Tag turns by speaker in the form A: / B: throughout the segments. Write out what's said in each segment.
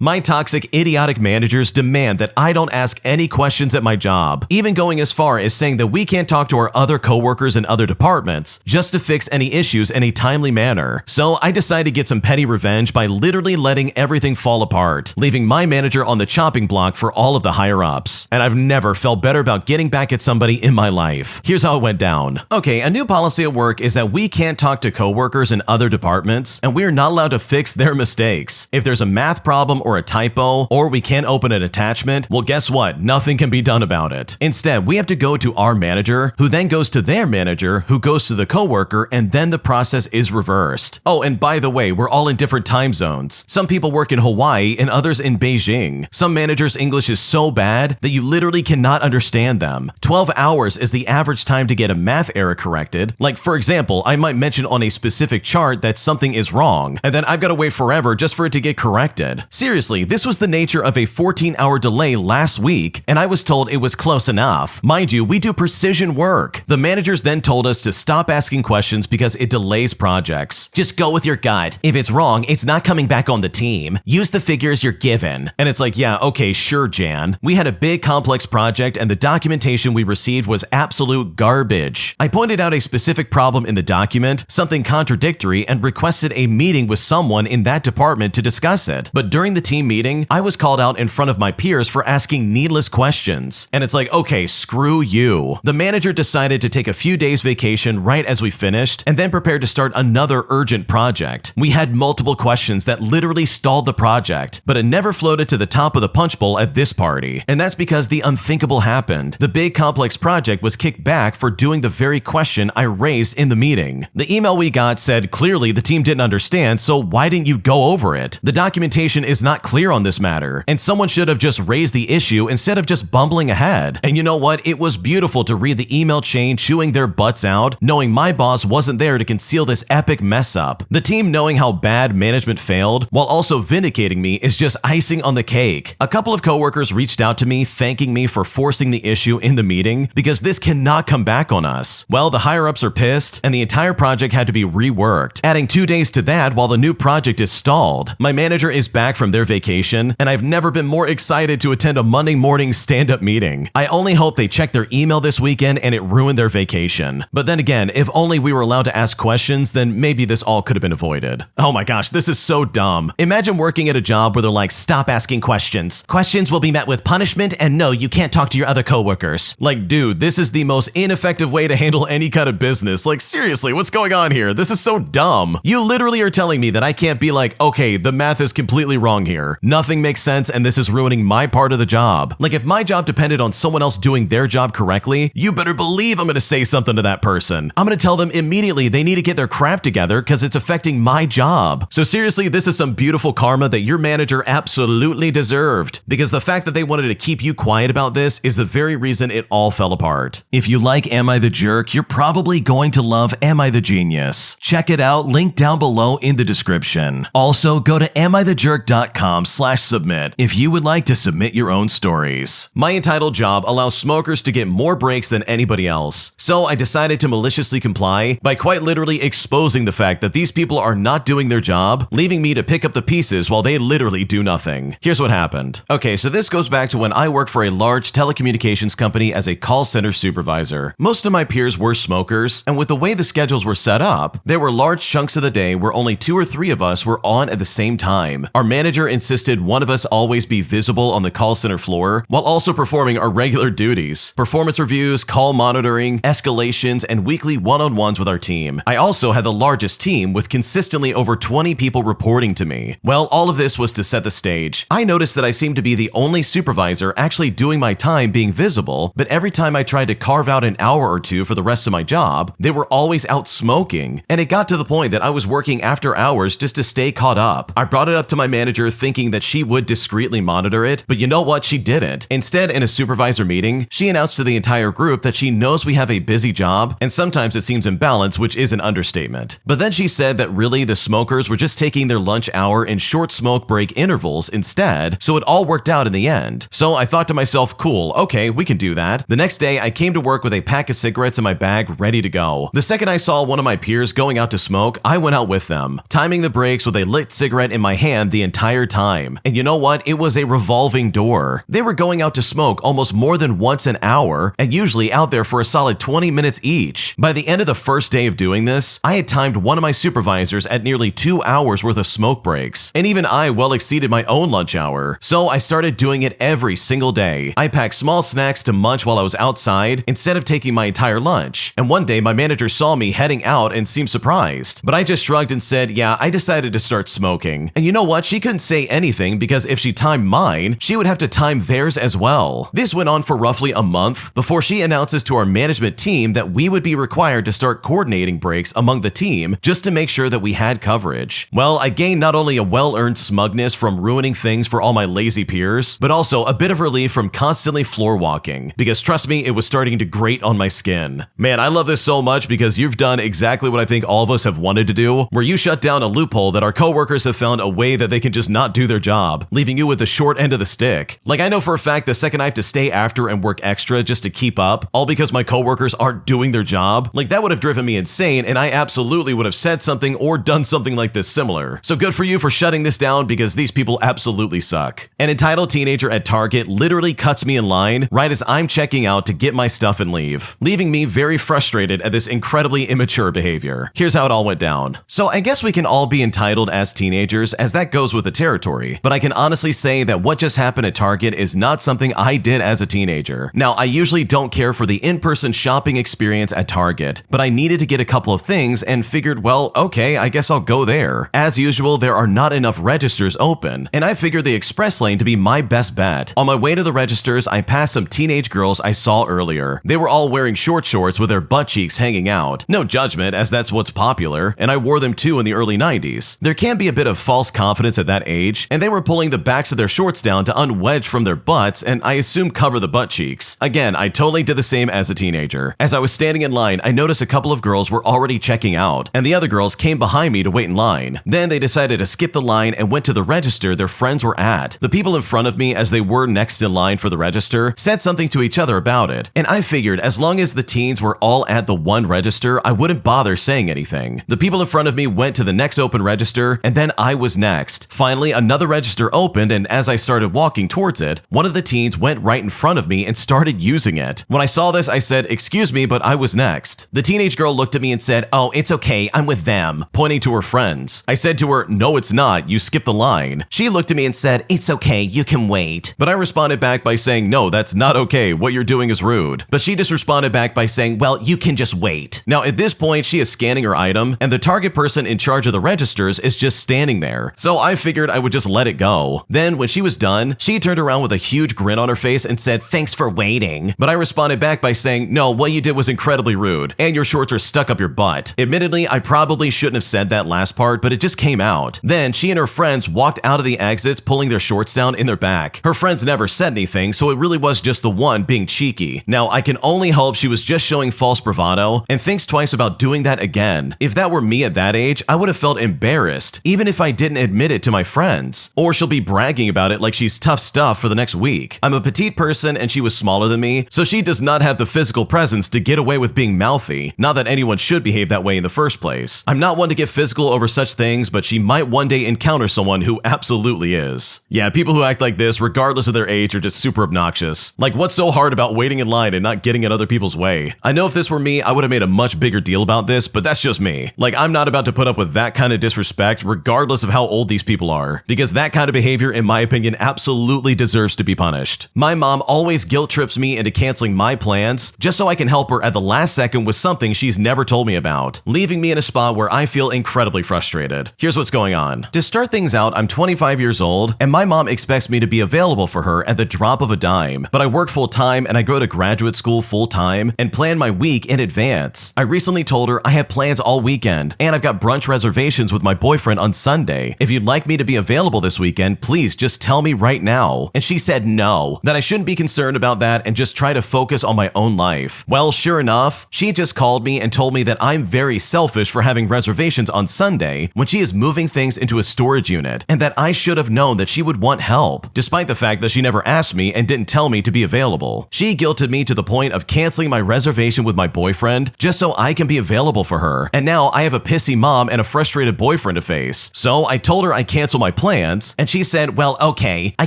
A: My toxic, idiotic managers demand that I don't ask any questions at my job, even going as far as saying that we can't talk to our other coworkers in other departments just to fix any issues in a timely manner. So I decided to get some petty revenge by literally letting everything fall apart, leaving my manager on the chopping block for all of the higher-ups. And I've never felt better about getting back at somebody in my life. Here's how it went down. Okay, a new policy at work is that we can't talk to coworkers in other departments, and we are not allowed to fix their mistakes. If there's a math problem or a typo, or we can't open an attachment, well, guess what? Nothing can be done about it. Instead, we have to go to our manager, who then goes to their manager, who goes to the coworker, and then the process is reversed. Oh, and by the way, we're all in different time zones. Some people work in Hawaii and others in Beijing. Some managers' English is so bad that you literally cannot understand them. 12 hours is the average time to get a math error corrected. Like, for example, I might mention on a specific chart that something is wrong, and then I've got to wait forever just for it to get corrected. Seriously, this was the nature of a 14-hour delay last week, and I was told it was close enough. Mind you, we do precision work. The managers then told us to stop asking questions because it delays projects. Just go with your gut. If it's wrong, it's not coming back on the team. Use the figures you're given. And it's like, yeah, okay, sure, Jan. We had a big complex project and the documentation we received was absolute garbage. I pointed out a specific problem in the document, something contradictory, and requested a meeting with someone in that department to discuss it. But during the team meeting, I was called out in front of my peers for asking needless questions. And it's like, okay, screw you. The manager decided to take a few days vacation right as we finished and then prepared to start another urgent project. We had multiple questions that literally stalled the project, but it never floated to the top of the punch bowl at this party. And that's because the unthinkable happened. The big complex project was kicked back for doing the very question I raised in the meeting. The email we got said clearly the team didn't understand, so why didn't you go over it? The documentation is not clear on this matter, and someone should have just raised the issue instead of just bumbling ahead. And you know what? It was beautiful to read the email chain chewing their butts out, knowing my boss wasn't there to conceal this epic mess up. The team knowing how bad management failed, while also vindicating me, is just icing on the cake. A couple of coworkers reached out to me thanking me for forcing the issue in the meeting because this cannot come back on us. Well, the higher-ups are pissed, and the entire project had to be reworked, adding 2 days to that while the new project is stalled. My manager is back from their vacation, and I've never been more excited to attend a Monday morning stand-up meeting. I only hope they checked their email this weekend and it ruined their vacation. But then again, if only we were allowed to ask questions, then maybe this all could have been avoided. Oh my gosh, this is so dumb. Imagine working at a job where they're like, stop asking questions. Questions will be met with punishment, and no, you can't talk to your other coworkers. Like, dude, this is the most ineffective way to handle any kind of business. Like, seriously, what's going on here? This is so dumb. You literally are telling me that I can't be like, okay, the math is completely wrong here. Nothing makes sense, and this is ruining my part of the job. Like, if my job depended on someone else doing their job correctly, you better believe I'm gonna say something to that person. I'm gonna tell them immediately they need to get their crap together because it's affecting my job. So seriously, this is some beautiful karma that your manager absolutely deserved, because the fact that they wanted to keep you quiet about this is the very reason it all fell apart. If you like Am I the Jerk, you're probably going to love Am I the Genius. Check it out, link down below in the description. Also, go to amithejerk.com/submit if you would like to submit your own stories. My entitled job allows smokers to get more breaks than anybody else, so I decided to maliciously comply by quite literally exposing the fact that these people are not doing their job, leaving me to pick up the pieces while they literally do nothing. Here's what happened. Okay, so this goes back to when I worked for a large telecommunications company as a call center supervisor. Most of my peers were smokers, and with the way the schedules were set up, there were large chunks of the day where only 2 or 3 of us were on at the same time. Our manager insisted one of us always be visible on the call center floor while also performing our regular duties: performance reviews, call monitoring, escalations, and weekly one-on-ones with our team. I also had the largest team with consistently over 20 people reporting to me. Well, all of this was to set the stage. I noticed that I seemed to be the only supervisor actually doing my time being visible, but every time I tried to carve out an hour or 2 for the rest of my job, they were always out smoking. And it got to the point that I was working after hours just to stay caught up. I brought it up to my manager thinking that she would discreetly monitor it, but you know what? She didn't. Instead, in a supervisor meeting, she announced to the entire group that she knows we have a busy job, and sometimes it seems imbalanced, which is an understatement. But then she said that really the smokers were just taking their lunch hour in short smoke break intervals instead, so it all worked out in the end. So I thought to myself, cool, okay, we can do that. The next day, I came to work with a pack of cigarettes in my bag ready to go. The second I saw one of my peers going out to smoke, I went out with them, timing the breaks with a lit cigarette in my hand the entire time. And you know what? It was a revolving door. They were going out to smoke almost more than once an hour, and usually out there for a solid 20 minutes each. By the end of the first day of doing this, I had timed one of my supervisors at nearly 2 hours worth of smoke breaks, and even I well exceeded my own lunch hour. So I started doing it every single day. I packed small snacks to munch while I was outside instead of taking my entire lunch. And one day my manager saw me heading out and seemed surprised, but I just shrugged and said, yeah, I decided to start smoking. And you know what? She couldn't say anything because if she timed mine, she would have to time theirs as well. This went on for roughly a month before she announces to our management team that we would be required to start coordinating breaks among the team just to make sure that we had coverage. Well, I gained not only a well-earned smugness from ruining things for all my lazy peers, but also a bit of relief from constantly floor walking, because trust me, it was starting to grate on my skin. Man, I love this so much because you've done exactly what I think all of us have wanted to do, where you shut down a loophole that our coworkers have found a way that they can just not do their job, leaving you with the short end of the stick. Like, I know for a fact the second I have to stay after and work extra just to keep up, all because my coworkers aren't doing their job, like that would have driven me insane, and I absolutely would have said something or done something like this similar. So good for you for shutting this down, because these people absolutely suck. An entitled teenager at Target literally cuts me in line right as I'm checking out to get my stuff and leave, leaving me very frustrated at this incredibly immature behavior. Here's how it all went down. So I guess we can all be entitled as teenagers, as that goes with the territory, but I can honestly say that what just happened at Target is not something I did as a teenager. Now, I usually don't care for the in-person shopping experience at Target, but I needed to get a couple of things and figured, well, okay, I guess I'll go there. As usual, there are not enough registers open, and I figured the express lane to be my best bet. On my way to the registers, I passed some teenage girls I saw earlier. They were all wearing short shorts with their butt cheeks hanging out. No judgment, as that's what's popular, and I wore them too in the early 90s. There can be a bit of false confidence at that age, and they were pulling the backs of their shorts down to unwedge from their butts and I assume cover the butt cheeks. Again, I totally did the same as a teenager. As I was standing in line, I noticed a couple of girls were already checking out, and the other girls came behind me to wait in line. Then they decided to skip the line and went to the register their friends were at. The people in front of me, as they were next in line for the register, said something to each other about it, and I figured as long as the teens were all at the one register, I wouldn't bother saying anything. The people in front of me went to the next open register, and then I was next. Finally, another register opened, and as I started walking towards it, one of the teens went right in front of me and started using it. When I saw this, I said, "Excuse me, but I was next." The teenage girl looked at me and said, "Oh, it's okay, I'm with them," pointing to her friends. I said to her, "No, it's not, you skipped the line." She looked at me and said, "It's okay, you can wait." But I responded back by saying, "No, that's not okay, what you're doing is rude." But she just responded back by saying, "Well, you can just wait." Now at this point, she is scanning her item, and the Target person in charge of the registers is just standing there. So I figured I would just let it go. Then when she was done, she turned around with a huge grin on her face and said, "Thanks for waiting." But I responded back by saying, "No, what you did was incredibly rude, and your shorts are stuck up your butt." Admittedly, I probably shouldn't have said that last part, but it just came out. Then she and her friends walked out of the exits pulling their shorts down in their back. Her friends never said anything, so it really was just the one being cheeky. Now, I can only hope she was just showing false bravado and thinks twice about doing that again. If that were me at that age, I would have felt embarrassed, even if I didn't admit it to my friends. Or she'll be bragging about it like she's tough stuff for the next week. I'm a petite person and she was smaller than me, so she does not have the physical presence to get away with being mouthy. Not that anyone should behave that way in the first place. I'm not one to get physical over such things, but she might one day encounter someone who absolutely is. Yeah, people who act like this, regardless of their age, are just super obnoxious. Like, what's so hard about waiting in line and not getting in other people's way? I know if this were me, I would have made a much bigger deal about this, but that's just me. Like, I'm not about to put up with that kind of disrespect, regardless of how old these people are, because that kind of behavior, in my opinion, absolutely deserves to be punished. My mom always guilt trips me into canceling my plans just so I can help her at the last second with something she's never told me about, leaving me in a spot where I feel incredibly frustrated. Here's what's going on. To start things out, I'm 25 years old, and my mom expects me to be available for her at the drop of a dime, but I work full time and I go to graduate school full time and plan my week in advance. I recently told her I have plans all weekend, and I've got brunch reservations with my boyfriend on Sunday. If you'd like me to be available this weekend, please just tell me right now. And she said no, that I shouldn't be concerned about that and just try to focus on my own life. Well, sure enough, she just called me and told me that I'm very selfish for having reservations on Sunday when she is moving things into a storage unit, and that I should have known that she would want help, despite the fact that she never asked me and didn't tell me to be available. She guilted me to the point of canceling my reservation with my boyfriend just so I can be available for her, and now I have a pissy mom and a frustrated boyfriend to face. So I told her I canceled my plans, and she said, well, okay, I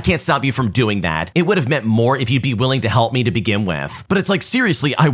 A: can't stop you from doing that. It would have meant more if you'd be willing to help me to begin with. But it's like, seriously, I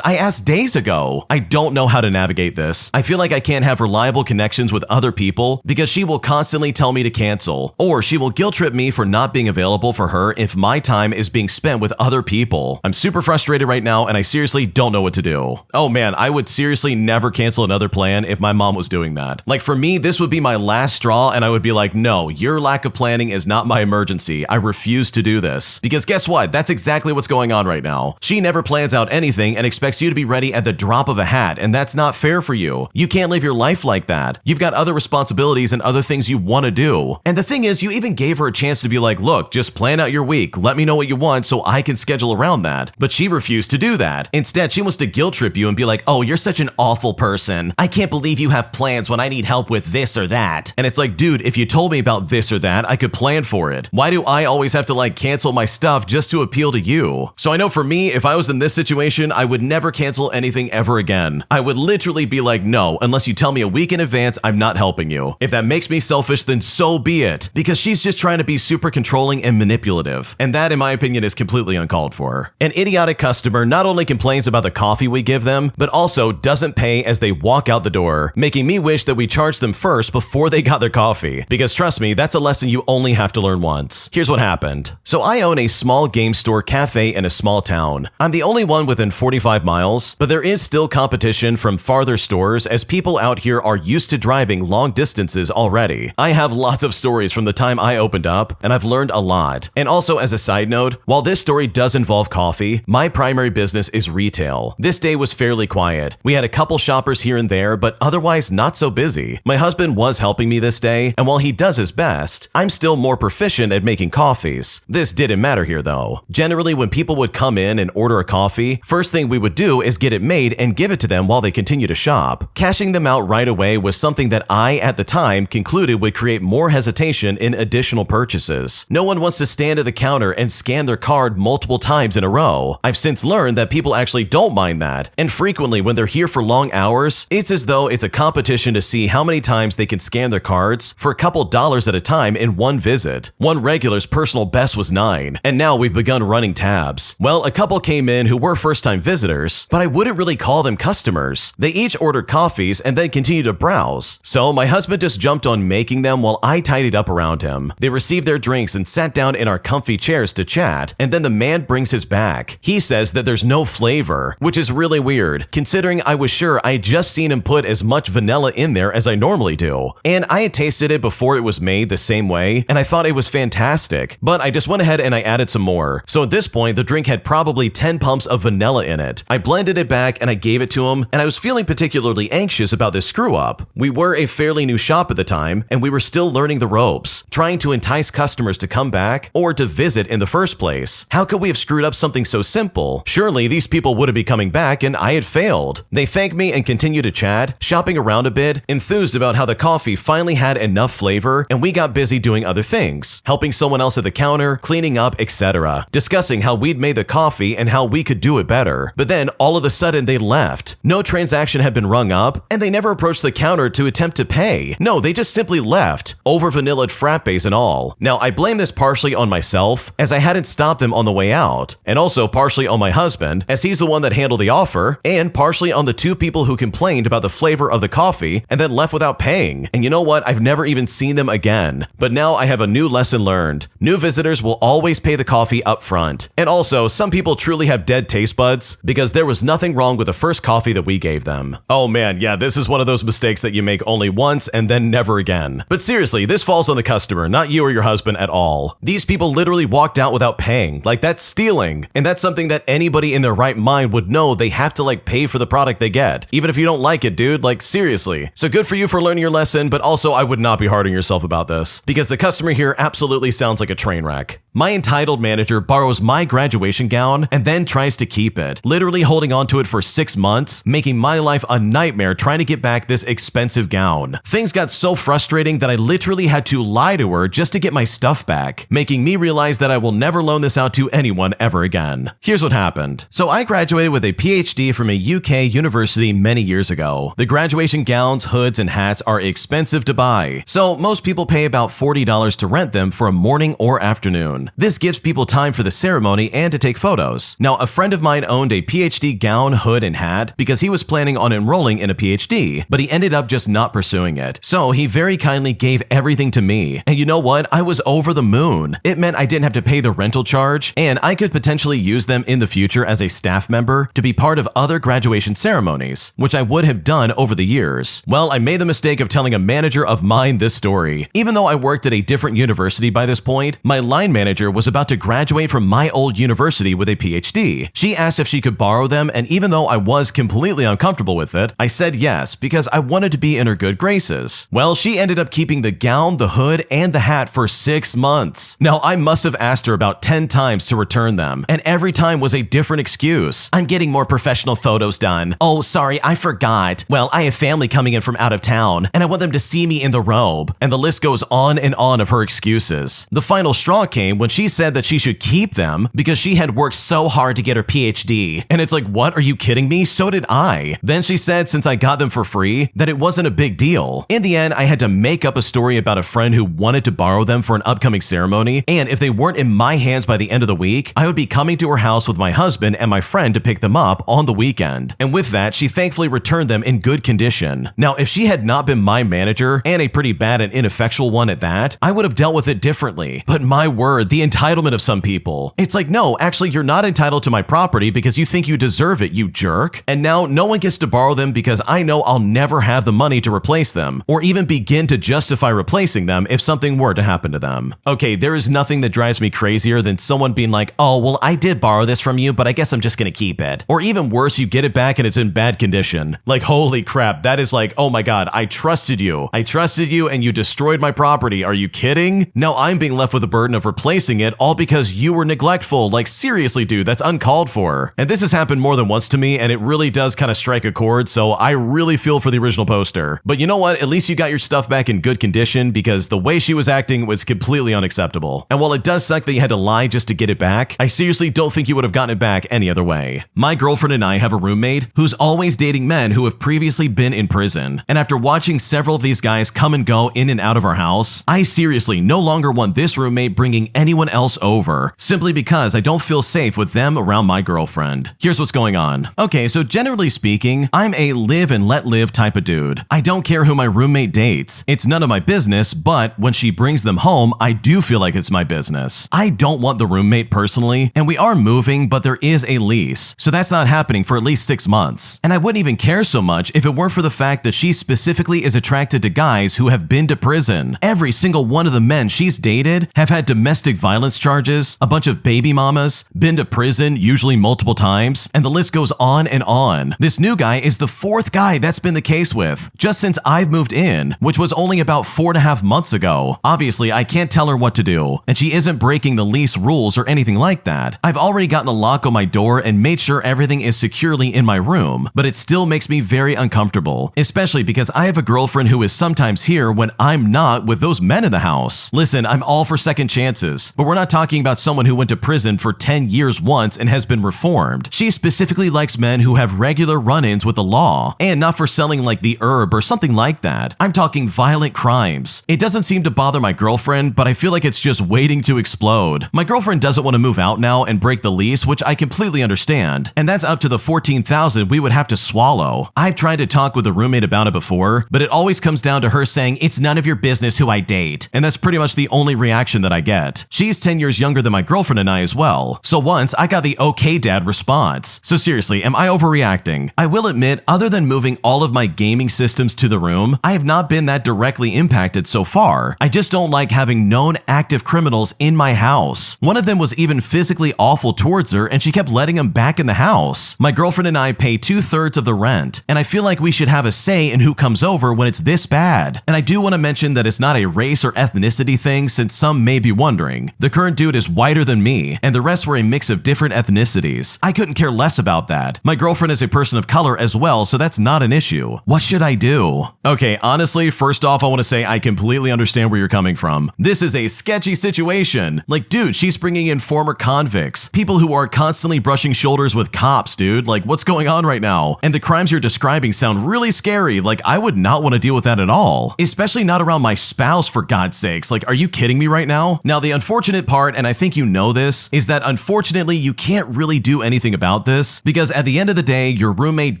A: asked days ago. I don't know how to navigate this. I feel like I can't have reliable connections with other people because she will constantly tell me to cancel, or she will guilt trip me for not being available for her if my time is being spent with other people. I'm super frustrated right now, and I seriously don't know what to do. Oh man, I would seriously never cancel another plan if my mom was doing that. Like for me, this would be my last straw, and I would be like, no, your lack of planning is not my emergency. I refuse to do this. Because guess what? That's exactly what's going on right now. She never plans out anything and expects you to be ready at the drop of a hat, and that's not fair for you. You can't live your life like that. You've got other responsibilities and other things you want to do. And the thing is, you even gave her a chance to be like, look, just plan out your week. Let me know what you want so I can schedule around that. But she refused to do that. Instead, she wants to guilt trip you and be like, oh, you're such an awful person. I can't believe you have plans when I need help with this or that. And it's like, dude, if you told me about this or that, I could plan for it. Why do I always have to like cancel my stuff just to appeal to you? So I know for me, if I was in this situation, I would never cancel anything ever again. I would literally be like, no, unless you tell me a week in advance, I'm not helping you. If that makes me selfish, then so be it. Because she's just trying to be super controlling and manipulative. And that, in my opinion, is completely uncalled for. An idiotic customer not only complains about the coffee we give them, but also doesn't pay as they walk out the door, making me wish that we charged them first before they got their coffee. Because trust me, that's a lesson you only have to learn once. Here's what happened. So I own a small game store cafe in a small town. I'm the only one within 45 miles, but there is still competition from farther stores as people out here are used to driving long distances already. I have lots of stories from the time I opened up, and I've learned a lot. And also as a side note, while this story does involve coffee, my primary business is retail. This day was fairly quiet. We had a couple shoppers here and there, but otherwise not so busy. My husband was helping me this day, and while he does his best, I'm still more proficient at making coffees. This didn't matter here though. Generally, when people would come in and order a coffee, first thing we would do is get it made and give it to them while they continue to shop. Cashing them out right away was something that I, at the time, concluded would create more hesitation in additional purchases. No one wants to stand at the counter and scan their card multiple times in a row. I've since learned that people actually don't mind that, and frequently when they're here for long hours, it's as though it's a competition to see how many times they can scan their cards for a couple dollars at a time in one visit. One regular's personal best was 9, and now we've begun running tabs. Well, a couple came in who were first-time visitors, but I wouldn't really call them customers. They each ordered coffees and then continued to browse. So my husband just jumped on making them while I tidied up around him. They received their drinks and sat down in our comfy chairs to chat, and then the man brings his back. He says that there's no flavor, which is really weird, considering I was sure I had just seen him put as much vanilla in there as I normally do. And I had tasted it before it was made the same way, and I thought it was fantastic, but I just went ahead and I added some more. So at this point, the drink had probably 10 pumps of vanilla in it. I blended it back and I gave it to him, and I was feeling particularly anxious about this screw up. We were a fairly new shop at the time, and we were still learning the ropes, trying to entice customers to come back or to visit in the first place. How could we have screwed up something so simple? Surely these people wouldn't be coming back and I had failed. They thanked me and continued to chat, shopping around a bit, enthused about how the coffee finally had enough flavor, and we got busy doing other things, helping someone else at the counter, cleaning up, etc., discussing how we'd made the coffee and how we could do it better. But then all of a sudden they left. No transaction had been rung up, and they never approached the counter to attempt to pay. No, they just simply left, over vanillaed frappes and all. Now, I blame this partially on myself, as I hadn't stopped them on the way out, and also partially on my husband, as he's the one that handled the offer, and partially on the 2 people who complained about the flavor of the coffee and then left without paying. And you know what? I've never even seen them again. But now I have a new lesson learned. New visitors will always pay the coffee up front. And also, some people truly have dead taste buds, because there was nothing wrong with the first coffee that we gave them. Oh man, yeah, this is one of those mistakes that you make only once and then never again. But seriously, this falls on the customer, not you or your husband at all. These people literally walked out without paying. Like, that's stealing. And that's something that anybody in their right mind would know they have to like pay for the product they get. Even if you don't like it, dude, like seriously. So good for you for learning your lesson, but also I would not be hard on yourself about this, because the customer here absolutely sounds like a train wreck. My entitled manager borrows my graduation gown and then tries to keep it, literally holding onto it for 6 months, making my life a nightmare trying to get back this expensive gown. Things got so frustrating that I literally had to lie to her just to get my stuff back, making me realize that I will never loan this out to anyone ever again. Here's what happened. So I graduated with a PhD from a UK university many years ago. The graduation gowns, hoods, and hats are expensive to buy, so most people people pay about $40 to rent them for a morning or afternoon. This gives people time for the ceremony and to take photos. Now, a friend of mine owned a PhD gown, hood, and hat because he was planning on enrolling in a PhD, but he ended up just not pursuing it. So he very kindly gave everything to me. And you know what? I was over the moon. It meant I didn't have to pay the rental charge, and I could potentially use them in the future as a staff member to be part of other graduation ceremonies, which I would have done over the years. Well, I made the mistake of telling a manager of mine this story. Even though I worked at a different university by this point, my line manager was about to graduate from my old university with a PhD. She asked if she could borrow them, and even though I was completely uncomfortable with it, I said yes because I wanted to be in her good graces. Well, she ended up keeping the gown, the hood, and the hat for 6 months. Now, I must have asked her about 10 times to return them, and every time was a different excuse. I'm getting more professional photos done. Oh, sorry, I forgot. Well, I have family coming in from out of town, and I want them to see me in the robe. And the list goes on and on of her excuses. The final straw came when she said that she should keep them because she had worked so hard to get her PhD. And it's like, what? Are you kidding me? So did I. Then she said since I got them for free, that it wasn't a big deal. In the end, I had to make up a story about a friend who wanted to borrow them for an upcoming ceremony, and if they weren't in my hands by the end of the week, I would be coming to her house with my husband and my friend to pick them up on the weekend. And with that, she thankfully returned them in good condition. Now, if she had not been my manager, and a pretty bad and ineffectual one at that, I would have dealt with it differently. But my word, the entitlement of some people. It's like, no, actually, you're not entitled to my property because you think you deserve it, you jerk. And now no one gets to borrow them because I know I'll never have the money to replace them, or even begin to justify replacing them if something were to happen to them. Okay, there is nothing that drives me crazier than someone being like, oh, well, I did borrow this from you, but I guess I'm just gonna keep it. Or even worse, you get it back and it's in bad condition. Like, holy crap, that is like, oh my God, I trusted you. I trusted you and you destroyed my property. Are you kidding? Now I'm being left with the burden of replacing it all because you were neglectful. Like, seriously, dude, that's uncalled for. And this has happened more than once to me, and it really does kind of strike a chord, so I really feel for the original poster. But you know what? At least you got your stuff back in good condition because the way she was acting was completely unacceptable. And while it does suck that you had to lie just to get it back, I seriously don't think you would have gotten it back any other way. My girlfriend and I have a roommate who's always dating men who have previously been in prison. And after watching several of these guys come and go in and out of our house, I seriously no longer want this roommate bringing anyone else over, simply because I don't feel safe with them around my girlfriend. Here's what's going on. Okay, so generally speaking, I'm a live and let live type of dude. I don't care who my roommate dates. It's none of my business, but when she brings them home, I do feel like it's my business. I don't want the roommate personally, and we are moving, but there is a lease, so that's not happening for at least 6 months. And I wouldn't even care so much if it weren't for the fact that she specifically is attracted to guys who have been to prison. Every single one of the men she's dated have had domestic violence charges, a bunch of baby mamas, been to prison, usually multiple times, and the list goes on and on. This new guy is the 4th guy that's been the case with, just since I've moved in, which was only about 4.5 months ago. Obviously, I can't tell her what to do, and she isn't breaking the lease rules or anything like that. I've already gotten a lock on my door and made sure everything is securely in my room, but it still makes me very uncomfortable, especially because I have a girlfriend who is sometimes here when I'm not with those men in the house. Listen, I'm all for second chances, but we're not talking about someone who went to prison for 10 years once and has been reformed. She specifically likes men who have regular run-ins with the law, and not for selling like the herb or something like that. I'm talking violent crimes. It doesn't seem to bother my girlfriend, but I feel like it's just waiting to explode. My girlfriend doesn't want to move out now and break the lease, which I completely understand, and that's up to the $14,000 we would have to swallow. I've tried to talk with a roommate about it before, but it always comes down to her saying it's none of your business who I date, and that's pretty much the only reaction that I get. She's 10 years younger than my girlfriend and I as well, so once I got the okay dad response. So seriously, am I overreacting? I will admit, other than moving all of my gaming systems to the room, I have not been that directly impacted so far. I just don't like having known active criminals in my house. One of them was even physically awful towards her, and she kept letting him back in the house. My girlfriend and I pay 2/3 of the rent, and I feel like we should have a say in who comes over when it's this bad. And I do want to mention that it's not a race or ethnicity thing, since some may be wondering. The current dude is whiter than me, and the rest were a mix of different ethnicities. I couldn't care less about that. My girlfriend is a person of color as well, so that's not an issue. What should I do? Okay, honestly, first off, I want to say I completely understand where you're coming from. This is a sketchy situation. Like, dude, she's bringing in former convicts, people who are constantly brushing shoulders with cops, dude. Like, what's going on right now? And the crimes you're describing sound really scary. Like, I would not want to deal with that at all, especially not around my spouse, for God's sakes. Like, are you kidding me right now? Now, the unfortunate part, and I think you know this, is that unfortunately you can't really do anything about this because at the end of the day, your roommate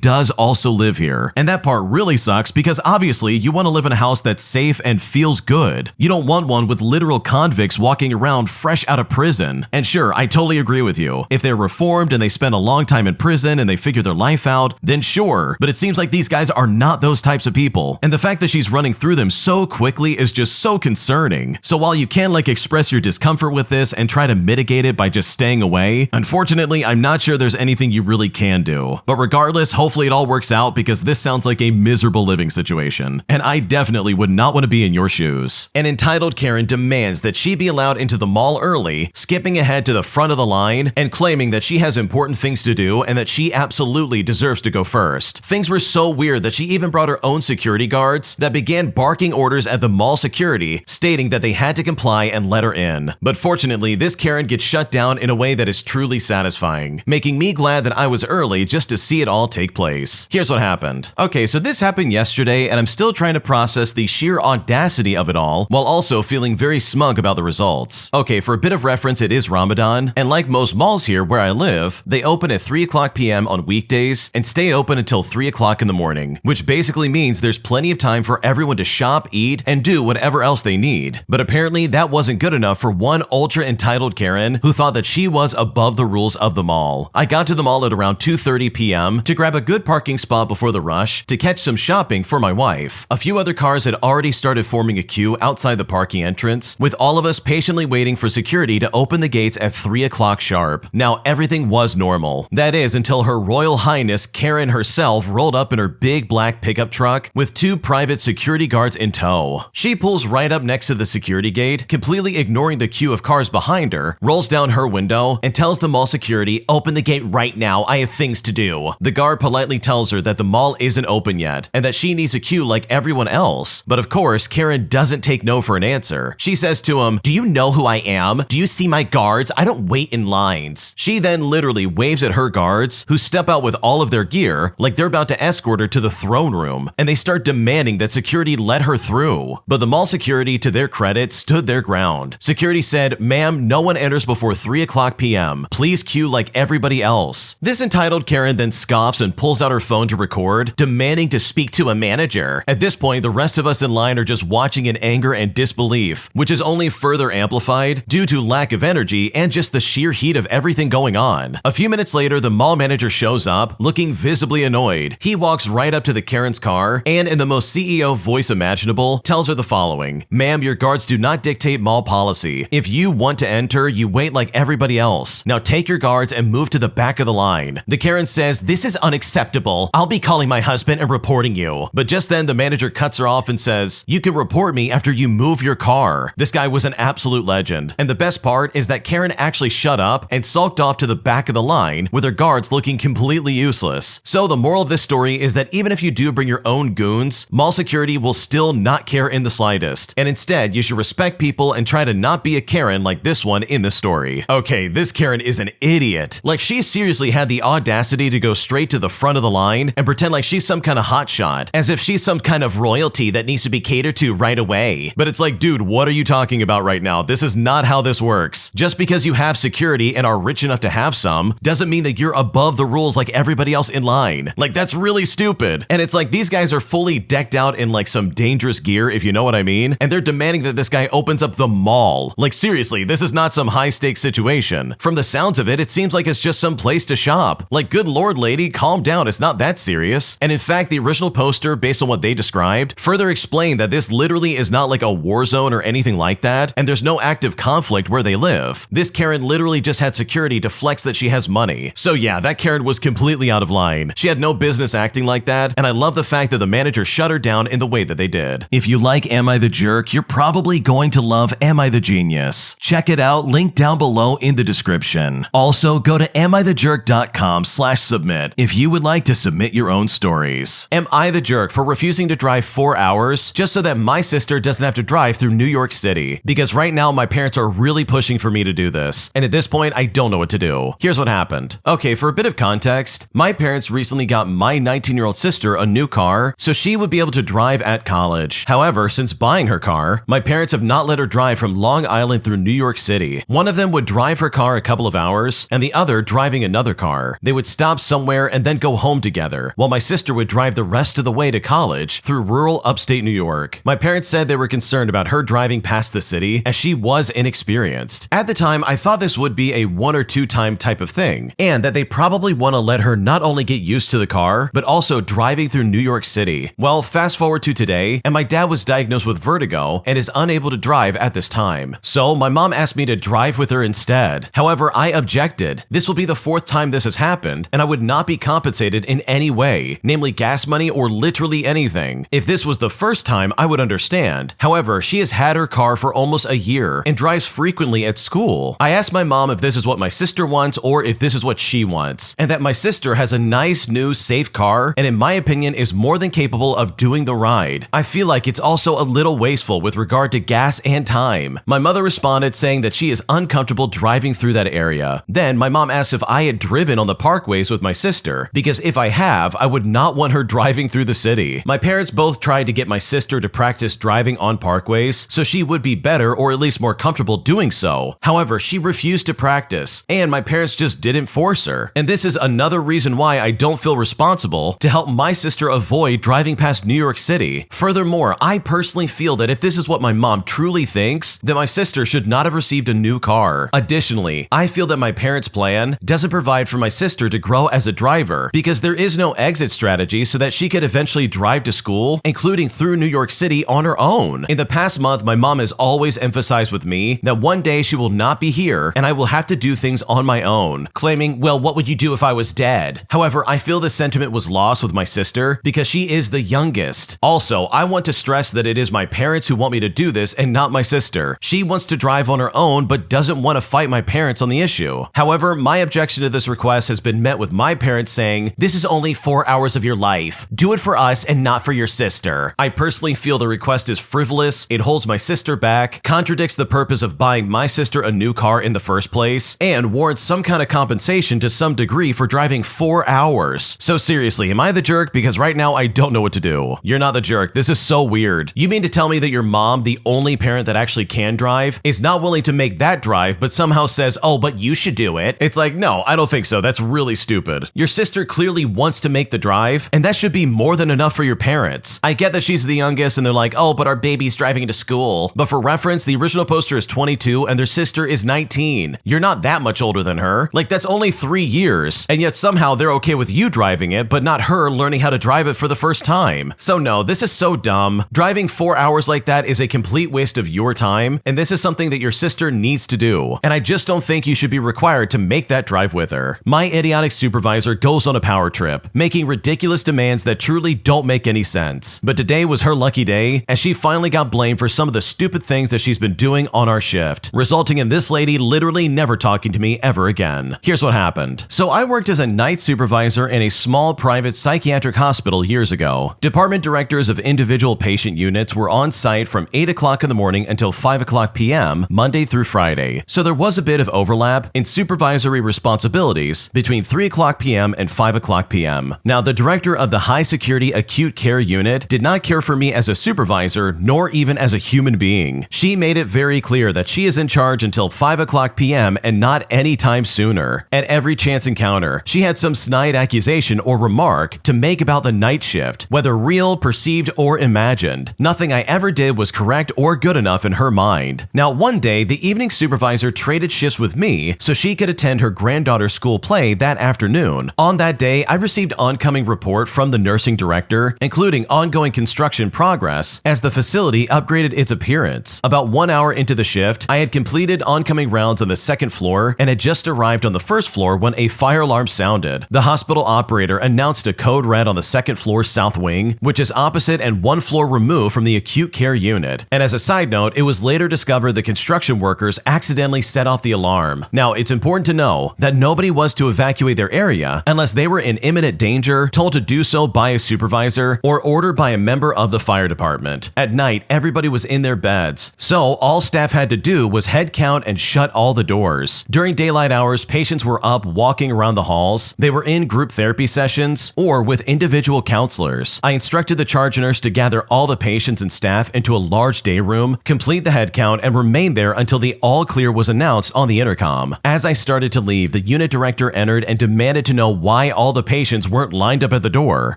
A: does also live here. And that part really sucks because obviously you want to live in a house that's safe and feels good. You don't want one with literal convicts walking around fresh out of prison. And sure, I totally agree with you. If they're reformed and they spend a long time in prison and they figure their life out, then sure. But it seems like these guys are not those types of people. And the fact that she's running through them so quickly is just so concerning. So while you can express your discomfort with this and try to mitigate it by just staying away, unfortunately, I'm not sure there's anything you really can do. But regardless, hopefully it all works out because this sounds like a miserable living situation. And I definitely would not want to be in your shoes. An entitled Karen demands that she be allowed into the mall early, skipping ahead to the front of the line and claiming that she has important things to do and that she absolutely deserves to go first. Things were so weird that she even brought her own security guards that began barking orders at the mall security, stating that they had to comply and let her in. But fortunately, this Karen gets shut down in a way that is truly satisfying, making me glad that I was early just to see it all take place. Here's what happened. Okay, so this happened yesterday and I'm still trying to process the sheer audacity of it all while also feeling very smug about the results. Okay, for a bit of reference, it is Ramadan, and like most malls here where I live, they open at 3 o'clock p.m. on weekdays and stay open until 3 o'clock in the morning, which basically means there's plenty of time for everyone to shop, eat, and do whatever else they need. But apparently that wasn't good enough for one ultra entitled Karen who thought that she was above the rules of the mall. I got to the mall at around 2:30 p.m. to grab a good parking spot before the rush to catch some shopping for my wife. A few other cars had already started forming a queue outside the parking entrance, with all of us patiently waiting for security to open the gates at 3 o'clock sharp. Now everything was normal. That is, until Her Royal Highness Karen herself rolled up in her big black pickup truck with 2 private security guards in tow. She pulls right up next to the security gate, completely ignoring the queue of cars behind her, rolls down her window, and tells the mall security, "Open the gate right now, I have things to do." The guard politely tells her that the mall isn't open yet, and that she needs a queue like everyone else. But of course, Karen doesn't take no for an answer. She says to him, "Do you know who I am? Do you see my guards? I don't wait in lines." She then literally waves at her guards, who step out with all of their gear, like they're about to escort her to the throne room, and they start demanding that security let her through. But the mall security, to their credit, stood their ground. Security said, "Ma'am, no one enters before 3 o'clock p.m. Please queue like everybody else." This entitled Karen then scoffs and pulls out her phone to record, demanding to speak to a manager. At this point, the rest of us in line are just watching in anger and disbelief, which is only further amplified due to lack of energy and just the sheer heat of everything going on. A few minutes later, the mall manager shows up, looking visibly annoyed. He walks right up to the Karen's car and, in the most CEO voice imaginable, tells her the following: "Ma'am, your guards do not dictate mall policy. If you want to enter, you wait like everybody else. Now take your guards and move to the back of the line." The Karen says, "This is unacceptable. I'll be calling my husband and reporting you." But just then, the manager cuts her off and says, "You can report me after you move your car." This guy was an absolute legend. And the best part is that Karen actually shut up and sulked off to the back of the line with her guards looking completely useless. So the moral of this story is that even if you do bring your own goons, mall security will still not care in the slightest. And instead, you should respect people and try to not be a Karen like this one in the story. Okay, this Karen is an idiot. Like, she seriously had the audacity to go straight to the front of the line and pretend like she's some kind of hotshot, as if she's some kind of royalty that needs to be catered to right away. But it's like, dude, what are you talking about right now? This is not how this works. Just because you have security and are rich enough to have some doesn't mean that you're above the rules like everybody else in line. Like, that's really stupid. And it's like these guys are fully decked out in like some dangerous gear, if you know what I mean, and they're demanding that this guy opens up the mall. Like, seriously, this is not some high-stakes situation. From the sounds of it, it seems like it's just some place to shop. Like, good lord, lady, calm down, it's not that serious. And in fact, the original poster, based on what they described, further explained that this literally is not like a war zone or anything like that, and there's no active conflict where they live. This Karen literally just had security to flex that she has money. So yeah, that Karen was completely out of line. She had no business acting like that, and I love the fact that the manager shut her down in the way that they did. If you like Am I the Jerk, you're probably going to love Am I the Genius. Check it out, link down below in the description. Also, go to amithejerk.com/submit if you would like to submit your own stories. Am I the jerk for refusing to drive 4 hours just so that my sister doesn't have to drive through New York City? Because right now my parents are really pushing for me to do this, and at this point I don't know what to do. Here's what happened. Okay, for a bit of context, my parents recently got my 19-year-old sister a new car so she would be able to drive at college. However, However, since buying her car, my parents have not let her drive from Long Island through New York City. One of them would drive her car a couple of hours, and the other driving another car. They would stop somewhere and then go home together, while my sister would drive the rest of the way to college through rural upstate New York. My parents said they were concerned about her driving past the city as she was inexperienced. At the time, I thought this would be a 1 or 2 time type of thing, and that they probably want to let her not only get used to the car, but also driving through New York City. Well, fast forward to today, and my dad was diagnosed with vertigo and is unable to drive at this time. So my mom asked me to drive with her instead. However, I objected. This will be the 4th time this has happened, and I would not be compensated in any way, namely gas money or literally anything. If this was the first time, I would understand. However, she has had her car for almost a year and drives frequently at school. I asked my mom if this is what my sister wants or if this is what she wants, and that my sister has a nice, new, safe car and in my opinion is more than capable of doing the ride. I feel like it's also a little wasteful with regard to gas and time. My mother responded saying that she is uncomfortable driving through that area. Then my mom asked if I had driven on the parkways with my sister, because if I have, I would not want her driving through the city. My parents both tried to get my sister to practice driving on parkways so she would be better or at least more comfortable doing so. However, she refused to practice, and my parents just didn't force her. And this is another reason why I don't feel responsible to help my sister avoid driving past New York City. Furthermore, I personally feel that if this is what my mom truly thinks, then my sister should not have received a new car. Additionally, I feel that my parents' plan doesn't provide for my sister to grow as a driver because there is no exit strategy so that she could eventually drive to school, including through New York City on her own. In the past month, my mom has always emphasized with me that one day she will not be here and I will have to do things on my own, claiming, well, what would you do if I was dead? However, I feel the sentiment was lost with my sister because she is the youngest. Also, I want to stress that it is my parents who want me to do this and not my sister. She wants to drive on her own but doesn't want to fight my parents on the issue. However, my objection to this request has been met with my parents saying, this is only 4 hours of your life. Do it for us and not for your sister. I personally feel the request is frivolous, it holds my sister back, contradicts the purpose of buying my sister a new car in the first place, and warrants some kind of compensation to some degree for driving 4 hours. So seriously, am I the jerk? Because right now I don't know what to do. You're not the jerk. This is so weird. You mean to tell me that your mom, the only parent that actually can drive, is not willing to make that drive but somehow says, oh, but you should do it? It's like, no, I don't think so. That's really stupid. Your sister clearly wants to make the drive, and that should be more than enough for your parents. I get that she's the youngest and they're like, oh, but our baby's driving into school. But for reference, the original poster is 22 and their sister is 19. You're not that much older than her. Like, that's only 3 years. And yet somehow they're okay with you driving it, but not her learning how to drive it for the first time. So no, this is so dumb. Driving 4 hours like that is a complete waste of your time, and this is something that your sister needs to do. And I just don't think you should be required to make that drive with her. My idiotic supervisor goes on a power trip, making ridiculous demands that truly don't make any sense. But today was her lucky day, as she finally got blamed for some of the stupid things that she's been doing on our shift, resulting in this lady literally never talking to me ever again. Here's what happened. So I worked as a night supervisor in a small private psychiatric hospital years ago. Department directors of individual patient units were on site from 8 o'clock in the morning until 5 o'clock p.m. Monday through Friday. So there was a bit of overlap in supervisory responsibilities between 3 o'clock p.m. and 5 o'clock p.m. Now, the director of the high security acute care unit did not care for me as a supervisor nor even as a human being. She made it very clear that she is in charge until 5 o'clock p.m. and not any time sooner. At every chance encounter, she had some snide accusation or remark to make about the night shift, whether real, perceived, or imagined. Nothing I ever did was correct or good enough in her mind. Now, one day, the evening supervisor traded shifts with me so she could attend her granddaughter's school play that afternoon. On that day, I received oncoming report from the nursing director, including ongoing construction progress as the facility upgraded its appearance. About 1 hour into the shift, I had completed oncoming rounds on the second floor and had just arrived on the first floor when a fire alarm sounded. The hospital operator announced a code red on the second floor south wing, which is opposite and 1 floor removed from the acute care unit. And as a side note, it was later discovered the construction workers accidentally set off the alarm. Now, it's important to know that nobody was to evacuate their area unless they were in imminent danger, told to do so by a supervisor, or ordered by a member of the fire department. At night, everybody was in their beds, so all staff had to do was head count and shut all the doors. During daylight hours, patients were up walking around the halls, they were in group therapy sessions, or with individual counselors. I instructed the charge nurse to gather all the patients and staff into a large day room, complete the head count, and remain there until the all clear was announced on the intercom. As I started to leave, the unit director entered and demanded to know why all the patients weren't lined up at the door.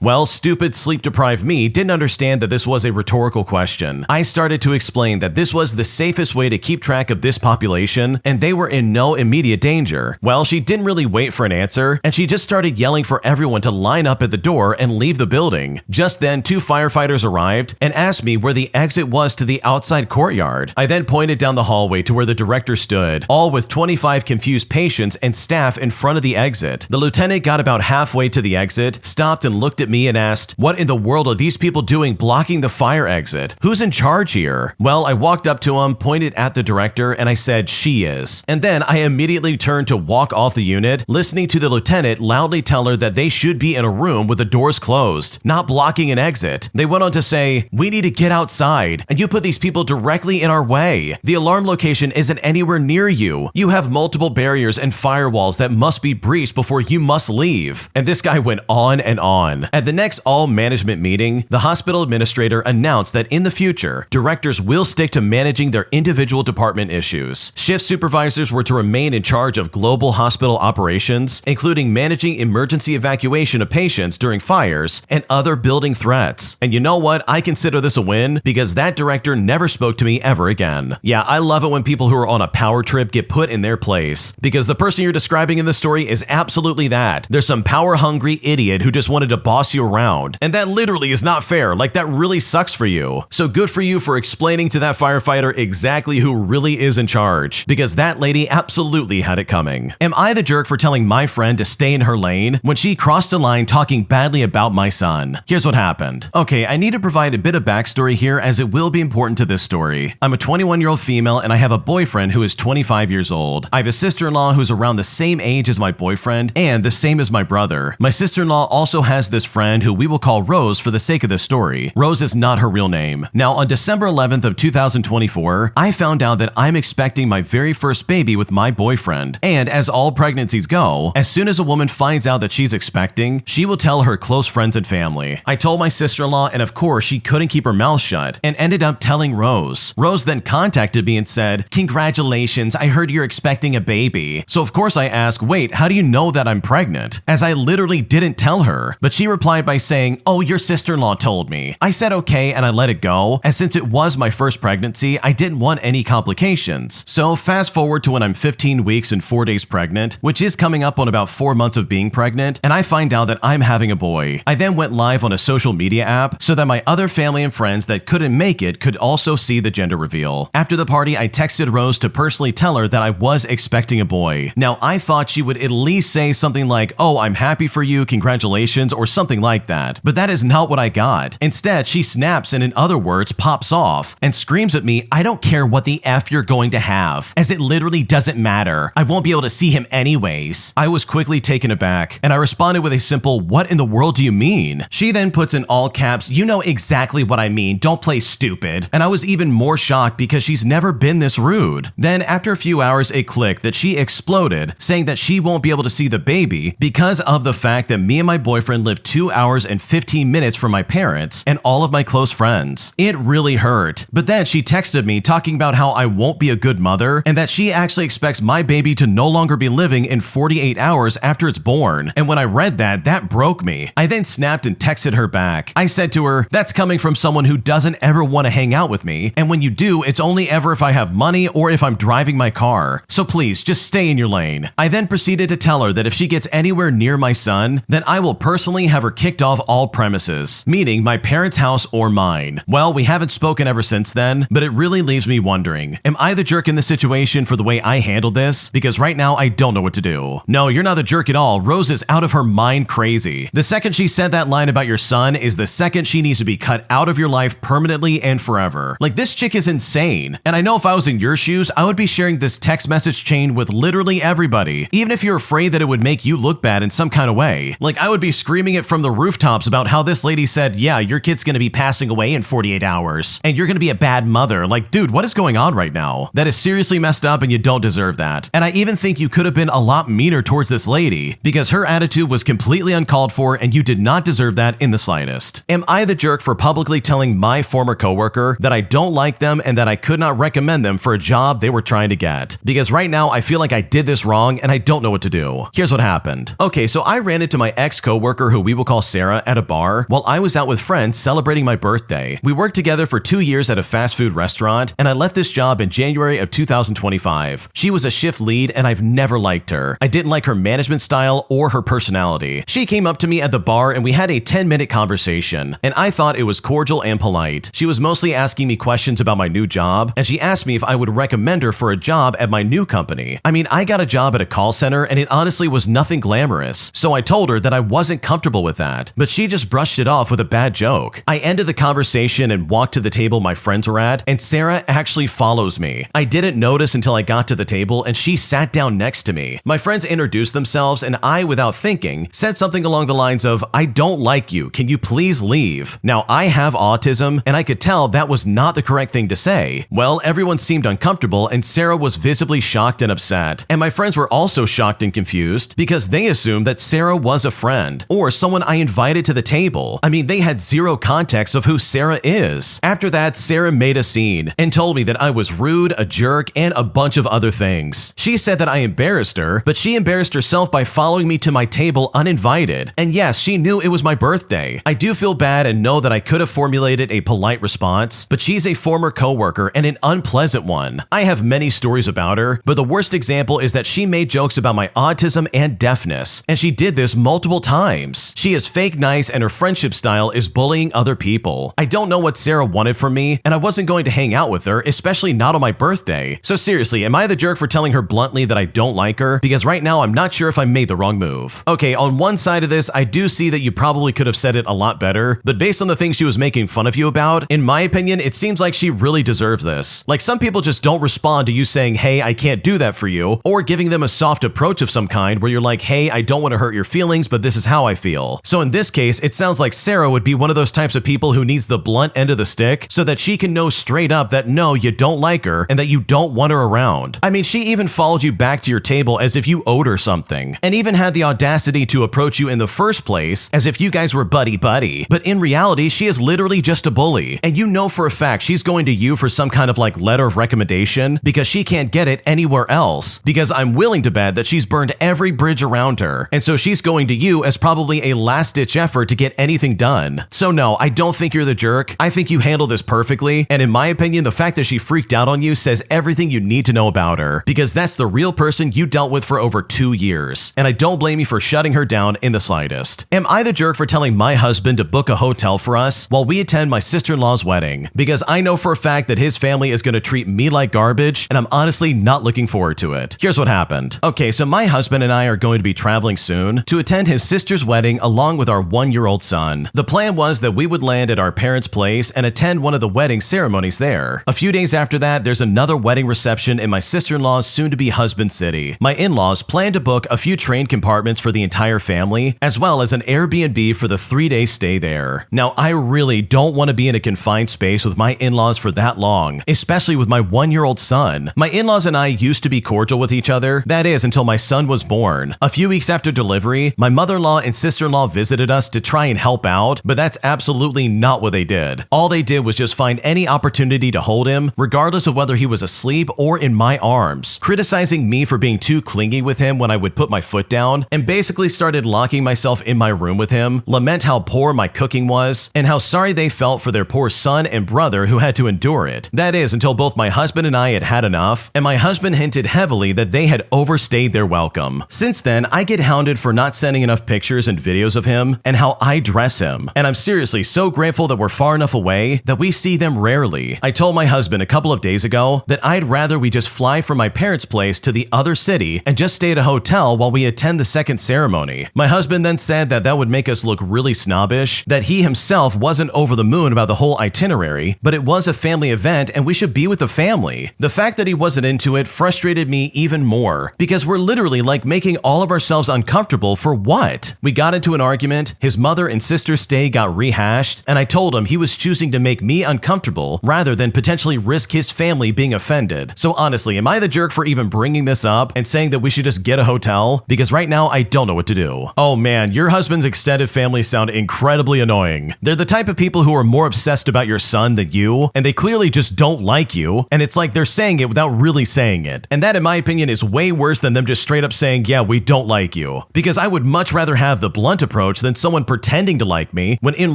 A: Well, stupid sleep-deprived me didn't understand that this was a rhetorical question. I started to explain that this was the safest way to keep track of this population, and they were in no immediate danger. Well, she didn't really wait for an answer, and she just started yelling for everyone to line up at the door and leave the building. Just then, 2 firefighters arrived and asked me where the exit was to the outside courtyard. I then pointed down the hallway to where the director stood, all with 25 confused patients and staff in front of the exit. The lieutenant got about halfway to the exit, stopped and looked at me and asked, "What in the world are these people doing blocking the fire exit? Who's in charge here?" Well, I walked up to him, pointed at the director, and I said, "She is." And then I immediately turned to walk off the unit, listening to the lieutenant loudly tell her that they should be in a room with the doors closed, not blocking an exit. They went on to say, "We need to get outside, and you put these people directly in our way. The alarm location isn't anywhere near you. You have multiple barriers and firewalls that must be breached before you must leave." And this guy went on and on. At the next all-management meeting, the hospital administrator announced that in the future, directors will stick to managing their individual department issues. Shift supervisors were to remain in charge of global hospital operations, including managing emergency evacuation of patients during fires and other building threats. And you know what? I consider this a win because that director never spoke to me ever again. Yeah, I love it when people who are on a power trip get put in their place, because the person you're describing in the story is absolutely that. There's some power-hungry idiot who just wanted to boss you around, and that literally is not fair. Like, that really sucks for you. So good for you for explaining to that firefighter exactly who really is in charge, because that lady absolutely had it coming. Am I the jerk for telling my friend to stay in her lane when she crossed a line talking badly about my son? Here's what happened. Okay, I need to provide a bit of backstory here as it will be important to this story. I'm a 21-year-old female and I have a boyfriend who is 25 years old. I have a sister-in-law who's around the same age as my boyfriend and the same as my brother. My sister-in-law also has this friend who we will call Rose for the sake of this story. Rose is not her real name. Now, on December 11th of 2024, I found out that I'm expecting my very first baby with my boyfriend. And as all pregnancies go, as soon as a woman finds out that she's expecting, she will tell her close friends and family. I told my sister-in-law, and of course she couldn't keep her mouth shut and ended up telling Rose. Rose then contacted me and said, "Congratulations, I heard you're expecting a baby." So of course I asked, "Wait, how do you know that I'm pregnant?" As I literally didn't tell her, but she replied by saying, "Oh, your sister-in-law told me." I said okay and I let it go, as since it was my first pregnancy, I didn't want any complications. So fast forward to when I'm 15 weeks and 4 days pregnant, which is coming up on about 4 months of being pregnant, and I find out that I'm having a boy. I then went live on a social media app so that my other family and friends that couldn't make it could also see the gender reveal. After the party, I texted Rose to personally tell her that I was expecting a boy. Now, I thought she would at least say something like, "Oh, I'm happy for you, congratulations," or something like that. But that is not what I got. Instead, she snaps and in other words, pops off and screams at me, "I don't care what the F you're going to have, as it literally doesn't matter. I won't be able to see him anyways." I was quickly taken aback, and I responded with a simple, "What in the world do you mean?" She then puts in all caps, "You know exactly what I mean, don't play stupid." And I was even more shocked because she's never been this rude. Then after a few hours, it clicked that she exploded, saying that she won't be able to see the baby because of the fact that me and my boyfriend live 2 hours and 15 minutes from my parents and all of my close friends. It really hurt. But then she texted me talking about how I won't be a good mother and that she actually expects my baby to no longer be living in 48 hours after it's born. And when I read that, that broke me. I then snapped and texted her back. I said to her, "That's coming from someone who doesn't ever want to hang out with me, and when you do, it's only ever if I have money or if I'm driving my car. So please, just stay in your lane." I then proceeded to tell her that if she gets anywhere near my son, then I will personally have her kicked off all premises, meaning my parents' house or mine. Well, we haven't spoken ever since then, but it really leaves me wondering, am I the jerk in this situation for the way I handled this? Because right now, I don't know what to do. No, you're not the jerk at all. Rose is out of her mind crazy. The second she said that line about your son is the second she needs to be cut out of your life permanently and forever. Like, this chick is insane. And I know if I was in your shoes, I would be sharing this text message chain with literally everybody, even if you're afraid that it would make you look bad in some kind of way. Like, I would be screaming it from the rooftops about how this lady said, "Yeah, your kid's gonna be passing away in 48 hours, and you're gonna be a bad mother." Like, dude, what is going on right now? That is seriously messed up and you don't deserve that. And I even think you could have been a lot meaner towards this lady, because her attitude was completely uncalled for and you did not deserve that in the slightest. Am I the jerk for publicly basically telling my former coworker that I don't like them and that I could not recommend them for a job they were trying to get. Because right now I feel like I did this wrong and I don't know what to do. Here's what happened. Okay, so I ran into my ex-coworker, who we will call Sarah, at a bar while I was out with friends celebrating my birthday. We worked together for 2 years at a fast food restaurant, and I left this job in January of 2025. She was a shift lead and I've never liked her. I didn't like her management style or her personality. She came up to me at the bar and we had a 10-minute conversation, and I thought it was cordial and polite. She was mostly asking me questions about my new job, and she asked me if I would recommend her for a job at my new company. I mean, I got a job at a call center and it honestly was nothing glamorous, so I told her that I wasn't comfortable with that, but she just brushed it off with a bad joke. I ended the conversation and walked to the table my friends were at, and Sarah actually follows me. I didn't notice until I got to the table and she sat down next to me. My friends introduced themselves and I, without thinking, said something along the lines of, "I don't like you, can you please leave?" Now, I have autism and I could tell that was not the correct thing to say. Well, everyone seemed uncomfortable and Sarah was visibly shocked and upset. And my friends were also shocked and confused because they assumed that Sarah was a friend or someone I invited to the table. I mean, they had zero context of who Sarah is. After that, Sarah made a scene and told me that I was rude, a jerk, and a bunch of other things. She said that I embarrassed her, but she embarrassed herself by following me to my table uninvited. And yes, she knew it was my birthday. I do feel bad and know that I could have formulated a polite response, but she's a former coworker and an unpleasant one. I have many stories about her, but the worst example is that she made jokes about my autism and deafness, and she did this multiple times. She is fake nice and her friendship style is bullying other people. I don't know what Sarah wanted from me, and I wasn't going to hang out with her, especially not on my birthday. So seriously, am I the jerk for telling her bluntly that I don't like her? Because right now I'm not sure if I made the wrong move. Okay, on one side of this, I do see that you probably could have said it a lot better, but based on the things she was making fun of you about, in my opinion, it seems like she really deserves this. Like, some people just don't respond to you saying, "Hey, I can't do that for you," or giving them a soft approach of some kind where you're like, "Hey, I don't want to hurt your feelings, but this is how I feel." So in this case, it sounds like Sarah would be one of those types of people who needs the blunt end of the stick so that she can know straight up that no, you don't like her and that you don't want her around. I mean, she even followed you back to your table as if you owed her something, and even had the audacity to approach you in the first place as if you guys were buddy-buddy. But in reality, she is literally just a bully, and you know for a fact she's going to you for some kind of like letter of recommendation because she can't get it anywhere else, because I'm willing to bet that she's burned every bridge around her, and so she's going to you as probably a last-ditch effort to get anything done. So no, I don't think you're the jerk. I think you handled this perfectly, and in my opinion, the fact that she freaked out on you says everything you need to know about her, because that's the real person you dealt with for over 2 years, and I don't blame you for shutting her down in the slightest. Am I the jerk for telling my husband to book a hotel for us while we attend my sister-in-law's wedding? Because I know for a fact that his family is going to treat me like garbage, and I'm honestly not looking forward to it. Here's what happened. Okay, so my husband and I are going to be traveling soon to attend his sister's wedding along with our 1-year-old son. The plan was that we would land at our parents' place and attend one of the wedding ceremonies there. A few days after that, there's another wedding reception in my sister-in-law's soon-to-be husband's city. My in-laws plan to book a few train compartments for the entire family, as well as an Airbnb for the 3-day stay there. Now, I really don't want to be in a confined space with my in-laws for that long, especially with my 1-year-old son. My in-laws and I used to be cordial with each other, that is, until my son was born. A few weeks after delivery, my mother-in-law and sister-in-law visited us to try and help out, but that's absolutely not what they did. All they did was just find any opportunity to hold him, regardless of whether he was asleep or in my arms, criticizing me for being too clingy with him when I would put my foot down, and basically started locking myself in my room with him, lament how poor my cooking was, and how sorry they felt for their poor son and brother who had to endure it. That is, until both my husband and I had had enough, and my husband hinted heavily that they had overstayed their welcome. Since then, I get hounded for not sending enough pictures and videos of him and how I dress him, and I'm seriously so grateful that we're far enough away that we see them rarely. I told my husband a couple of days ago that I'd rather we just fly from my parents' place to the other city and just stay at a hotel while we attend the second ceremony. My husband then said that that would make us look really snobbish, that he himself wasn't over the moon about the whole itinerary, but it was a family event and we should be with the family. The fact that he wasn't into it frustrated me even more, because we're literally like making all of ourselves uncomfortable for what? We got into an argument, his mother and sister's stay got rehashed, and I told him he was choosing to make me uncomfortable rather than potentially risk his family being offended. So honestly, am I the jerk for even bringing this up and saying that we should just get a hotel? Because right now I don't know what to do. Oh man, your husband's extended family sound incredibly annoying. They're the type of people who are more obsessed about your son than you, and they clearly just don't like you, and it's like they're saying it without really saying it. And that, in my opinion, is way worse than them just straight up saying, yeah, we don't like you. Because I would much rather have the blunt approach than someone pretending to like me, when in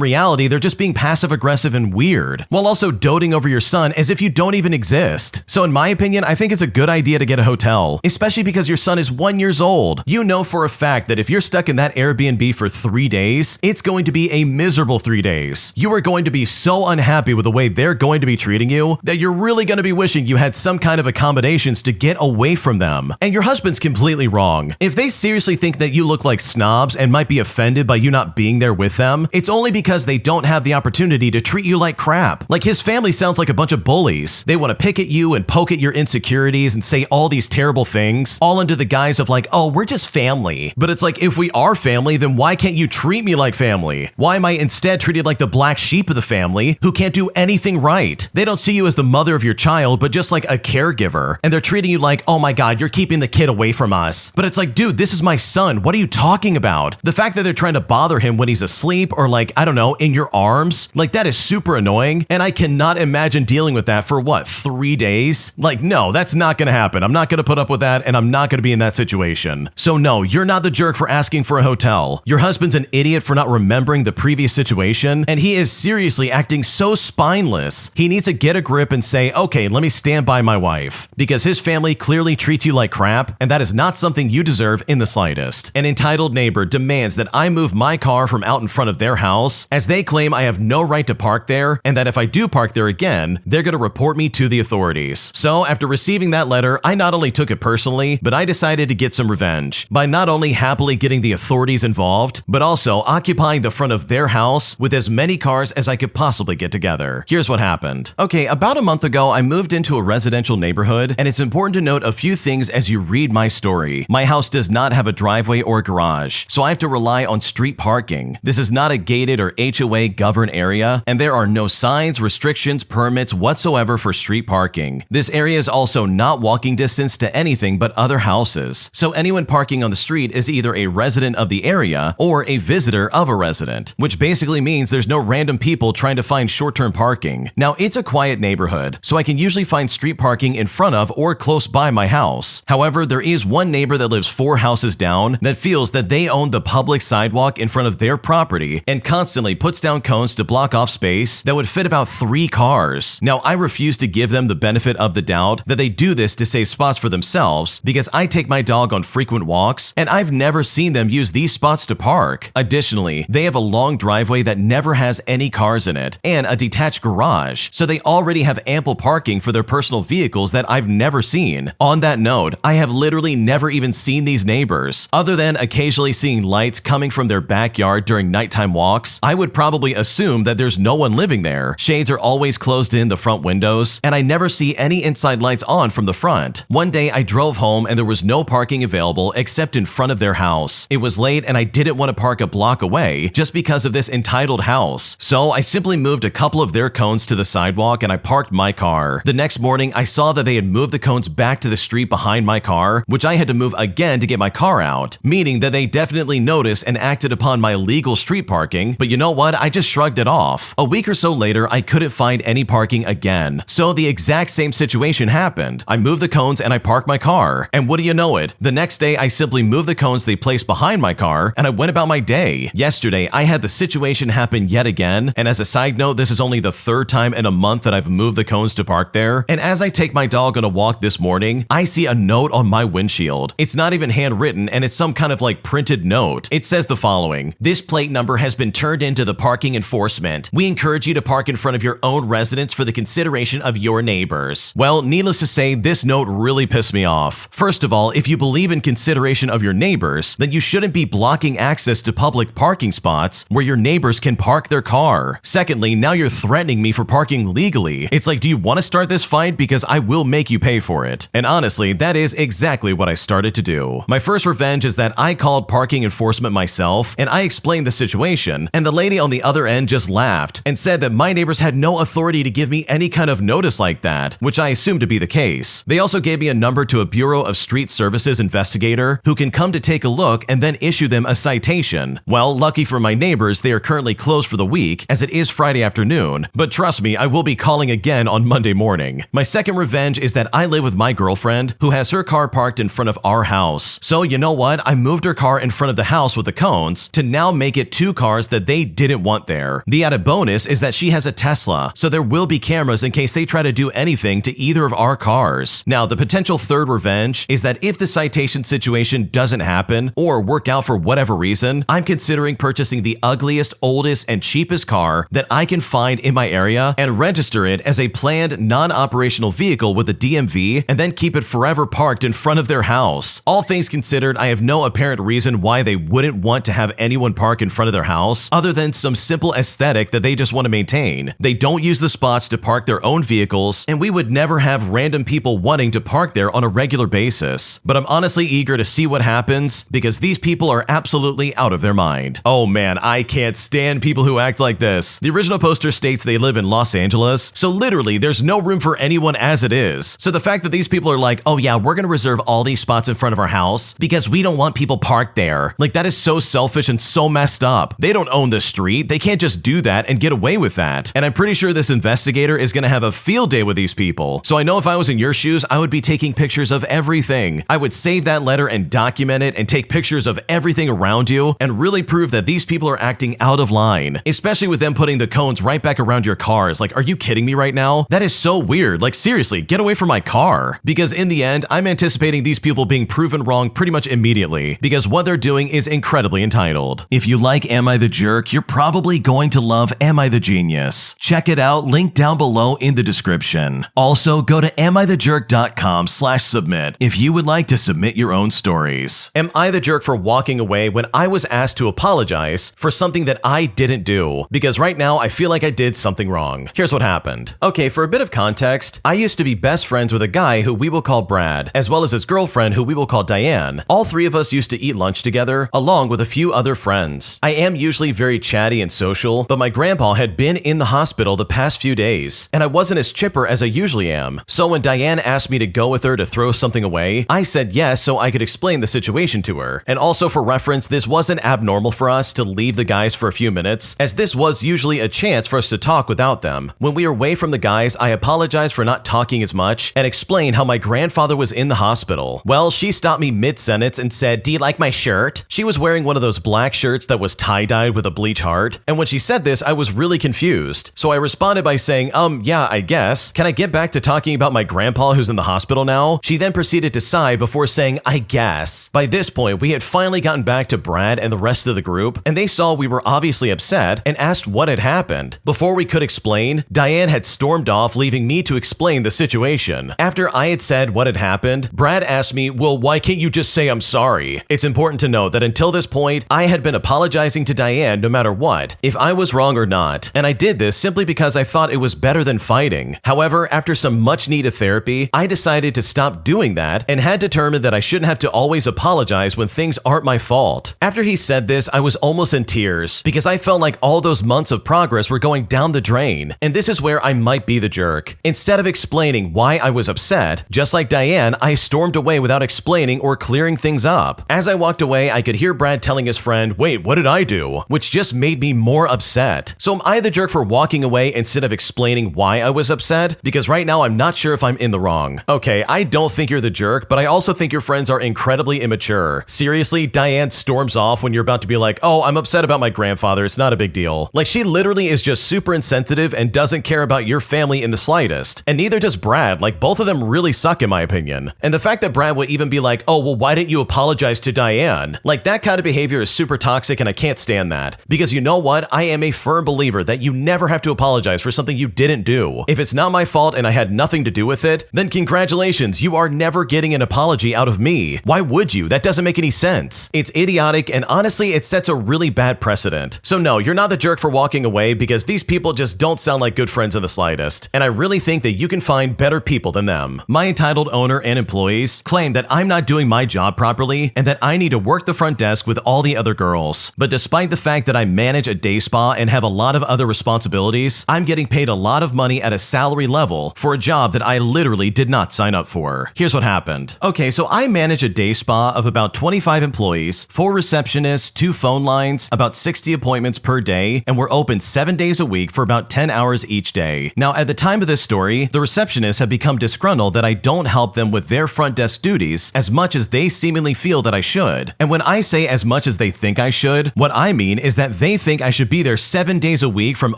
A: reality, they're just being passive-aggressive and weird, while also doting over your son as if you don't even exist. So in my opinion, I think it's a good idea to get a hotel, especially because your son is 1 year old. You know for a fact that if you're stuck in that Airbnb for 3 days, it's going to be a miserable 3 days. You are going to be so unhappy with the way they're going to be treating you that you're really going to be wishing you had some kind of accommodations to get away from them. And your husband's completely wrong. If they seriously think that you look like snobs and might be offended by you not being there with them, it's only because they don't have the opportunity to treat you like crap. Like, his family sounds like a bunch of bullies. They want to pick at you and poke at your insecurities and say all these terrible things, all under the guise of like, oh, we're just family. But it's like, if we are family, then why can't you treat me like family? Why am I instead treated like the black sheep of the family who can't do anything right? They don't see you as the mother of your child, but just like a caregiver. And they're treating you like, oh my God, you're keeping the kid away from us. But it's like, dude, this is my son. What are you talking about? The fact that they're trying to bother him when he's asleep or like, I don't know, in your arms, like that is super annoying. And I cannot imagine dealing with that for what, 3 days? Like, no, that's not going to happen. I'm not going to put up with that, and I'm not going to be in that situation. So no, you're not the jerk for asking for a hotel. Your husband's an idiot for not remembering the previous situation, and he is seriously acting so spineless. He needs to get a grip and say, okay, let me stand by my wife, because his family clearly treats you like crap, and that is not something you deserve in the slightest. An entitled neighbor demands that I move my car from out in front of their house, as they claim I have no right to park there, and that if I do park there again, they're going to report me to the authorities. So after receiving that letter, I not only took it personally, but I decided to get some revenge by not only happily getting the authorities involved, but also occupying the front of their house with as many cars as I could possibly get together. Here's what happened. Okay, about a month ago, I moved into a residential neighborhood, and it's important to note a few things as you read my story. My house does not have a driveway or garage, so I have to rely on street parking. This is not a gated or HOA governed area, and there are no signs, restrictions, permits whatsoever for street parking. This area is also not walking distance to anything but other houses, so anyone parking on the street is either a resident of the area or a visitor of a resident, which basically means there's no random people trying to find short-term parking. Now, it's a quiet neighborhood, so I can usually find street parking in front of or close by my house. However, there is one neighbor that lives 4 houses down that feels that they own the public sidewalk in front of their property and constantly puts down cones to block off space that would fit about 3 cars. Now, I refuse to give them the benefit of the doubt that they do this to save spots for themselves, because I take my dog on frequent walks and I've never seen them use these spots to park. Additionally, they have a long driveway that never has any cars in it and a detached garage, so they already have ample parking for their personal vehicles that I've never seen. On that note, I have literally never even seen these neighbors, other than occasionally seeing lights coming from their backyard during nighttime walks. I would probably assume that there's no one living there. Shades are always closed in the front windows, and I never see any inside lights on from the front. One day I drove home and there was no parking available except in front of their house. It was late and I didn't want to park a block away just because of this entitled house. So I simply moved a couple of their cones to the sidewalk and I parked my car. The next morning I saw that they had moved the cones back to the street behind my car, which I had to move again to get my car out, meaning that they definitely noticed and acted upon my legal street parking. But you know what? I just shrugged it off. A week or so later, I couldn't find any parking again. So the exact same situation happened. I moved the cones and I parked my car. And what do you know it? The next day, I simply moved the cones they placed behind my car and I went about my day. Yesterday, I had the situation happen yet again. And as a side note, this is only the 3rd time in a month that I've moved the cones to park there. And as I take my dog on a walk this morning, I see a note on my windshield. It's not even handwritten and it's some kind of like printed note. It says the following: "This plate number has been turned into the parking enforcement. We encourage you to park in front of your own residence for the consideration of your neighbors." Well, needless to say, this note really pissed me off. First of all, if you believe in consideration of your neighbors, then you shouldn't be blocking access to public parking spots where your neighbors can park their car. Secondly, now you're threatening me for parking legally. It's like, do you want to start this fight? Because I will make you pay for it. And honestly, that is exactly what I started to do. My first revenge is that I called parking enforcement myself and I explained the situation, and the lady on the other end just laughed and said that my neighbors had no authority to give me any kind of notice like that, which I assumed to be the case. They also gave me a number to a Bureau of Street Services investigator who can come to take a look and then issue them a citation. Well, lucky for my neighbors, they are currently closed for the week as it is Friday afternoon, but trust me, I will be calling again on Monday morning. My second revenge is that I live with my girlfriend who has her car parked in front of our house. So you know what? I moved her car in front of the house with the cones to now make it 2 cars that they didn't want there. The added bonus is that she has a Tesla, so there will be cameras in case they try to do anything to either of our cars. Now, the potential third revenge is that if the citation situation doesn't happen or work out for whatever reason, I'm considering purchasing the ugliest, oldest, and cheapest car that I can find in my area and register it as a planned non-operational vehicle with a DMV and then keep it forever parked in front of their house. All things considered, I have no apparent reason why they wouldn't want to have anyone park in front of their house other than some simple aesthetic that they just want to maintain. They don't use the spots to park their own vehicles, and we would never have random people wanting to park there on a regular basis. But I'm honestly eager to see what happens because these people are absolutely out of their mind. Oh man, I can't stand people who act like this. The original poster states they live in Los Angeles, so literally there's no room for anyone as it is. So the fact that these people are like, oh yeah, we're gonna reserve all these spots in front of our house because we don't want people parked there. Like, that is so selfish and so messed up. They don't own the street. They can't just do that and get away with that. And I'm pretty sure this investigator is gonna have a field day with these people. So I know if I was in your shoes, I would be taking pictures of everything. I would save that letter and document it and take pictures of everything around you and really prove that these people are acting out of line, especially with them putting the cones right back around your cars. Like, are you kidding me right now? That is so weird. Like, seriously, get away from my car. Because in the end, I'm anticipating these people being proven wrong pretty much immediately because what they're doing is incredibly entitled. If you like Am I the Jerk, you're probably going to love Am I the Genius. Check it out, link down below in the description. Also, go to amithejerk.com/submit if you would like to submit your own stories. Am I the jerk for walking away when I was asked to apologize for something that I didn't do? Because right now I feel like I did something wrong. Here's what happened. Okay, for a bit of context, I used to be best friends with a guy who we will call Brad, as well as his girlfriend who we will call Diane. All 3 of us used to eat lunch together, along with a few other friends. I am usually very chatty and social, but my grandpa had been in the hospital the past few days, and I wasn't as chipper as I usually am. So when Diane asked me to go with her to throw something away, I said yes so I could explain the situation to her. And also for reference, this wasn't abnormal for us to leave the guys for a few minutes, as this was usually a chance for us to talk without them. When we were away from the guys, I apologized for not talking as much and explained how my grandfather was in the hospital. Well, she stopped me mid-sentence and said, "Do you like my shirt?" She was wearing one of those black shirts that was tie-dyed with a bleach heart, and when she said this, I was really confused. So I responded by saying, yeah, I guess. Can I get back to talking about my grandpa who's in the hospital now? She then proceeded to sigh before saying, I guess. By this point, we had finally gotten back to Brad and the rest of the group, and they saw we were obviously upset and asked what had happened. Before we could explain, Diane had stormed off, leaving me to explain the situation. After I had said what had happened, Brad asked me, well, why can't you just say I'm sorry? It's important to note that until this point, I had been apologizing to Diane no matter what, if I was wrong or not, and I did this simply because I thought it was better than fighting. However, after some much-needed therapy, I decided to stop doing that and had determined that I shouldn't have to always apologize when things aren't my fault. After he said this, I was almost in tears because I felt like all those months of progress were going down the drain, and this is where I might be the jerk. Instead of explaining why I was upset, just like Diane, I stormed away without explaining or clearing things up. As I walked away, I could hear Brad telling his friend, wait, what did I do? Which just made me more upset. So am I the jerk for walking away instead of explaining why I was upset? Because right now I'm not sure if I'm in the wrong. Okay, I don't think you're the jerk, but I also think your friends are incredibly immature. Seriously, Diane storms off when you're about to be like, oh, I'm upset about my grandfather, it's not a big deal. Like, she literally is just super insensitive and doesn't care about your family in the slightest. And neither does Brad. Like, both of them really suck in my opinion. And the fact that Brad would even be like, oh, well, why didn't you apologize to Diane? Like, that kind of behavior is super toxic and I can't stand that. Because you know what? I am a firm believer that you never have to apologize for something you didn't do. If it's not my fault and I had nothing to do with it, then congratulations, you are never getting an apology out of me. Why would you? That doesn't make any sense. It's idiotic, and honestly, it sets a really bad precedent. So no, you're not the jerk for walking away because these people just don't sound like good friends in the slightest, and I really think that you can find better people than them. My entitled owner and employees claim that I'm not doing my job properly and that I need to work the front desk with all the other girls. But despite the fact that I manage a day spa and have a lot of other responsibilities, I'm getting paid a lot of money at a salary level for a job that I literally did not sign up for. Here's what happened. Okay, so I manage a day spa of about 25 employees, 4 receptionists, 2 phone lines, about 60 appointments per day, day, and we're open 7 days a week for about 10 hours each day. Now, at the time of this story, the receptionists have become disgruntled that I don't help them with their front desk duties as much as they seemingly feel that I should. And when I say as much as they think I should, what I mean is that they think I should be there 7 days a week from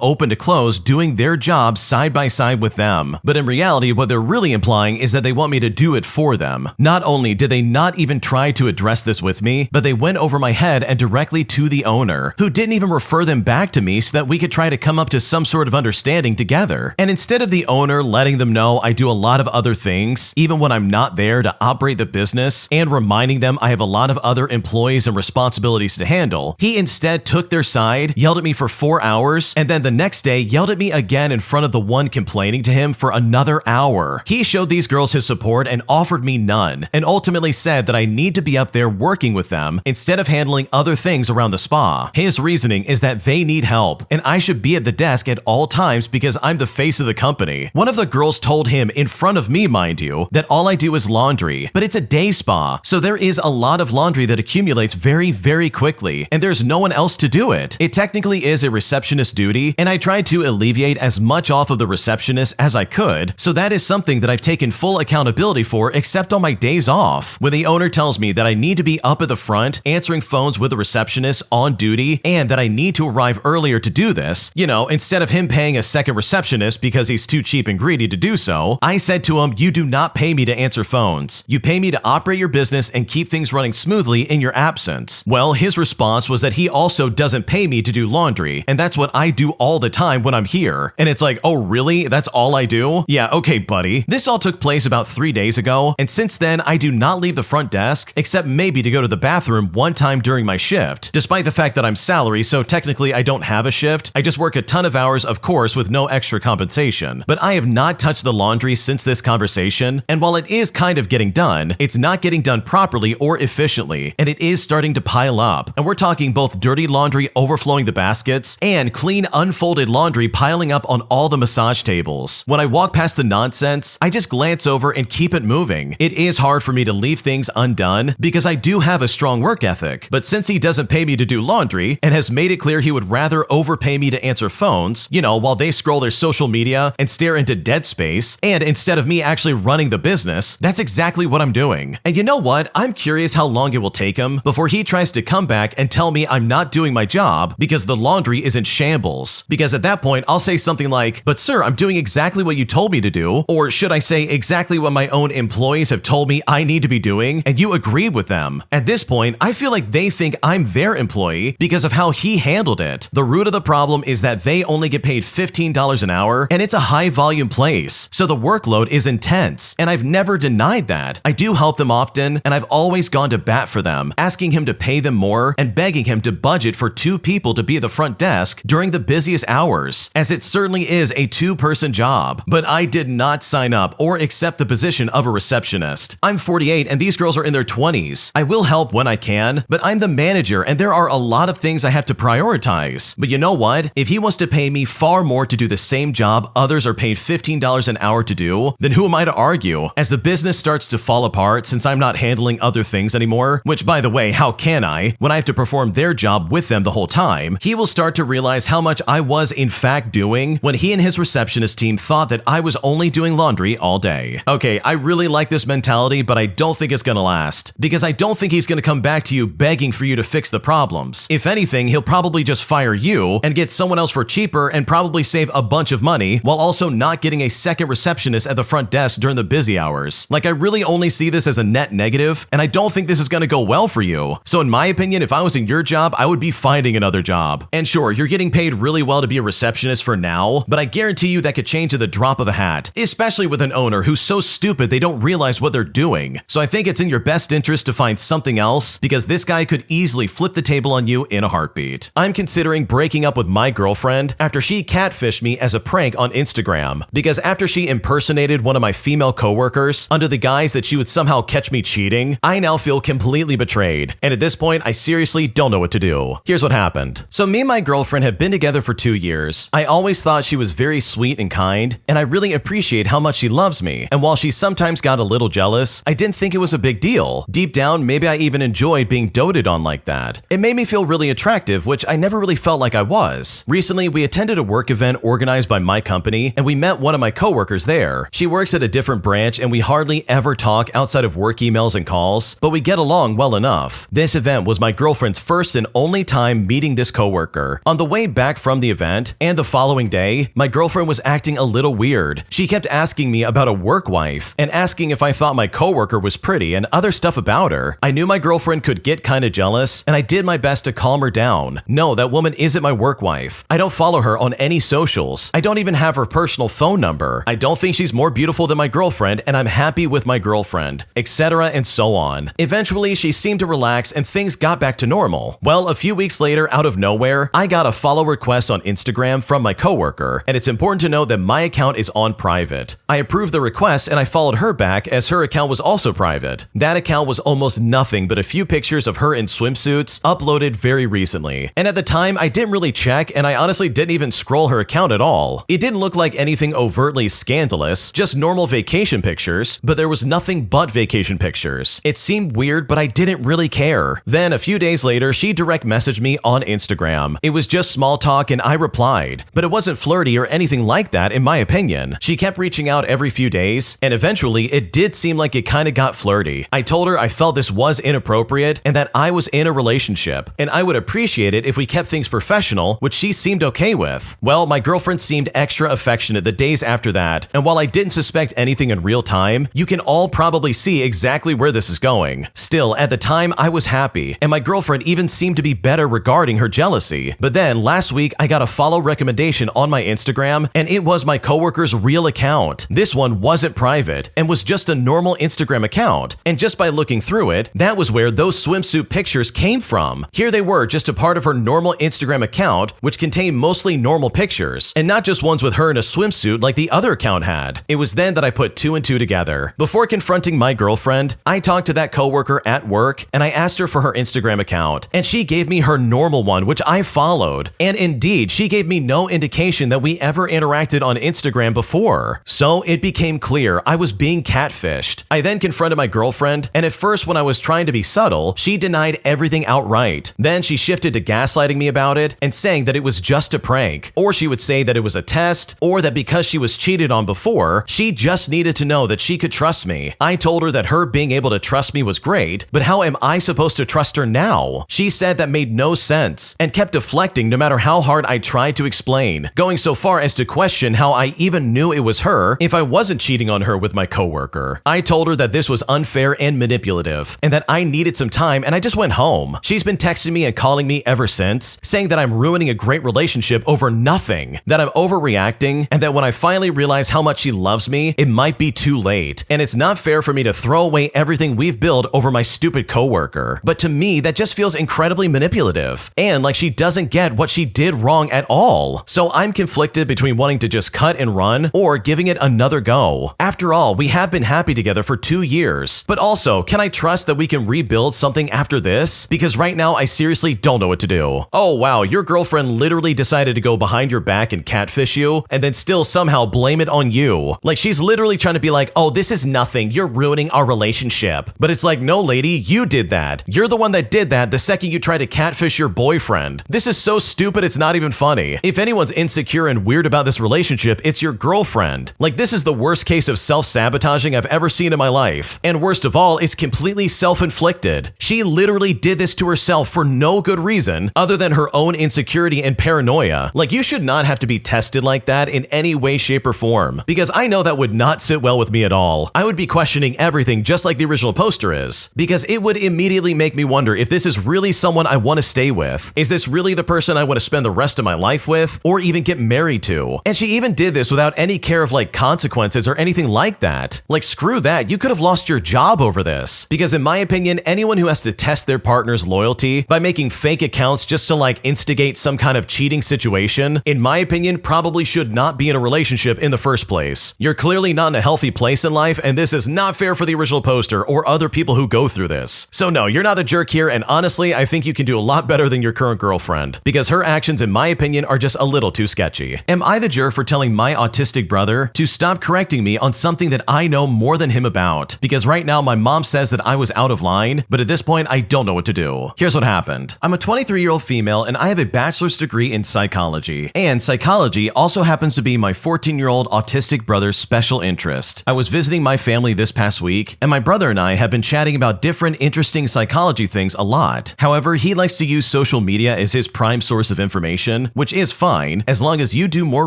A: open to close doing their job side by side with them. But in reality, what they're really implying is that they want me to do it for them. Not only did they not even try to address this with me, but they went over my head and directly to the owner, who didn't even refer them back to me so that we could try to come up to some sort of understanding together. And instead of the owner letting them know I do a lot of other things, even when I'm not there to operate the business, and reminding them I have a lot of other employees and responsibilities to handle, he instead took their side, yelled at me for 4 hours, and then the next day yelled at me again in front of the one complaining to him for another hour. He showed these girls his support and offered me none, and ultimately said that I need to be up there working with them instead of handling other things around the spa. His reasoning is that they need help, and I should be at the desk at all times because I'm the face of the company. One of the girls told him, in front of me mind you, that all I do is laundry, but it's a day spa, so there is a lot of laundry that accumulates very, very quickly, and there's no one else to do it. It technically is a receptionist duty, and I tried to alleviate as much off of the receptionist as I could, so that is something that I've taken full accountability for except on my days off. When the owner tells me that I need to be up at the front, answering phones with the receptionist on duty, and that I need to arrive earlier to do this, instead of him paying a second receptionist because he's too cheap and greedy to do so, I said to him, you do not pay me to answer phones. You pay me to operate your business and keep things running smoothly in your absence. Well, his response was that he also doesn't pay me to do laundry, and that's what I do all the time when I'm here. And it's like, oh really? That's all I do? Yeah, okay buddy. This all took place about 3 days ago, and since then I do not leave the front desk, except maybe to go to the bathroom one time during my shift, despite the fact that I'm salary, so technically I don't have a shift. I just work a ton of hours, of course, with no extra compensation. But I have not touched the laundry since this conversation, and while it is kind of getting done, it's not getting done properly or efficiently, and it is starting to pile up. And we're talking both dirty laundry overflowing the baskets and clean unfolded laundry piling up on all the massage tables. When I walk past the nonsense, I just glance over and keep it moving. It is hard for me to leave things undone because I do have a strong work ethic, but since he doesn't pay me to do laundry and has made it clear he would rather overpay me to answer phones, while they scroll their social media and stare into dead space, and instead of me actually running the business, that's exactly what I'm doing. And you know what? I'm curious how long it will take him before he tries to come back and tell me I'm not doing my job because the laundry is in shambles. Because at that point, I'll say something like, but sir, I'm doing exactly what you told me to do, or should I say exactly what my own employees have told me I need to be doing, and you agreed with them. At this point, I feel like they think I'm their employee because of how he handled it. The root of the problem is that they only get paid $15 an hour, and it's a high volume place, so the workload is intense, and I've never denied that. I do help them often, and I've always gone to bat for them, asking him to pay them more and begging him to budget for 2 people to be at the front desk during the busiest hours, as it certainly is a 2-person job. But I did not sign up or accept the position of a receptionist. I'm 48 and these girls are in their 20s. I will help when I can, but I'm the manager and there are a lot of things I have to prioritize. But you know what? If he wants to pay me far more to do the same job others are paid $15 an hour to do, then who am I to argue? As the business starts to fall apart since I'm not handling other things anymore, which by the way, how can I, when I have to perform their job with them the whole time, he will start to realize how much I was in fact doing when he and his receptionist team thought that I was only doing laundry all day. Okay, I really like this mentality, but I don't think it's gonna last, because I don't think he's gonna come back to you begging for you to fix the problems. If anything, he'll probably just fire you and get someone else for cheaper and probably save a bunch of money while also not getting a second receptionist at the front desk during the busy hours. Like, I really only see this as a net negative, and I don't think this is gonna go well for you. So in my opinion, if I was in your job, I would be finding another job. And sure, you're getting paid really well to be a receptionist for now, but I guarantee you that could change at the drop of a hat, especially with an owner who's so stupid they don't realize what they're doing. So I think it's in your best interest to find something else, because this guy could easily flip the table on you in a heartbeat. I'm considering breaking up with my girlfriend after she catfished me as a prank on Instagram, because after she impersonated one of my female coworkers under the guise that she would somehow catch me cheating, I now feel completely betrayed, and at this point I seriously don't know what to do. Here's what happened. So me and my girlfriend have been together for 2 years. I always thought she was very sweet and kind, and I really appreciate how much she loves me, and while she sometimes got a little jealous, I didn't think it was a big deal. Deep down, maybe I even enjoyed being doted on like that. It made me feel really attractive, which I never really felt like I was. Recently, we attended a work event organized by my company, and we met one of my coworkers there. She works at a different branch, and we hardly ever talk outside of work emails and calls, but we get along well enough. This event was my girlfriend's first and only time meeting this coworker. On the way back from the event, and the following day, my girlfriend was acting a little weird. She kept asking me about a work wife, and asking if I thought my coworker was pretty and other stuff about her. I knew my girlfriend could get kinda jealous, and I did my best to calm her down. No, that woman isn't my work wife. I don't follow her on any socials. I don't even have her personal phone number. I don't think she's more beautiful than my girlfriend, and I'm happy with my girlfriend, etc. and so on. Eventually, she seemed to relax and things got back to normal. Well, a few weeks later, out of nowhere, I got a follow request on Instagram from my coworker, and it's important to note that my account is on private. I approved the request and I followed her back as her account was also private. That account was almost nothing but a few pictures of her in swimsuits uploaded very recently. And at the time, I didn't really check, and I honestly didn't even scroll her account at all. It didn't look like anything overtly scandalous, just normal vacation pictures, but there was nothing but vacation pictures. It seemed weird, but I didn't really care. Then a few days later, she direct messaged me on Instagram. It was just small talk and I replied, but it wasn't flirty or anything like that in my opinion. She kept reaching out every few days, and eventually it did seem like it kinda got flirty. I told her I felt this was inappropriate and that I was in a relationship, and I would appreciate it if we kept things professional, which she seemed okay with. Well, my girlfriend seemed extra affectionate the days after that, and while I didn't suspect anything in real time, you can all probably see exactly where this is going. Still, at the time, I was happy, and my girlfriend even seemed to be better regarding her jealousy. But then, last week, I got a follow recommendation on my Instagram, and it was my coworker's real account. This one wasn't private, and was just a normal Instagram account, and just by looking through it, that was where those swimsuit pictures came from. Here they were, just a part of her normal Instagram account, which contained mostly normal pictures, and not just ones with her in a swimsuit like the other account had. It was then that I put two and two together. Before confronting my girlfriend, I talked to that coworker at work, and I asked her for her Instagram account, and she gave me her normal one, which I followed. And indeed, she gave me no indication that we ever interacted on Instagram before. So it became clear I was being catfished. I then confronted my girlfriend, and at first when I was trying to be subtle, she denied everything outright. Then she shifted to gaslighting me about it and saying that it was just a prank, or she would say that it was a test, or that because she was cheated on before, she just needed to know that she could trust me. I told her that her being able to trust me was great, but how am I supposed to trust her now? She said that made no sense, and kept deflecting no matter how hard I tried to explain, going so far as to question how I even knew it was her if I wasn't cheating on her with my coworker. I told her that this was unfair and manipulative, and that I needed some time, and I just went home. She's been texting me and calling me ever since, saying that I'm ruining a great relationship over nothing, that I'm overreacting, and that when I finally realize how much she loves me, it might be too late, and it's not fair for me to throw away everything we've built over my stupid coworker. But to me, that just feels incredibly manipulative, and like she doesn't get what she did wrong at all. So I'm conflicted between wanting to just cut and run, or giving it another go. After all, we have been happy together for 2 years, but also, can I trust that we can rebuild something after this? Because right now, I seriously don't know what to do. Oh wow, your girlfriend literally decided to go behind your back and catfish you, and then still somehow blame it on you. Like she's literally trying to be like, oh, this is nothing, you're ruining our relationship. But it's like, no lady, you did that. You're the one that did that the second you tried to catfish your boyfriend. This is so stupid, it's not even funny. If anyone's insecure and weird about this relationship, it's your girlfriend. Like this is the worst case of self-sabotaging I've ever seen in my life. And worst of all, it's completely self-inflicted. She literally did this to herself for no good reason other than her own insecurity and paranoia. Like you should not have to be tested like that in any way, shape, or form. Because I know that would not sit well with me at all. I would be questioning everything just like the original poster is. Because it would immediately make me wonder if this is really someone I want to stay with. Is this really the person I want to spend the rest of my life with? Or even get married to? And she even did this without any care of like consequences or anything like that. Like screw that, you could have lost your job over this. Because in my opinion, anyone who has to test their partner's loyalty by making fake accounts just to like instigate some kind of cheating situation, in my opinion, probably should not be in a relationship in the first place. You're clearly not in a healthy place in life, and this is not fair for the original poster or other people who go through this. So no, you're not the jerk here, and honestly, I think you can do a lot better than your current girlfriend, because her actions, in my opinion, are just a little too sketchy. Am I the jerk for telling my autistic brother to stop correcting me on something that I know more than him about? Because right now, my mom says that I was out of line, but at this point, I don't know what to do. Here's what happened. I'm a 23-year-old female Kyle, and I have a bachelor's degree in psychology. And psychology also happens to be my 14-year-old autistic brother's special interest. I was visiting my family this past week, and my brother and I have been chatting about different interesting psychology things a lot. However, he likes to use social media as his prime source of information, which is fine, as long as you do more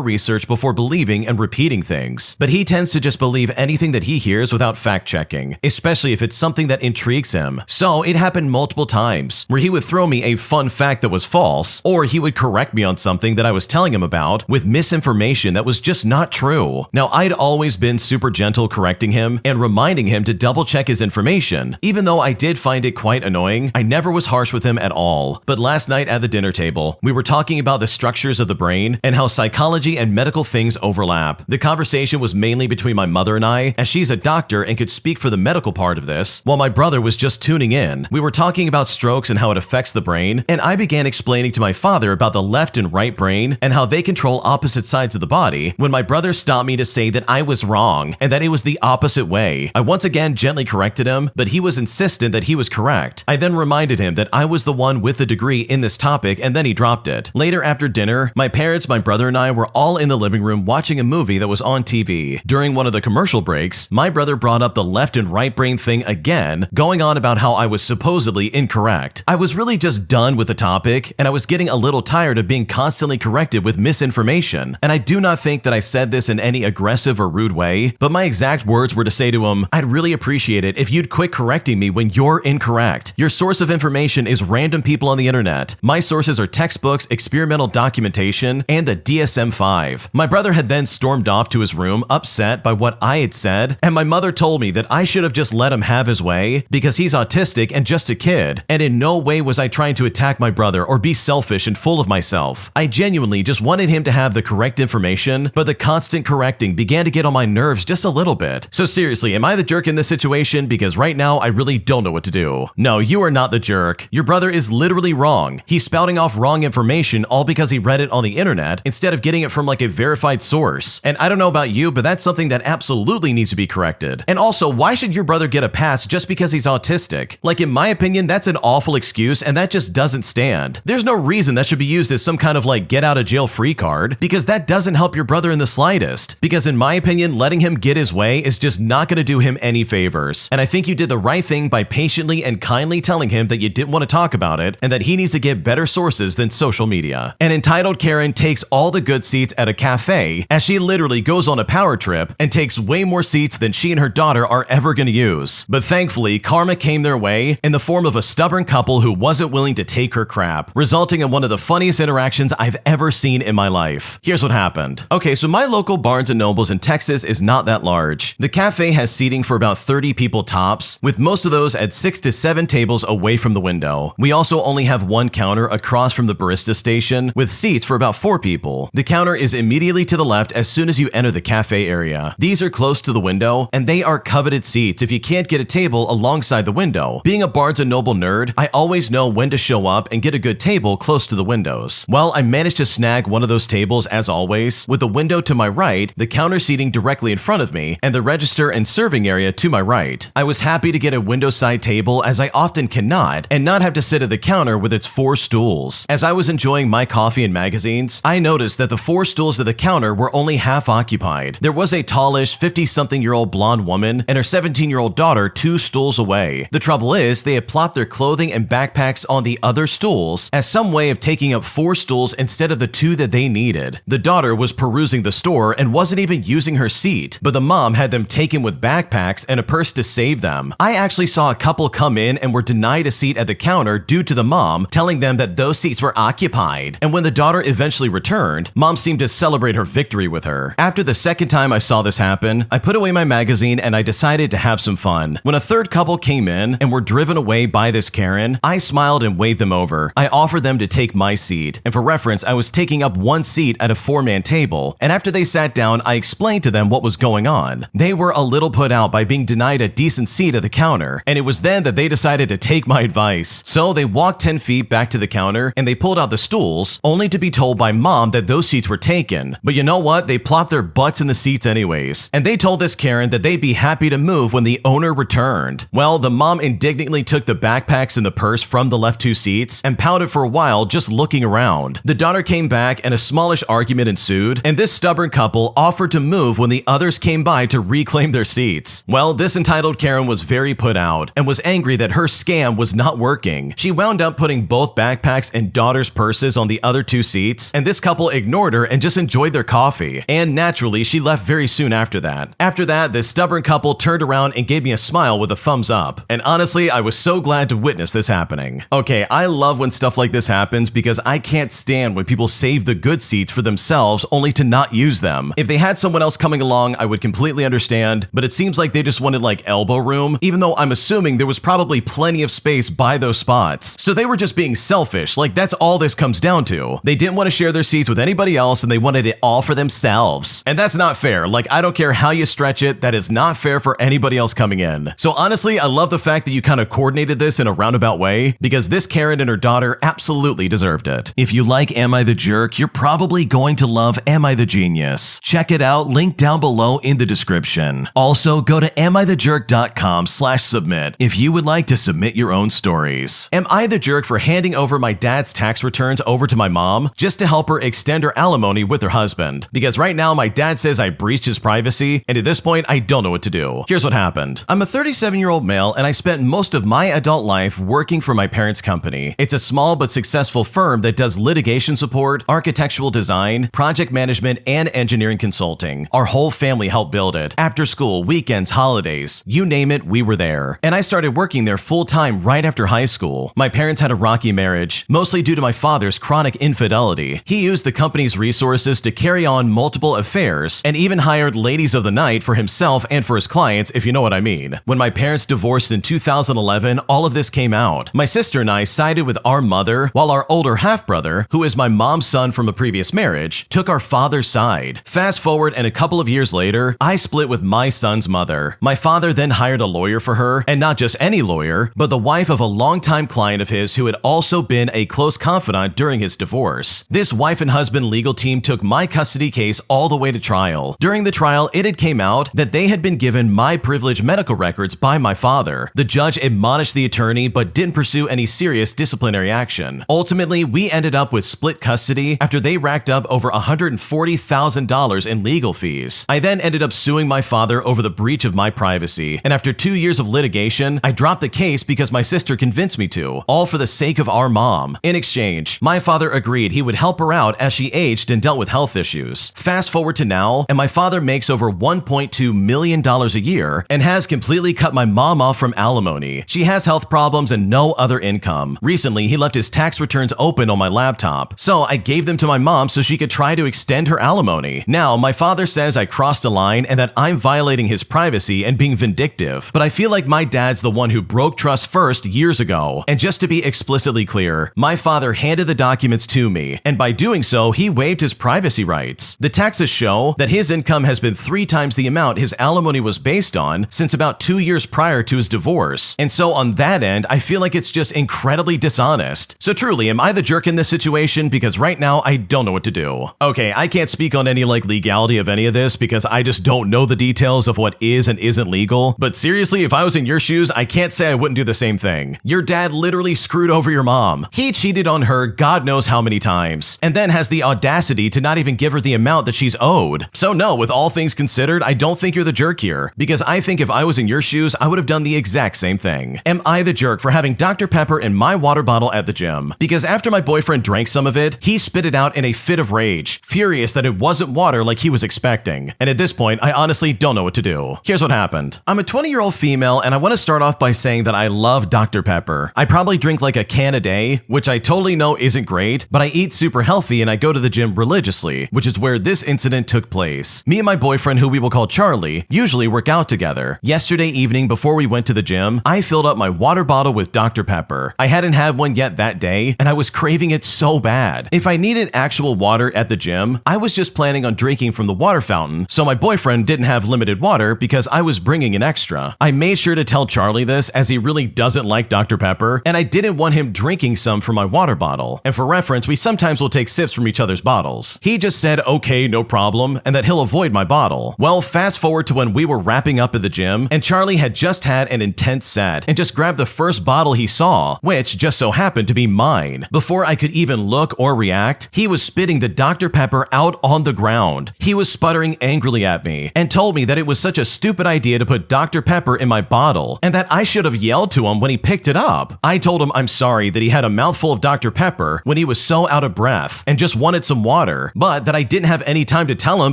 A: research before believing and repeating things. But he tends to just believe anything that he hears without fact-checking, especially if it's something that intrigues him. So it happened multiple times, where he would throw me a fun fact that was false, or he would correct me on something that I was telling him about with misinformation that was just not true. Now, I'd always been super gentle correcting him and reminding him to double-check his information. Even though I did find it quite annoying, I never was harsh with him at all. But last night at the dinner table, we were talking about the structures of the brain and how psychology and medical things overlap. The conversation was mainly between my mother and I, as she's a doctor and could speak for the medical part of this, while my brother was just tuning in. We were talking about strokes and how it affects the brain, and I began explaining to my father about the left and right brain and how they control opposite sides of the body, when my brother stopped me to say that I was wrong and that it was the opposite way. I once again gently corrected him, but he was insistent that he was correct. I then reminded him that I was the one with the degree in this topic, and then he dropped it. Later after dinner, my parents, my brother, and I were all in the living room watching a movie that was on TV. During one of the commercial breaks, my brother brought up the left and right brain thing again, going on about how I was supposedly incorrect. I was really just done with the topic, and I was getting a little tired of being constantly corrected with misinformation. And I do not think that I said this in any aggressive or rude way, but my exact words were to say to him, "I'd really appreciate it if you'd quit correcting me when you're incorrect. Your source of information is random people on the internet. My sources are textbooks, experimental documentation, and the DSM-5. My brother had then stormed off to his room, upset by what I had said, and my mother told me that I should have just let him have his way because he's autistic and just a kid, and in no way was I trying to attack my brother or be selfish and full of myself. I genuinely just wanted him to have the correct information, but the constant correcting began to get on my nerves just a little bit. So seriously, am I the jerk in this situation? Because right now, I really don't know what to do." No, you are not the jerk. Your brother is literally wrong. He's spouting off wrong information all because he read it on the internet instead of getting it from like a verified source. And I don't know about you, but that's something that absolutely needs to be corrected. And also, why should your brother get a pass just because he's autistic? Like, in my opinion, that's an awful excuse, and that just doesn't stand. There's no reason that should be used as some kind of like get out of jail free card, because that doesn't help your brother in the slightest. Because in my opinion, letting him get his way is just not going to do him any favors. And I think you did the right thing by patiently and kindly telling him that you didn't want to talk about it and that he needs to get better sources than social media. An entitled Karen takes all the good seats at a cafe as she literally goes on a power trip and takes way more seats than she and her daughter are ever going to use. But thankfully, karma came their way in the form of a stubborn couple who wasn't willing to take her crap, resulting in one of the funniest interactions I've ever seen in my life. Here's what happened. Okay, so my local Barnes & Nobles in Texas is not that large. The cafe has seating for about 30 people tops, with most of those at 6 to 7 tables away from the window. We also only have one counter across from the barista station with seats for about 4 people. The counter is immediately to the left as soon as you enter the cafe area. These are close to the window, and they are coveted seats if you can't get a table alongside the window. Being a Barnes & Noble nerd, I always know when to show up and get a good table close to the windows. Well, I managed to snag one of those tables as always, with the window to my right, the counter seating directly in front of me, and the register and serving area to my right. I was happy to get a window side table, as I often cannot, and not have to sit at the counter with its 4 stools. As I was enjoying my coffee and magazines, I noticed that the 4 stools at the counter were only half occupied. There was a tallish 50-something-year-old blonde woman and her 17-year-old daughter 2 stools away. The trouble is, they had plopped their clothing and backpacks on the other stools as some way of taking up 4 stools instead of the 2 that they needed. The daughter was perusing the store and wasn't even using her seat, but the mom had them taken with backpacks and a purse to save them. I actually saw a couple come in and were denied a seat at the counter due to the mom telling them that those seats were occupied. And when the daughter eventually returned, mom seemed to celebrate her victory with her. After the second time I saw this happen, I put away my magazine and I decided to have some fun. When a third couple came in and were driven away by this Karen, I smiled and waved them over. I offered them to take my seat, and for reference, I was taking up 1 seat at a 4-man table, and after they sat down, I explained to them what was going on. They were a little put out by being denied a decent seat at the counter, and it was then that they decided to take my advice. So they walked 10 feet back to the counter and they pulled out the stools, only to be told by mom that those seats were taken. But you know what? They plopped their butts in the seats anyways, and they told this Karen that they'd be happy to move when the owner returned. Well, the mom indignantly took the backpacks and the purse from the left 2 seats and pouted for for a while just looking around. The daughter came back and a smallish argument ensued, and this stubborn couple offered to move when the others came by to reclaim their seats. Well, this entitled Karen was very put out and was angry that her scam was not working. She wound up putting both backpacks and daughter's purses on the other two seats, and this couple ignored her and just enjoyed their coffee. And naturally, she left very soon after that. After that, this stubborn couple turned around and gave me a smile with a thumbs up. And honestly, I was so glad to witness this happening. Okay, I love when stuff like this happens because I can't stand when people save the good seats for themselves only to not use them. If they had someone else coming along, I would completely understand, but it seems like they just wanted like elbow room, even though I'm assuming there was probably plenty of space by those spots. So they were just being selfish, like that's all this comes down to. They didn't want to share their seats with anybody else and they wanted it all for themselves. And that's not fair. Like, I don't care how you stretch it, that is not fair for anybody else coming in. So honestly, I love the fact that you kind of coordinated this in a roundabout way because this Karen and her daughter absolutely deserved it. If you like Am I the Jerk, you're probably going to love Am I the Genius. Check it out, link down below in the description. Also, go to amithejerk.com/submit if you would like to submit your own stories. Am I the jerk for handing over my dad's tax returns over to my mom just to help her extend her alimony with her husband? Because right now my dad says I breached his privacy, and at this point I don't know what to do. Here's what happened. I'm a 37-year-old male and I spent most of my adult life working for my parents' company. It's a small but successful firm that does litigation support, architectural design, project management, and engineering consulting. Our whole family helped build it. After school, weekends, holidays, you name it, we were there. And I started working there full-time right after high school. My parents had a rocky marriage, mostly due to my father's chronic infidelity. He used the company's resources to carry on multiple affairs and even hired ladies of the night for himself and for his clients, if you know what I mean. When my parents divorced in 2011, all of this came out. My sister and I sided with our mother, while our older half-brother, who is my mom's son from a previous marriage, took our father's side. Fast forward, and a couple of years later, I split with my son's mother. My father then hired a lawyer for her, and not just any lawyer, but the wife of a longtime client of his who had also been a close confidant during his divorce. This wife and husband legal team took my custody case all the way to trial. During the trial, it had came out that they had been given my privileged medical records by my father. The judge admonished the attorney but didn't pursue any serious disciplinary action. Ultimately, we ended up with split custody after they racked up over $140,000 in legal fees. I then ended up suing my father over the breach of my privacy, and after 2 years of litigation, I dropped the case because my sister convinced me to, all for the sake of our mom. In exchange, my father agreed he would help her out as she aged and dealt with health issues. Fast forward to now, and my father makes over $1.2 million a year and has completely cut my mom off from alimony. She has health problems and no other income. Recently, he left his tax returns open on my laptop, so I gave them to my mom so she could try to extend her alimony. Now, my father says I crossed a line and that I'm violating his privacy and being vindictive, but I feel like my dad's the one who broke trust first years ago. And just to be explicitly clear, my father handed the documents to me, and by doing so, he waived his privacy rights. The taxes show that his income has been 3 times the amount his alimony was based on since about 2 years prior to his divorce. And so on that end, I feel like it's just incredibly dishonest. So truly, am I the jerk in this situation? Because right now, I don't know what to do. Okay, I can't speak on any like legality of any of this because I just don't know the details of what is and isn't legal. But seriously, if I was in your shoes, I can't say I wouldn't do the same thing. Your dad literally screwed over your mom. He cheated on her God knows how many times, and then has the audacity to not even give her the amount that she's owed. So no, with all things considered, I don't think you're the jerk here, because I think if I was in your shoes, I would have done the exact same thing. Am I the jerk for having Dr. Pepper in my water bottle at the gym? Because after my boyfriend drank some of it, he spit it out in a fit of rage, furious that it wasn't water like he was expecting. And at this point, I honestly don't know what to do. Here's what happened. I'm a 20-year-old female, and I want to start off by saying that I love Dr. Pepper. I probably drink like a can a day, which I totally know isn't great, but I eat super healthy and I go to the gym religiously, which is where this incident took place. Me and my boyfriend, who we will call Charlie, usually work out together. Yesterday evening, before we went to the gym, I filled up my water bottle with Dr. Pepper. I hadn't had one yet that day, and I was craving it so bad. If I needed actual water at the gym, I was just planning on drinking from the water fountain, so my boyfriend didn't have limited water because I was bringing an extra. I made sure to tell Charlie this as he really doesn't like Dr. Pepper, and I didn't want him drinking some from my water bottle. And for reference, we sometimes will take sips from each other's bottles. He just said, okay, no problem, and that he'll avoid my bottle. Well, fast forward to when we were wrapping up at the gym, and Charlie had just had an intense set and just grabbed the first bottle he saw, which just so happened to be mine. Before I could even look or react, he was spitting the Dr. Pepper out on the ground. He was sputtering angrily at me and told me that it was such a stupid idea to put Dr. Pepper in my bottle and that I should have yelled to him when he picked it up. I told him I'm sorry that he had a mouthful of Dr. Pepper when he was so out of breath and just wanted some water, but that I didn't have any time to tell him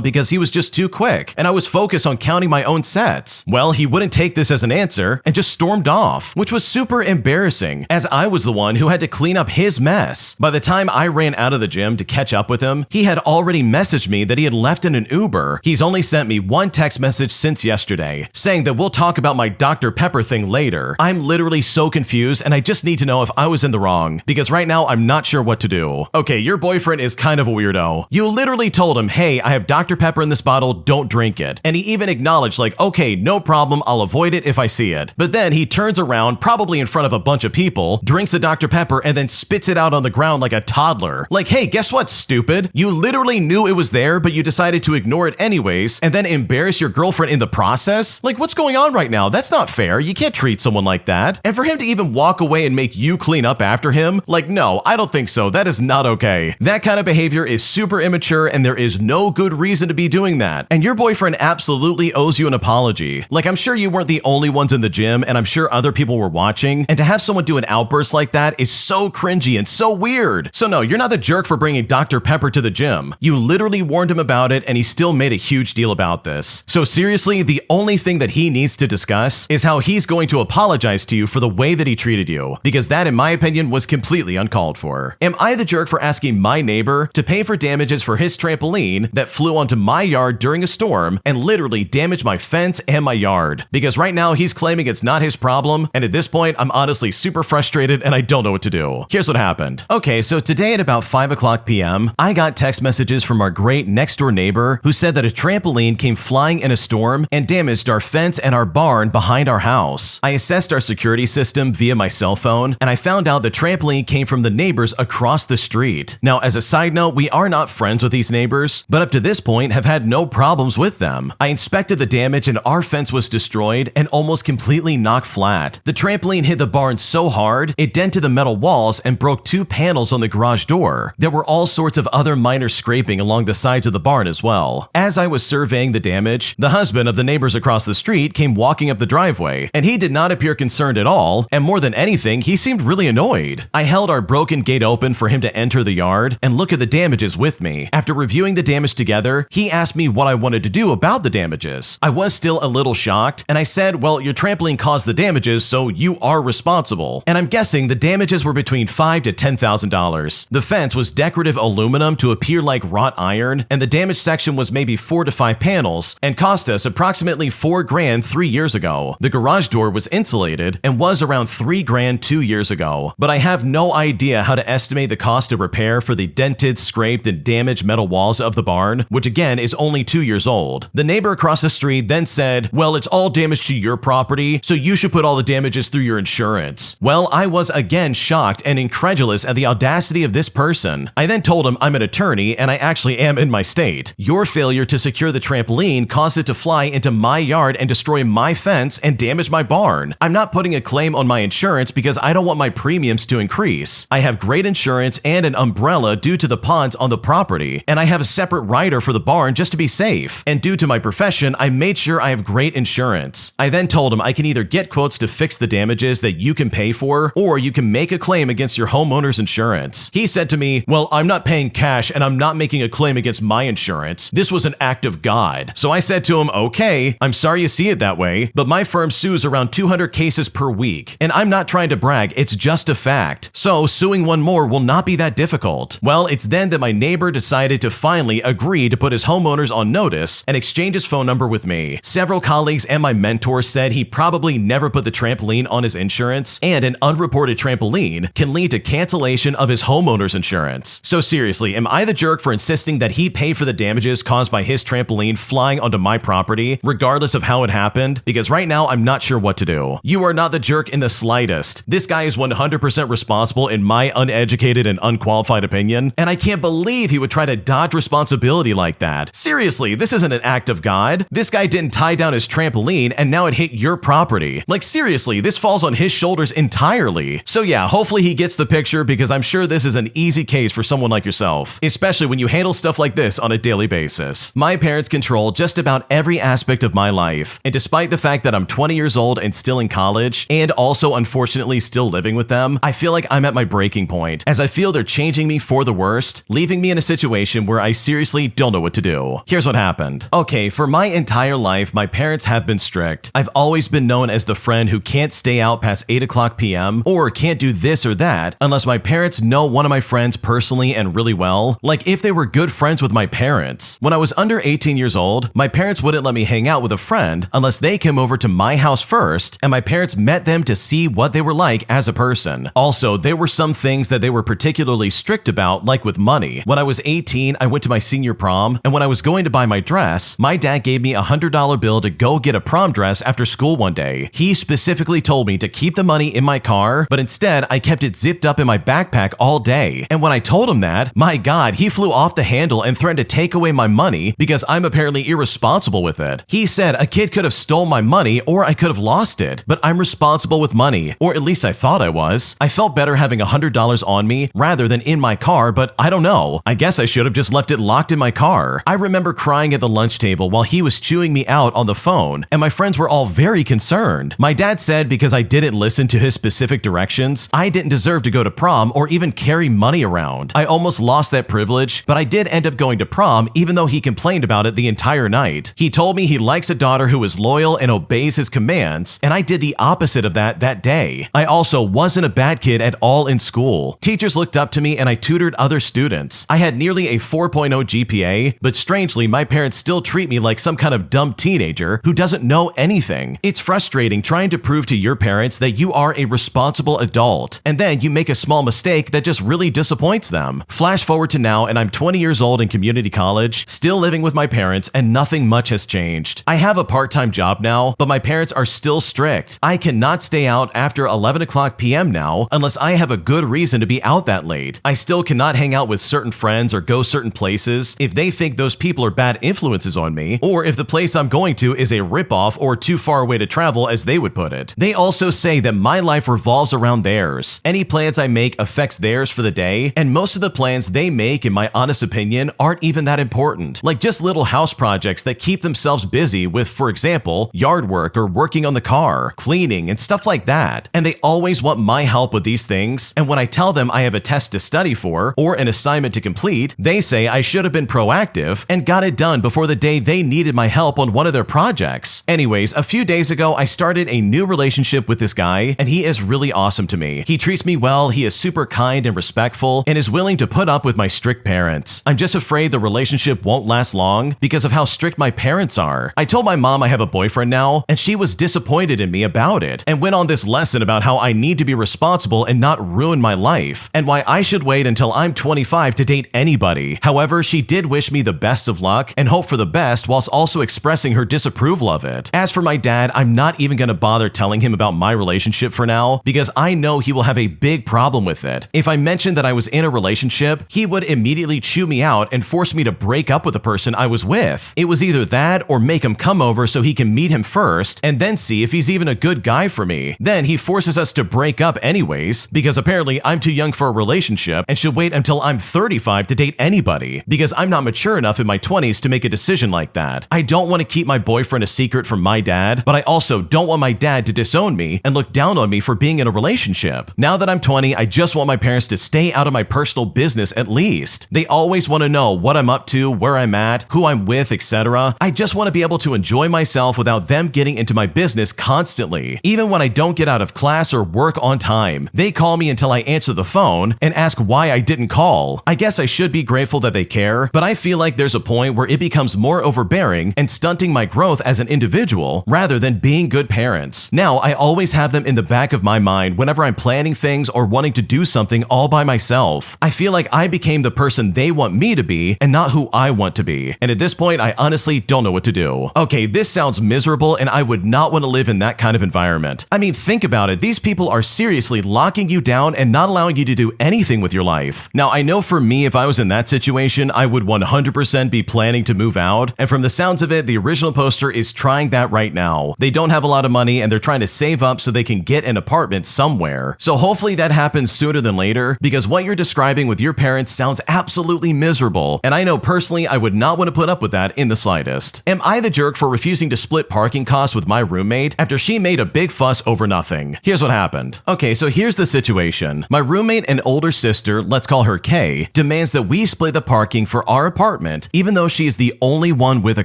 A: because he was just too quick and I was focused on counting my own sets. Well, he wouldn't take this as an answer and just stormed off, which was super embarrassing as I was the one who had to clean up his mess. By the time I ran out of the gym to catch up with him, he had already messaged me that he had left in an Uber. He's only sent me one text message since yesterday, saying that we'll talk about my Dr. Pepper thing later. I'm literally so confused and I just need to know if I was in the wrong, because right now I'm not sure what to do. Okay, your boyfriend is kind of a weirdo. You literally told him, hey, I have Dr. Pepper in this bottle, don't drink it. And he even acknowledged like, okay, no problem, I'll avoid it if I see it. But then he turns around, probably in front of a bunch of people, drinks the Dr. Pepper and then spits it out on the ground like a toddler. Like, hey, guess what, stupid? You literally knew it was there, but you decided to ignore it anyways and then embarrass your girlfriend in the process? Like, what's going on right now? That's not fair. You can't treat someone like that. And for him to even walk away and make you clean up after him? Like, no, I don't think so. That is not okay. That kind of behavior is super immature and there is no good reason to be doing that. And your boyfriend absolutely owes you an apology. Like, I'm sure you weren't the only ones in the gym and I'm sure other people were watching, and to have someone do an outburst like that is so cringy and so weird. So no, you're not the jerk for bringing Dr. Pepper to the gym. You literally warned him about it and he still made a huge deal about this. So seriously, the only thing that he needs to discuss is how he's going to apologize to you for the way that he treated you, because that, in my opinion, was completely uncalled for. Am I the jerk for asking my neighbor to pay for damages for his trampoline that flew onto my yard during a storm and literally damaged my fence and my yard? Because right now he's claiming it's not his problem, and at this point I'm honestly super frustrated and I don't know what to do. Here's what happened. Okay, so today at about 5 o'clock p.m., I got text messages from our great next door neighbor who said that a trampoline came flying in a storm and damaged our fence and our barn behind our house. I assessed our security system via my cell phone and I found out the trampoline came from the neighbors across the street. Now, as a side note, we are not friends with these neighbors, but up to this point have had no problems with them. I inspected the damage and our fence was destroyed and almost completely knocked flat. The trampoline hit the barn so hard, it dented the metal walls and broke 2 panels on the garage door. There were all sorts of other minor scraping along the sides of the barn as well. As I was surveying the damage, the husband of the neighbors across the street came walking up the driveway, and he did not appear concerned at all, and more than anything, he seemed really annoyed. I held our broken gate open for him to enter the yard and look at the damages with me. After reviewing the damage together, he asked me what I wanted to do about the damages. I was still a little shocked, and I said, well, your trampoline caused the damages, so you are responsible. And I'm guessing the damages were between $5,000 to $10,000. The fence was decorative aluminum to appear like wrought iron, and the damaged section was maybe 4 to 5 panels and cost us approximately $4,000 3 years ago. The garage door was insulated and was around $3,000 2 years ago, but I have no idea how to estimate the cost of repair for the dented, scraped, and damaged metal walls of the barn, which again is only 2 years old. The neighbor across the street then said, well, it's all damage to your property, so you should put all the damages through your insurance. Well, I was again shocked and incredulous at the audacity of this person. I then told him I'm an attorney and I actually am in my state. Your failure to secure the trampoline caused it to fly into my yard and destroy my fence and damage my barn. I'm not putting a claim on my insurance because I don't want my premiums to increase. I have great insurance and an umbrella due to the ponds on the property, and I have a separate rider for the barn just to be safe. And due to my profession, I made sure I have great insurance. I then told him I can either get quotes to fix the damages that you can pay for, or you can make a claim against your homeowner's insurance. He said to me, well, I'm not paying cash and I'm not making a claim against my insurance. This was an act of God. So I said to him, okay, I'm sorry you see it that way, but my firm sues around 200 cases per week. And I'm not trying to brag, it's just a fact. So suing one more will not be that difficult. Well, it's then that my neighbor decided to finally agree to put his homeowners on notice and exchange his phone number with me. Several colleagues and my mentor said he probably never put the trampoline on his insurance, and an unreported trampoline can lead to cancellation of his homeowner's insurance. So seriously, am I the jerk for insisting that he pay for the damages caused by his trampoline flying onto my property, regardless of how it happened? Because right now, I'm not sure what to do. You are not the jerk in the slightest. This guy is 100% responsible in my uneducated and unqualified opinion, and I can't believe he would try to dodge responsibility like that. Seriously, this isn't an act of God. This guy didn't tie down his trampoline and now it hit your property. Like seriously, this falls on his shoulders entirely. So yeah, hopefully he he gets the picture because I'm sure this is an easy case for someone like yourself, especially when you handle stuff like this on a daily basis. My parents control just about every aspect of my life, and despite the fact that I'm 20 years old and still in college, and also unfortunately still living with them, I feel like I'm at my breaking point, as I feel they're changing me for the worst, leaving me in a situation where I seriously don't know what to do. Here's what happened. Okay, for my entire life, my parents have been strict. I've always been known as the friend who can't stay out past 8 o'clock p.m. or can't do this or that unless my parents know one of my friends personally and really well, like if they were good friends with my parents. When I was under 18 years old, my parents wouldn't let me hang out with a friend unless they came over to my house first, and my parents met them to see what they were like as a person. Also, there were some things that they were particularly strict about, like with money. When I was 18, I went to my senior prom, and when I was going to buy my dress, my dad gave me a $100 bill to go get a prom dress after school one day. He specifically told me to keep the money in my car, but instead I kept it zipped up in my backpack all day. And when I told him that, my God, he flew off the handle and threatened to take away my money because I'm apparently irresponsible with it. He said a kid could have stole my money or I could have lost it, but I'm responsible with money, or at least I thought I was. I felt better having $100 on me rather than in my car, but I don't know. I guess I should have just left it locked in my car. I remember crying at the lunch table while he was chewing me out on the phone, and my friends were all very concerned. My dad said because I didn't listen to his specific directions, I didn't deserve to go to prom or even carry money around. I almost lost that privilege, but I did end up going to prom even though he complained about it the entire night. He told me he likes a daughter who is loyal and obeys his commands, and I did the opposite of that day. I also wasn't a bad kid at all in school. Teachers looked up to me and I tutored other students. I had nearly a 4.0 GPA, but strangely, my parents still treat me like some kind of dumb teenager who doesn't know anything. It's frustrating trying to prove to your parents that you are a responsible adult, and then you make a small mistake that just really disappoints them. Flash forward to now, and I'm 20 years old in community college, still living with my parents, and nothing much has changed. I have a part-time job now, but my parents are still strict. I cannot stay out after 11 o'clock p.m. now unless I have a good reason to be out that late. I still cannot hang out with certain friends or go certain places if they think those people are bad influences on me, or if the place I'm going to is a ripoff or too far away to travel, as they would put it. They also say that my life revolves around theirs. Any plans I make affects theirs for the day, and most of the plans they make, in my honest opinion, aren't even that important. Like just little house projects that keep themselves busy with, for example, yard work or working on the car, cleaning, and stuff like that. And they always want my help with these things, and when I tell them I have a test to study for or an assignment to complete, they say I should have been proactive and got it done before the day they needed my help on one of their projects. Anyways, a few days ago, I started a new relationship with this guy, and he is really awesome to me. He treats me well, he is super kind and respectful, and is willing to put up with my strict parents. I'm just afraid the relationship won't last long because of how strict my parents are. I told my mom I have a boyfriend now, and she was disappointed in me about it, and went on this lesson about how I need to be responsible and not ruin my life, and why I should wait until I'm 25 to date anybody. However, she did wish me the best of luck and hope for the best whilst also expressing her disapproval of it. As for my dad, I'm not even going to bother telling him about my relationship for now because I know he will have a big problem with it. If I mentioned that I was in a relationship, he would immediately chew me out and force me to break up with the person I was with. It was either that or make him come over so he can meet him first and then see if he's even a good guy for me. Then he forces us to break up anyways because apparently I'm too young for a relationship and should wait until I'm 35 to date anybody because I'm not mature enough in my 20s to make a decision like that. I don't want to keep my boyfriend a secret from my dad, but I also don't want my dad to disown me and look down on me for being in a relationship. Now that I'm 20, I just want my parents to stay out of my personal business at least. They always want to know what I'm up to, where I'm at, who I'm with, etc. I just want to be able to enjoy myself without them getting into my business constantly. Even when I don't get out of class or work on time, they call me until I answer the phone and ask why I didn't call. I guess I should be grateful that they care, but I feel like there's a point where it becomes more overbearing and stunting my growth as an individual rather than being good parents. Now, I always have them in the back of my mind whenever I'm planning things or wanting to do something all by myself. I feel like I became the person they want me to be and not who I want to be. And at this point, I honestly don't know what to do. Okay, this sounds miserable and I would not want to live in that kind of environment. I mean, think about it. These people are seriously locking you down and not allowing you to do anything with your life. Now, I know for me, if I was in that situation, I would 100% be planning to move out. And from the sounds of it, the original poster is trying that right now. They don't have a lot of money and they're trying to save up so they can get an apartment somewhere. So hopefully Hopefully that happens sooner than later, because what you're describing with your parents sounds absolutely miserable, and I know personally I would not want to put up with that in the slightest. Am I the jerk for refusing to split parking costs with my roommate after she made a big fuss over nothing? Here's what happened. Okay, so here's the situation. My roommate and older sister, let's call her Kay, demands that we split the parking for our apartment, even though she is the only one with a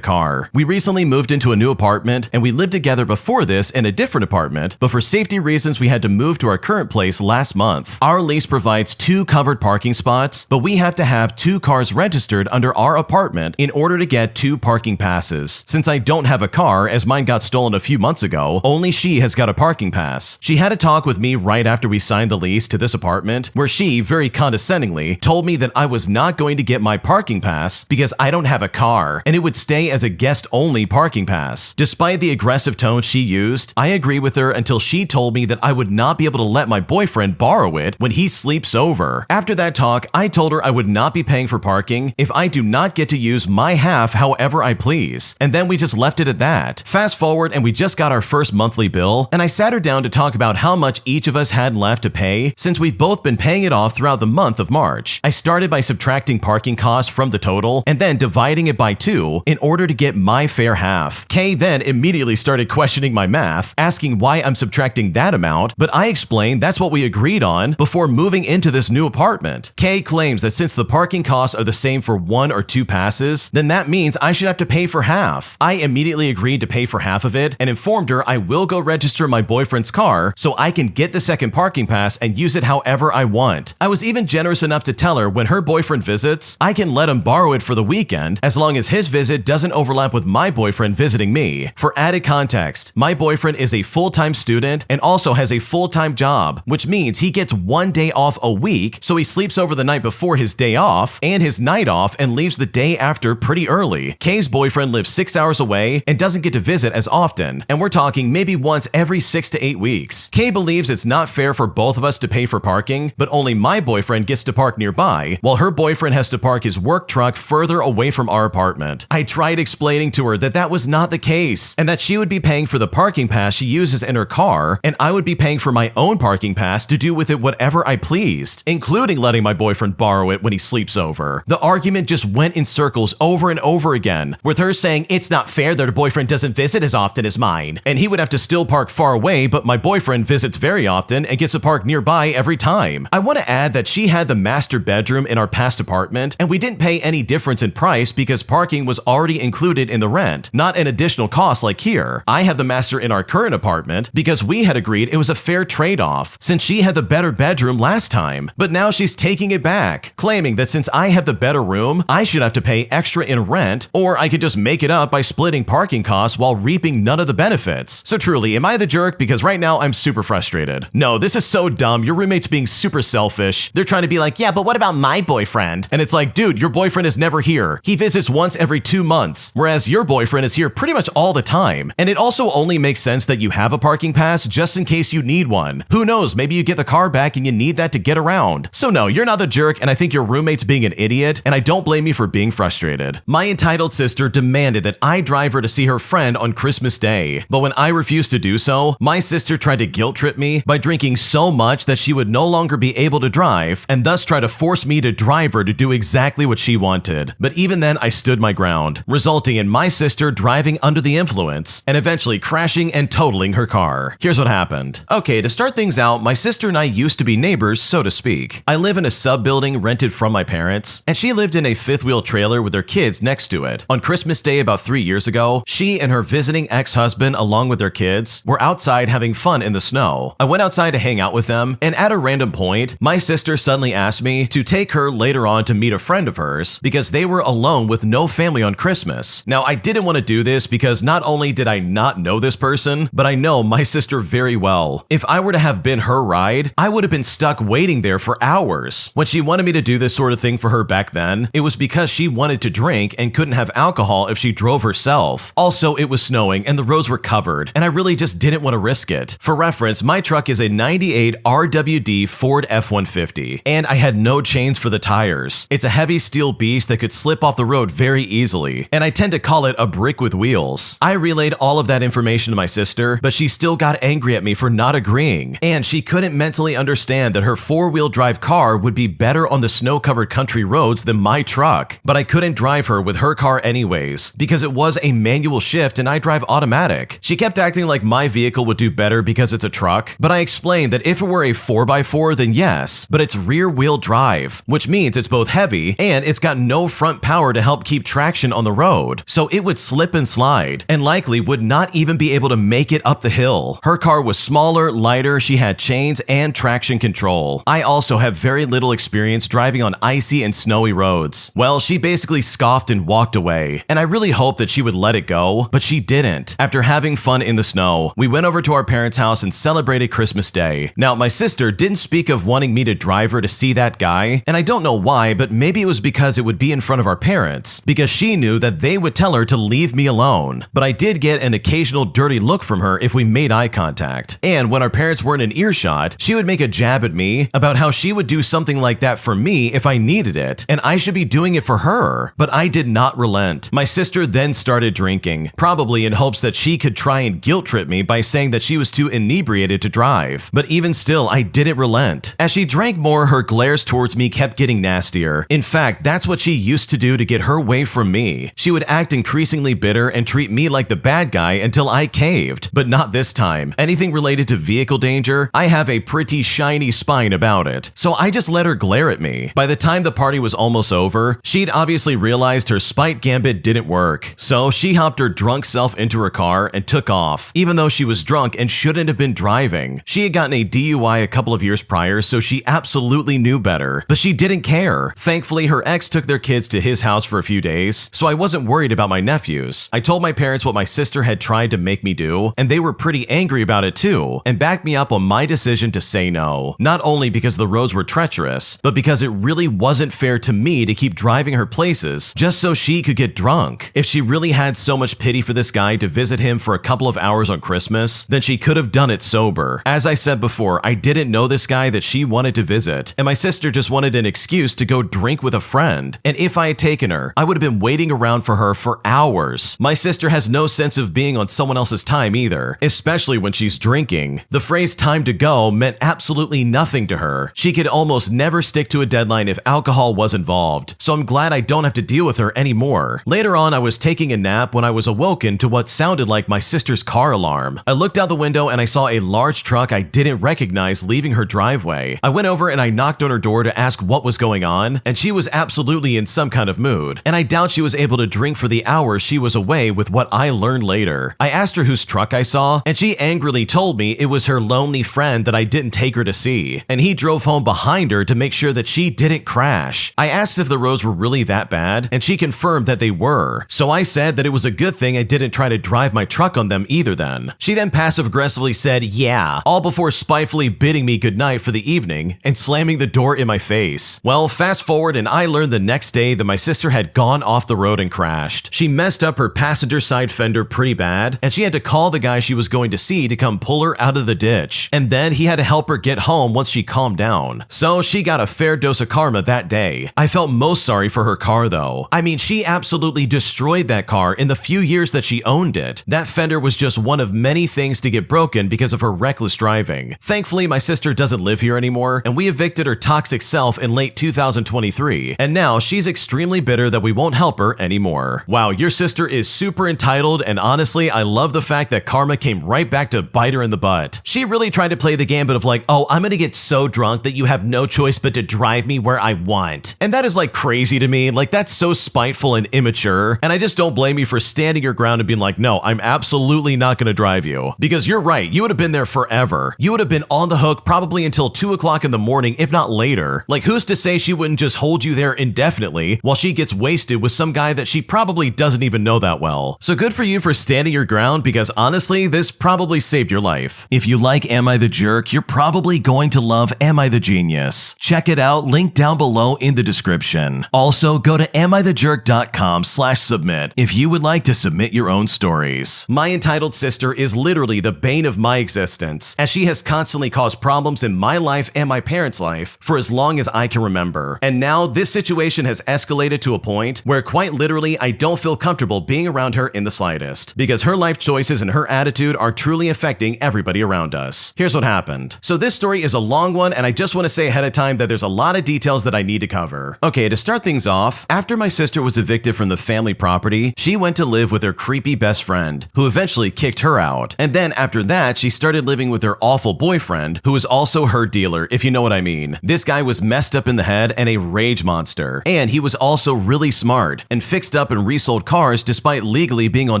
A: car. We recently moved into a new apartment, and we lived together before this in a different apartment, but for safety reasons we had to move to our current place last month. Our lease provides 2 covered parking spots, but we have to have 2 cars registered under our apartment in order to get 2 parking passes. Since I don't have a car, as mine got stolen a few months ago, only she has got a parking pass. She had a talk with me right after we signed the lease to this apartment, where she, very condescendingly, told me that I was not going to get my parking pass because I don't have a car, and it would stay as a guest-only parking pass. Despite the aggressive tone she used, I agreed with her until she told me that I would not be able to let my boyfriend borrow it when he sleeps over. After that talk, I told her I would not be paying for parking if I do not get to use my half however I please, and then we just left it at that. Fast forward, and we just got our first monthly bill, and I sat her down to talk about how much each of us had left to pay since we've both been paying it off throughout the month of March. I started by subtracting parking costs from the total and then dividing it by 2 in order to get my fair half. Kay then immediately started questioning my math, asking why I'm subtracting that amount, but I explained that's what we agreed on before moving into this new apartment. Kay claims that since the parking costs are the same for 1 or 2 passes, then that means I should have to pay for half. I immediately agreed to pay for half of it and informed her I will go register my boyfriend's car so I can get the second parking pass and use it however I want. I was even generous enough to tell her when her boyfriend visits, I can let him borrow it for the weekend as long as his visit doesn't overlap with my boyfriend visiting me. For added context, my boyfriend is a full-time student and also has a full-time job, which means he gets 1 day off a week, so he sleeps over the night before his day off and his night off and leaves the day after pretty early. Kay's boyfriend lives 6 hours away and doesn't get to visit as often, and we're talking maybe once every 6 to 8 weeks. Kay believes it's not fair for both of us to pay for parking, but only my boyfriend gets to park nearby, while her boyfriend has to park his work truck further away from our apartment. I tried explaining to her that that was not the case, and that she would be paying for the parking pass she uses in her car, and I would be paying for my own parking pass to do with it whatever I pleased, including letting my boyfriend borrow it when he sleeps over. The argument just went in circles over and over again, with her saying it's not fair that her boyfriend doesn't visit as often as mine, and he would have to still park far away, but my boyfriend visits very often and gets to park nearby every time. I want to add that she had the master bedroom in our past apartment, and we didn't pay any difference in price because parking was already included in the rent, not an additional cost like here. I have the master in our current apartment because we had agreed it was a fair trade-off since she had the better bedroom last time, but now she's taking it back, claiming that since I have the better room, I should have to pay extra in rent, or I could just make it up by splitting parking costs while reaping none of the benefits. So truly, am I the jerk? Because right now I'm super frustrated. No, this is so dumb. Your roommate's being super selfish. They're trying to be like, yeah, but what about my boyfriend? And it's like, dude, your boyfriend is never here. He visits once every 2 months, whereas your boyfriend is here pretty much all the time. And it also only makes sense that you have a parking pass just in case you need one. Who knows, maybe you get the car back and you need that to get around. So no, you're not the jerk, and I think your roommate's being an idiot, and I don't blame you for being frustrated. My entitled sister demanded that I drive her to see her friend on Christmas Day, but when I refused to do so, my sister tried to guilt trip me by drinking so much that she would no longer be able to drive, and thus try to force me to drive her to do exactly what she wanted. But even then, I stood my ground, resulting in my sister driving under the influence and eventually crashing and totaling her car. Here's what happened. Okay, to start things out, my sister and I used to be neighbors, so to speak. I live in a sub-building rented from my parents, and she lived in a fifth-wheel trailer with her kids next to it. On Christmas Day about 3 years ago, she and her visiting ex-husband, along with their kids, were outside having fun in the snow. I went outside to hang out with them, and at a random point, my sister suddenly asked me to take her later on to meet a friend of hers because they were alone with no family on Christmas. Now, I didn't want to do this because not only did I not know this person, but I know my sister very well. If I were to have been her ride, I would have been stuck waiting there for hours. When she wanted me to do this sort of thing for her back then, it was because she wanted to drink and couldn't have alcohol if she drove herself. Also, it was snowing and the roads were covered, and I really just didn't want to risk it. For reference, my truck is a 98 RWD Ford F-150, and I had no chains for the tires. It's a heavy steel beast that could slip off the road very easily, and I tend to call it a brick with wheels. I relayed all of that information to my sister, but she still got angry at me for not agreeing, and she couldn't couldn't mentally understand that her four-wheel drive car would be better on the snow-covered country roads than my truck. But I couldn't drive her with her car anyways, because it was a manual shift and I drive automatic. She kept acting like my vehicle would do better because it's a truck, but I explained that if it were a 4x4 then yes, but it's rear-wheel drive, which means it's both heavy and it's got no front power to help keep traction on the road, so it would slip and slide, and likely would not even be able to make it up the hill. Her car was smaller, lighter, she had chains and traction control. I also have very little experience driving on icy and snowy roads. Well, she basically scoffed and walked away, and I really hoped that she would let it go, but she didn't. After having fun in the snow, we went over to our parents' house and celebrated Christmas Day. Now, my sister didn't speak of wanting me to drive her to see that guy, and I don't know why, but maybe it was because it would be in front of our parents, because she knew that they would tell her to leave me alone. But I did get an occasional dirty look from her if we made eye contact. And when our parents weren't in earshot, she would make a jab at me about how she would do something like that for me if I needed it, and I should be doing it for her. But I did not relent. My sister then started drinking, probably in hopes that she could try and guilt trip me by saying that she was too inebriated to drive. But even still, I didn't relent. As she drank more, her glares towards me kept getting nastier. In fact, that's what she used to do to get her way from me. She would act increasingly bitter and treat me like the bad guy until I caved. But not this time. Anything related to vehicle danger, I have a pretty shiny spine about it, so I just let her glare at me. By the time the party was almost over, she'd obviously realized her spite gambit didn't work, so she hopped her drunk self into her car and took off, even though she was drunk and shouldn't have been driving. She had gotten a DUI a couple of years prior, so she absolutely knew better, but she didn't care. Thankfully, her ex took their kids to his house for a few days, so I wasn't worried about my nephews. I told my parents what my sister had tried to make me do, and they were pretty angry about it too, and backed me up on my decision to say no. Not only because the roads were treacherous, but because it really wasn't fair to me to keep driving her places just so she could get drunk. If she really had so much pity for this guy to visit him for a couple of hours on Christmas, then she could have done it sober. As I said before, I didn't know this guy that she wanted to visit, and my sister just wanted an excuse to go drink with a friend. And if I had taken her, I would have been waiting around for her for hours. My sister has no sense of being on someone else's time either, especially when she's drinking. The phrase time to go meant absolutely nothing to her. She could almost never stick to a deadline if alcohol was involved, so I'm glad I don't have to deal with her anymore. Later on, I was taking a nap when I was awoken to what sounded like my sister's car alarm. I looked out the window and I saw a large truck I didn't recognize leaving her driveway. I went over and I knocked on her door to ask what was going on, and she was absolutely in some kind of mood, and I doubt she was able to drink for the hours she was away with what I learned later. I asked her whose truck I saw, and she angrily told me it was her lonely friend that I didn't take her to see, and he drove home behind her to make sure that she didn't crash. I asked if the roads were really that bad, and she confirmed that they were, so I said that it was a good thing I didn't try to drive my truck on them either then. She then passive-aggressively said, yeah, all before spitefully bidding me goodnight for the evening and slamming the door in my face. Well, fast forward and I learned the next day that my sister had gone off the road and crashed. She messed up her passenger side fender pretty bad, and she had to call the guy she was going to see to come pull her out of the ditch, and then he had to help her get home once she calmed down. So she got a fair dose of karma that day. I felt most sorry for her car though. I mean, she absolutely destroyed that car in the few years that she owned it. That fender was just one of many things to get broken because of her reckless driving. Thankfully, my sister doesn't live here anymore, and we evicted her toxic self in late 2023, and now she's extremely bitter that we won't help her anymore. Wow, your sister is super entitled, and honestly, I love the fact that karma came right back to bite her in the butt. She really tried to play the gambit of like, oh, I'm gonna get so drunk that you have no choice but to drive me where I want. And that is like crazy to me. Like, that's so spiteful and immature, and I just don't blame you for standing your ground and being like, no, I'm absolutely not gonna drive you. Because you're right, you would have been there forever. You would have been on the hook probably until 2 o'clock in the morning, if not later. Like, who's to say she wouldn't just hold you there indefinitely while she gets wasted with some guy that she probably doesn't even know that well. So good for you for standing your ground, because honestly, this probably saved your life. If you like Am I the Jerk, you're probably going to love Am I the Genius. Check it out, link down below in the description. Also, go to amithejerk.com/submit if you would like to submit your own stories. My entitled sister is literally the bane of my existence, as she has constantly caused problems in my life and my parents' life for as long as I can remember. And now this situation has escalated to a point where quite literally I don't feel comfortable being around her in the slightest, because her life choices and her attitude are truly affecting everybody around us. Here's what happened. happened. So this story is a long one, and I just want to say ahead of time that there's a lot of details that I need to cover. Okay, to start things off, after my sister was evicted from the family property, she went to live with her creepy best friend, who eventually kicked her out. And then after that, she started living with her awful boyfriend, who was also her dealer, if you know what I mean. This guy was messed up in the head and a rage monster. And he was also really smart and fixed up and resold cars despite legally being on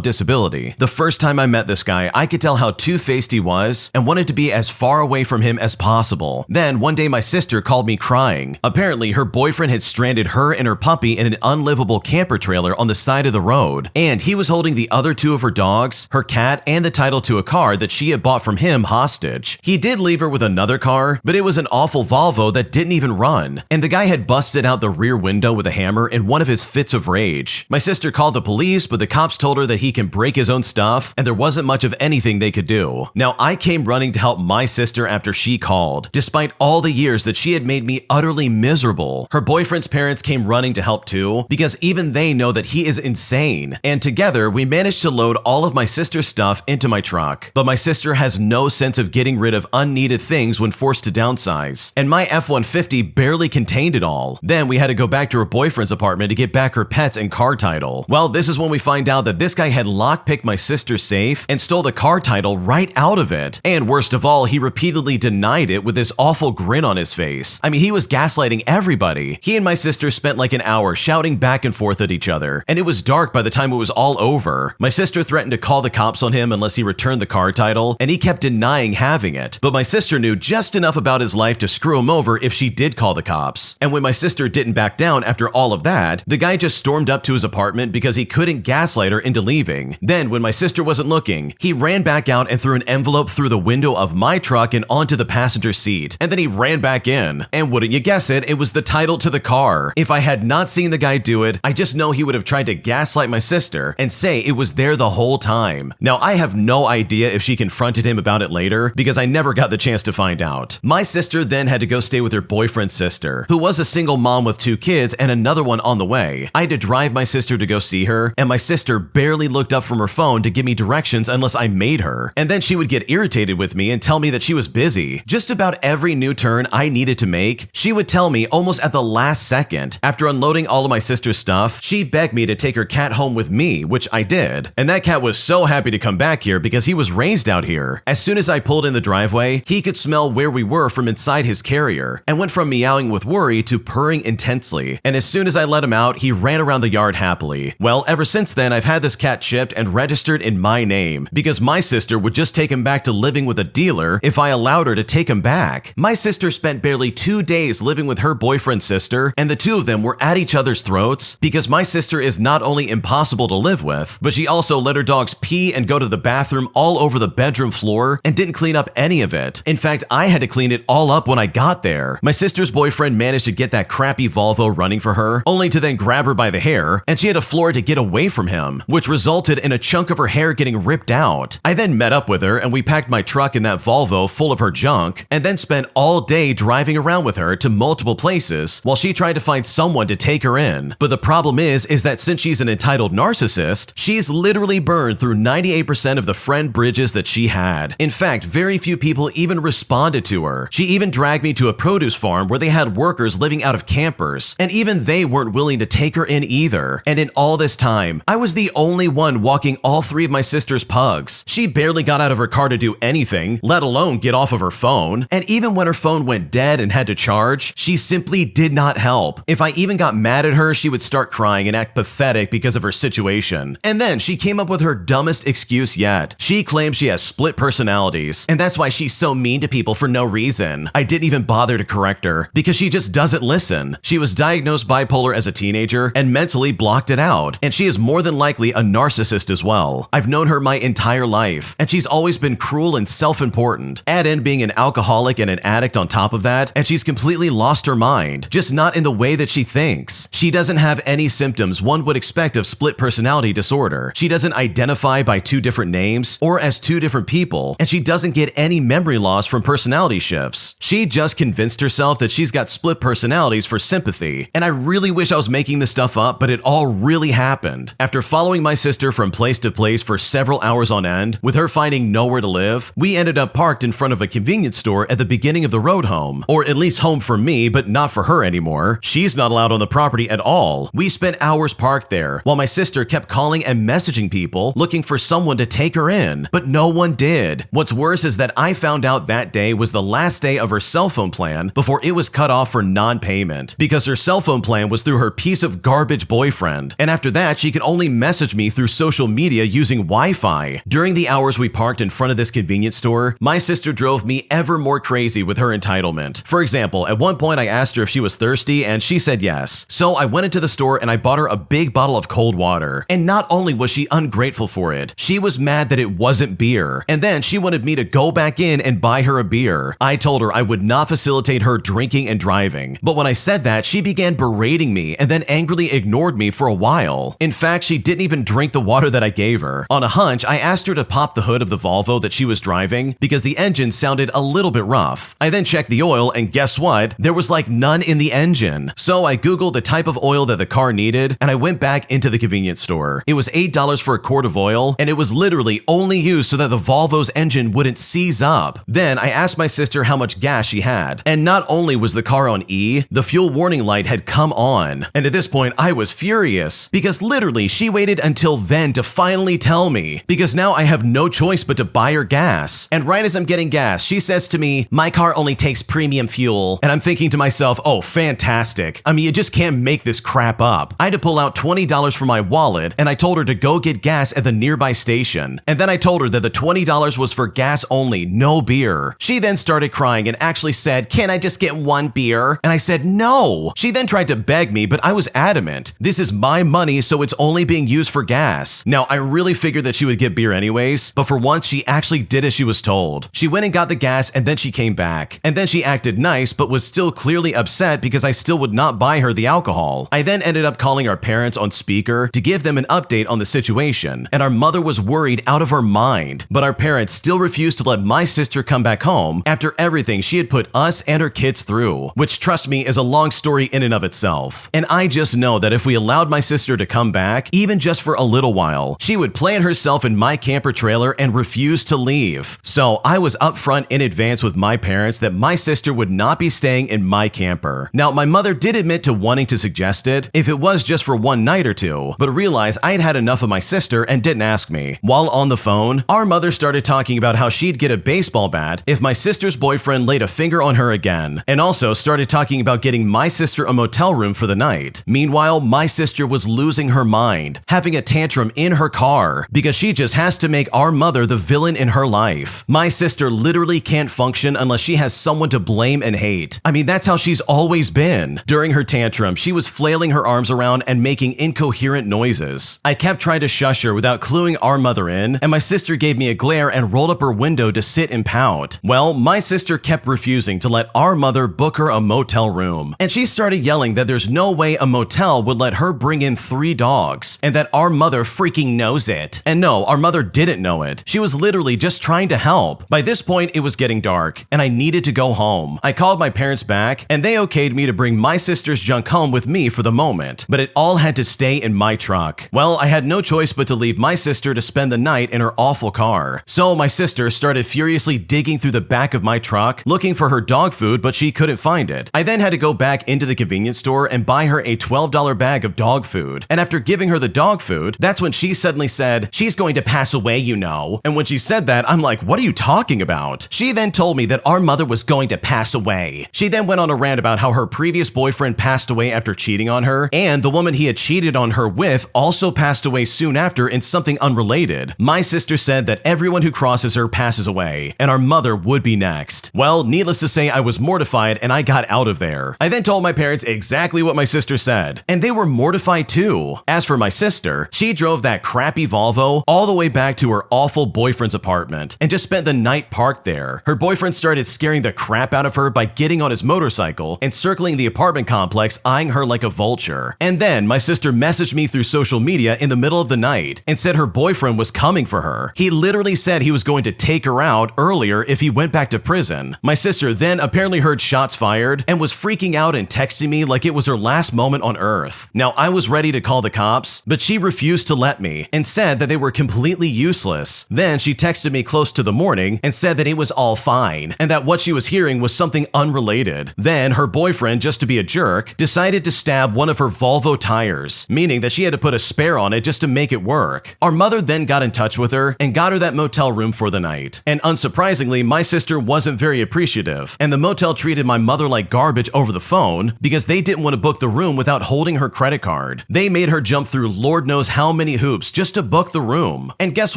A: disability. The first time I met this guy, I could tell how two-faced he was and wanted to be as far away from him as possible. Then one day my sister called me crying. Apparently her boyfriend had stranded her and her puppy in an unlivable camper trailer on the side of the road, and he was holding the other two of her dogs, her cat, and the title to a car that she had bought from him hostage. He did leave her with another car, but it was an awful Volvo that didn't even run, and the guy had busted out the rear window with a hammer in one of his fits of rage. My sister called the police, but the cops told her that he can break his own stuff, and there wasn't much of anything they could do. Now, I came running to help my sister after she called, despite all the years that she had made me utterly miserable. Her boyfriend's parents came running to help too, because even they know that he is insane. And together, we managed to load all of my sister's stuff into my truck. But my sister has no sense of getting rid of unneeded things when forced to downsize, and my F-150 barely contained it all. Then we had to go back to her boyfriend's apartment to get back her pets and car title. Well, this is when we find out that this guy had lockpicked my sister's safe and stole the car title right out of it. And worst of all, he repeatedly denied it with this awful grin on his face. I mean, he was gaslighting everybody. He and my sister spent like an hour shouting back and forth at each other, and it was dark by the time it was all over. My sister threatened to call the cops on him unless he returned the car title, and he kept denying having it. But my sister knew just enough about his life to screw him over if she did call the cops. And when my sister didn't back down after all of that, the guy just stormed up to his apartment because he couldn't gaslight her into leaving. Then, when my sister wasn't looking, he ran back out and threw an envelope through the window of my truck and onto the passenger seat. And then he ran back in. And wouldn't you guess it, it was the title to the car. If I had not seen the guy do it, I just know he would have tried to gaslight my sister and say it was there the whole time. Now, I have no idea if she confronted him about it later because I never got the chance to find out. My sister then had to go stay with her boyfriend's sister, who was a single mom with 2 kids and another one on the way. I had to drive my sister to go see her, and my sister barely looked up from her phone to give me directions unless I made her. And then she would get irritated with me and tell me that she was busy. Just about every new turn I needed to make, she would tell me almost at the last second. After unloading all of my sister's stuff, she begged me to take her cat home with me, which I did. And that cat was so happy to come back here because he was raised out here. As soon as I pulled in the driveway, he could smell where we were from inside his carrier and went from meowing with worry to purring intensely. And as soon as I let him out, he ran around the yard happily. Well, ever since then, I've had this cat chipped and registered in my name because my sister would just take him back to living with a dealer if I allowed her to take him back. My sister spent barely 2 days living with her boyfriend's sister, and the two of them were at each other's throats because my sister is not only impossible to live with, but she also let her dogs pee and go to the bathroom all over the bedroom floor and didn't clean up any of it. In fact, I had to clean it all up when I got there. My sister's boyfriend managed to get that crappy Volvo running for her, only to then grab her by the hair, and she had to floor to get away from him, which resulted in a chunk of her hair getting ripped out. I then met up with her and we packed my truck in that Volvo full of her junk, and then spent all day driving around with her to multiple places while she tried to find someone to take her in. But the problem is that since she's an entitled narcissist, she's literally burned through 98% of the friend bridges that she had. In fact, very few people even responded to her. She even dragged me to a produce farm where they had workers living out of campers, and even they weren't willing to take her in either. And in all this time, I was the only one walking all 3 of my sister's pugs. She barely got out of her car to do anything, let alone get off of her phone. And even when her phone went dead and had to charge, she simply did not help. If I even got mad at her, she would start crying and act pathetic because of her situation. And then she came up with her dumbest excuse yet. She claims she has split personalities, and that's why she's so mean to people for no reason. I didn't even bother to correct her because she just doesn't listen. She was diagnosed bipolar as a teenager and mentally blocked it out, and she is more than likely a narcissist as well. I've known her my entire life, and she's always been cruel and self-important. Add in being an alcoholic and an addict on top of that, and she's completely lost her mind, just not in the way that she thinks. She doesn't have any symptoms one would expect of split personality disorder. She doesn't identify by 2 different names or as 2 different people, and she doesn't get any memory loss from personality shifts. She just convinced herself that she's got split personalities for sympathy, and I really wish I was making this stuff up, but it all really happened. After following my sister from place to place for several hours on end, with her finding nowhere to live, we ended up parked in front of a convenience store at the beginning of the road home. Or at least home for me, but not for her anymore. She's not allowed on the property at all. We spent hours parked there, while my sister kept calling and messaging people looking for someone to take her in, but no one did. What's worse is that I found out that day was the last day of her cell phone plan before it was cut off for non-payment, because her cell phone plan was through her piece of garbage boyfriend, and after that she could only message me through social media using Wi-Fi. During the hours we parked in front of this convenience store, my sister drove me ever more crazy with her entitlement. For example, at one point I asked her if she was thirsty and she said yes. So I went into the store and I bought her a big bottle of cold water. And not only was she ungrateful for it, she was mad that it wasn't beer. And then she wanted me to go back in and buy her a beer. I told her I would not facilitate her drinking and driving. But when I said that, she began berating me and then angrily ignored me for a while. In fact, she didn't even drink the water that I gave her. On a hunch, I asked her to pop the hood of the Volvo that she was driving because the engine sounded a little bit rough. I then checked the oil and guess what? There was like none in the engine. So I googled the type of oil that the car needed and I went back into the convenience store. It was $8 for a quart of oil and it was literally only used so that the Volvo's engine wouldn't seize up. Then I asked my sister how much gas she had, and not only was the car on E, the fuel warning light had come on. And at this point I was furious because literally she waited until then to finally tell me, because now I have no choice but to buy her gas. And right as I'm getting gas, she says to me, "My car only takes premium fuel." And I'm thinking to myself, oh, fantastic. I mean, you just can't make this crap up. I had to pull out $20 from my wallet and I told her to go get gas at the nearby station. And then I told her that the $20 was for gas only, no beer. She then started crying and actually said, "Can I just get one beer?" And I said, no. She then tried to beg me, but I was adamant. This is my money, so it's only being used for gas. Now, I really figured that she would get beer anyways, but for once she actually did as she was told. She went and got the gas and then she came back. And then she acted nice, but was still clearly upset because I still would not buy her the alcohol. I then ended up calling our parents on speaker to give them an update on the situation, and our mother was worried out of her mind. But our parents still refused to let my sister come back home after everything she had put us and her kids through, which, trust me, is a long story in and of itself. And I just know that if we allowed my sister to come back, even just for a little while, she would plant herself in my camper trailer and refuse to leave. So I was upfront in advance with my parents that my sister would not be staying in my camper. Now, my mother did admit to wanting to suggest it if it was just for one night or two, but realized I had had enough of my sister and didn't ask me. While on the phone, our mother started talking about how she'd get a baseball bat if my sister's boyfriend laid a finger on her again, and also started talking about getting my sister a motel room for the night. Meanwhile, my sister was losing her mind, having a tantrum in her car because she just has to make our mother the villain in her life. My sister literally can't function unless she has someone to blame and hate. I mean, that's how she's always been. During her tantrum, she was flailing her arms around and making incoherent noises. I kept trying to shush her without cluing our mother in, and my sister gave me a glare and rolled up her window to sit and pout. Well, my sister kept refusing to let our mother book her a motel room, and she started yelling that there's no way a motel would let her bring in 3 dogs, and that our mother freaking knows it. And no, our mother didn't know it. She was literally just trying to help. By this point, it was getting dark, and I needed to go home. I called my parents back, and they okayed me to bring my sister's junk home with me for the moment, but it all had to stay in my truck. Well, I had no choice but to leave my sister to spend the night in her awful car. So my sister started furiously digging through the back of my truck, looking for her dog food, but she couldn't find it. I then had to go back into the convenience store and buy her a $12 bag of dog food. And after giving her the dog food, that's when she suddenly said, "She's going to pass away, you know." And when she said that, I'm like, what are you talking about? She then told me that our mother was going to pass away. She then went on a rant about how her previous boyfriend passed away after cheating on her, and the woman he had cheated on her with also passed away soon after in something unrelated. My sister said that everyone who crosses her passes away, and our mother would be next. Well, needless to say, I was mortified and I got out of there. I then told my parents exactly what my sister said, and they were mortified too. As for my sister, she drove that crappy Volvo all the way back to her awful boyfriend's apartment and just spent the night parked there. Her boyfriend started scaring the crap out of her by getting on his motorcycle and circling the apartment complex, eyeing her like a vulture. And then my sister messaged me through social media in the middle of the night and said her boyfriend was coming for her. He literally said he was going to take her out earlier if he went back to prison. My sister then apparently heard shots fired and was freaking out and texting me like it was her last moment on earth. Now, I was ready to call the cops, but she refused to let me and said that they were completely useless. Then she texted me close to the morning and said said that it was all fine, and that what she was hearing was something unrelated. Then her boyfriend, just to be a jerk, decided to stab one of her Volvo tires, meaning that she had to put a spare on it just to make it work. Our mother then got in touch with her and got her that motel room for the night. And unsurprisingly, my sister wasn't very appreciative, and the motel treated my mother like garbage over the phone because they didn't want to book the room without holding her credit card. They made her jump through Lord knows how many hoops just to book the room. And guess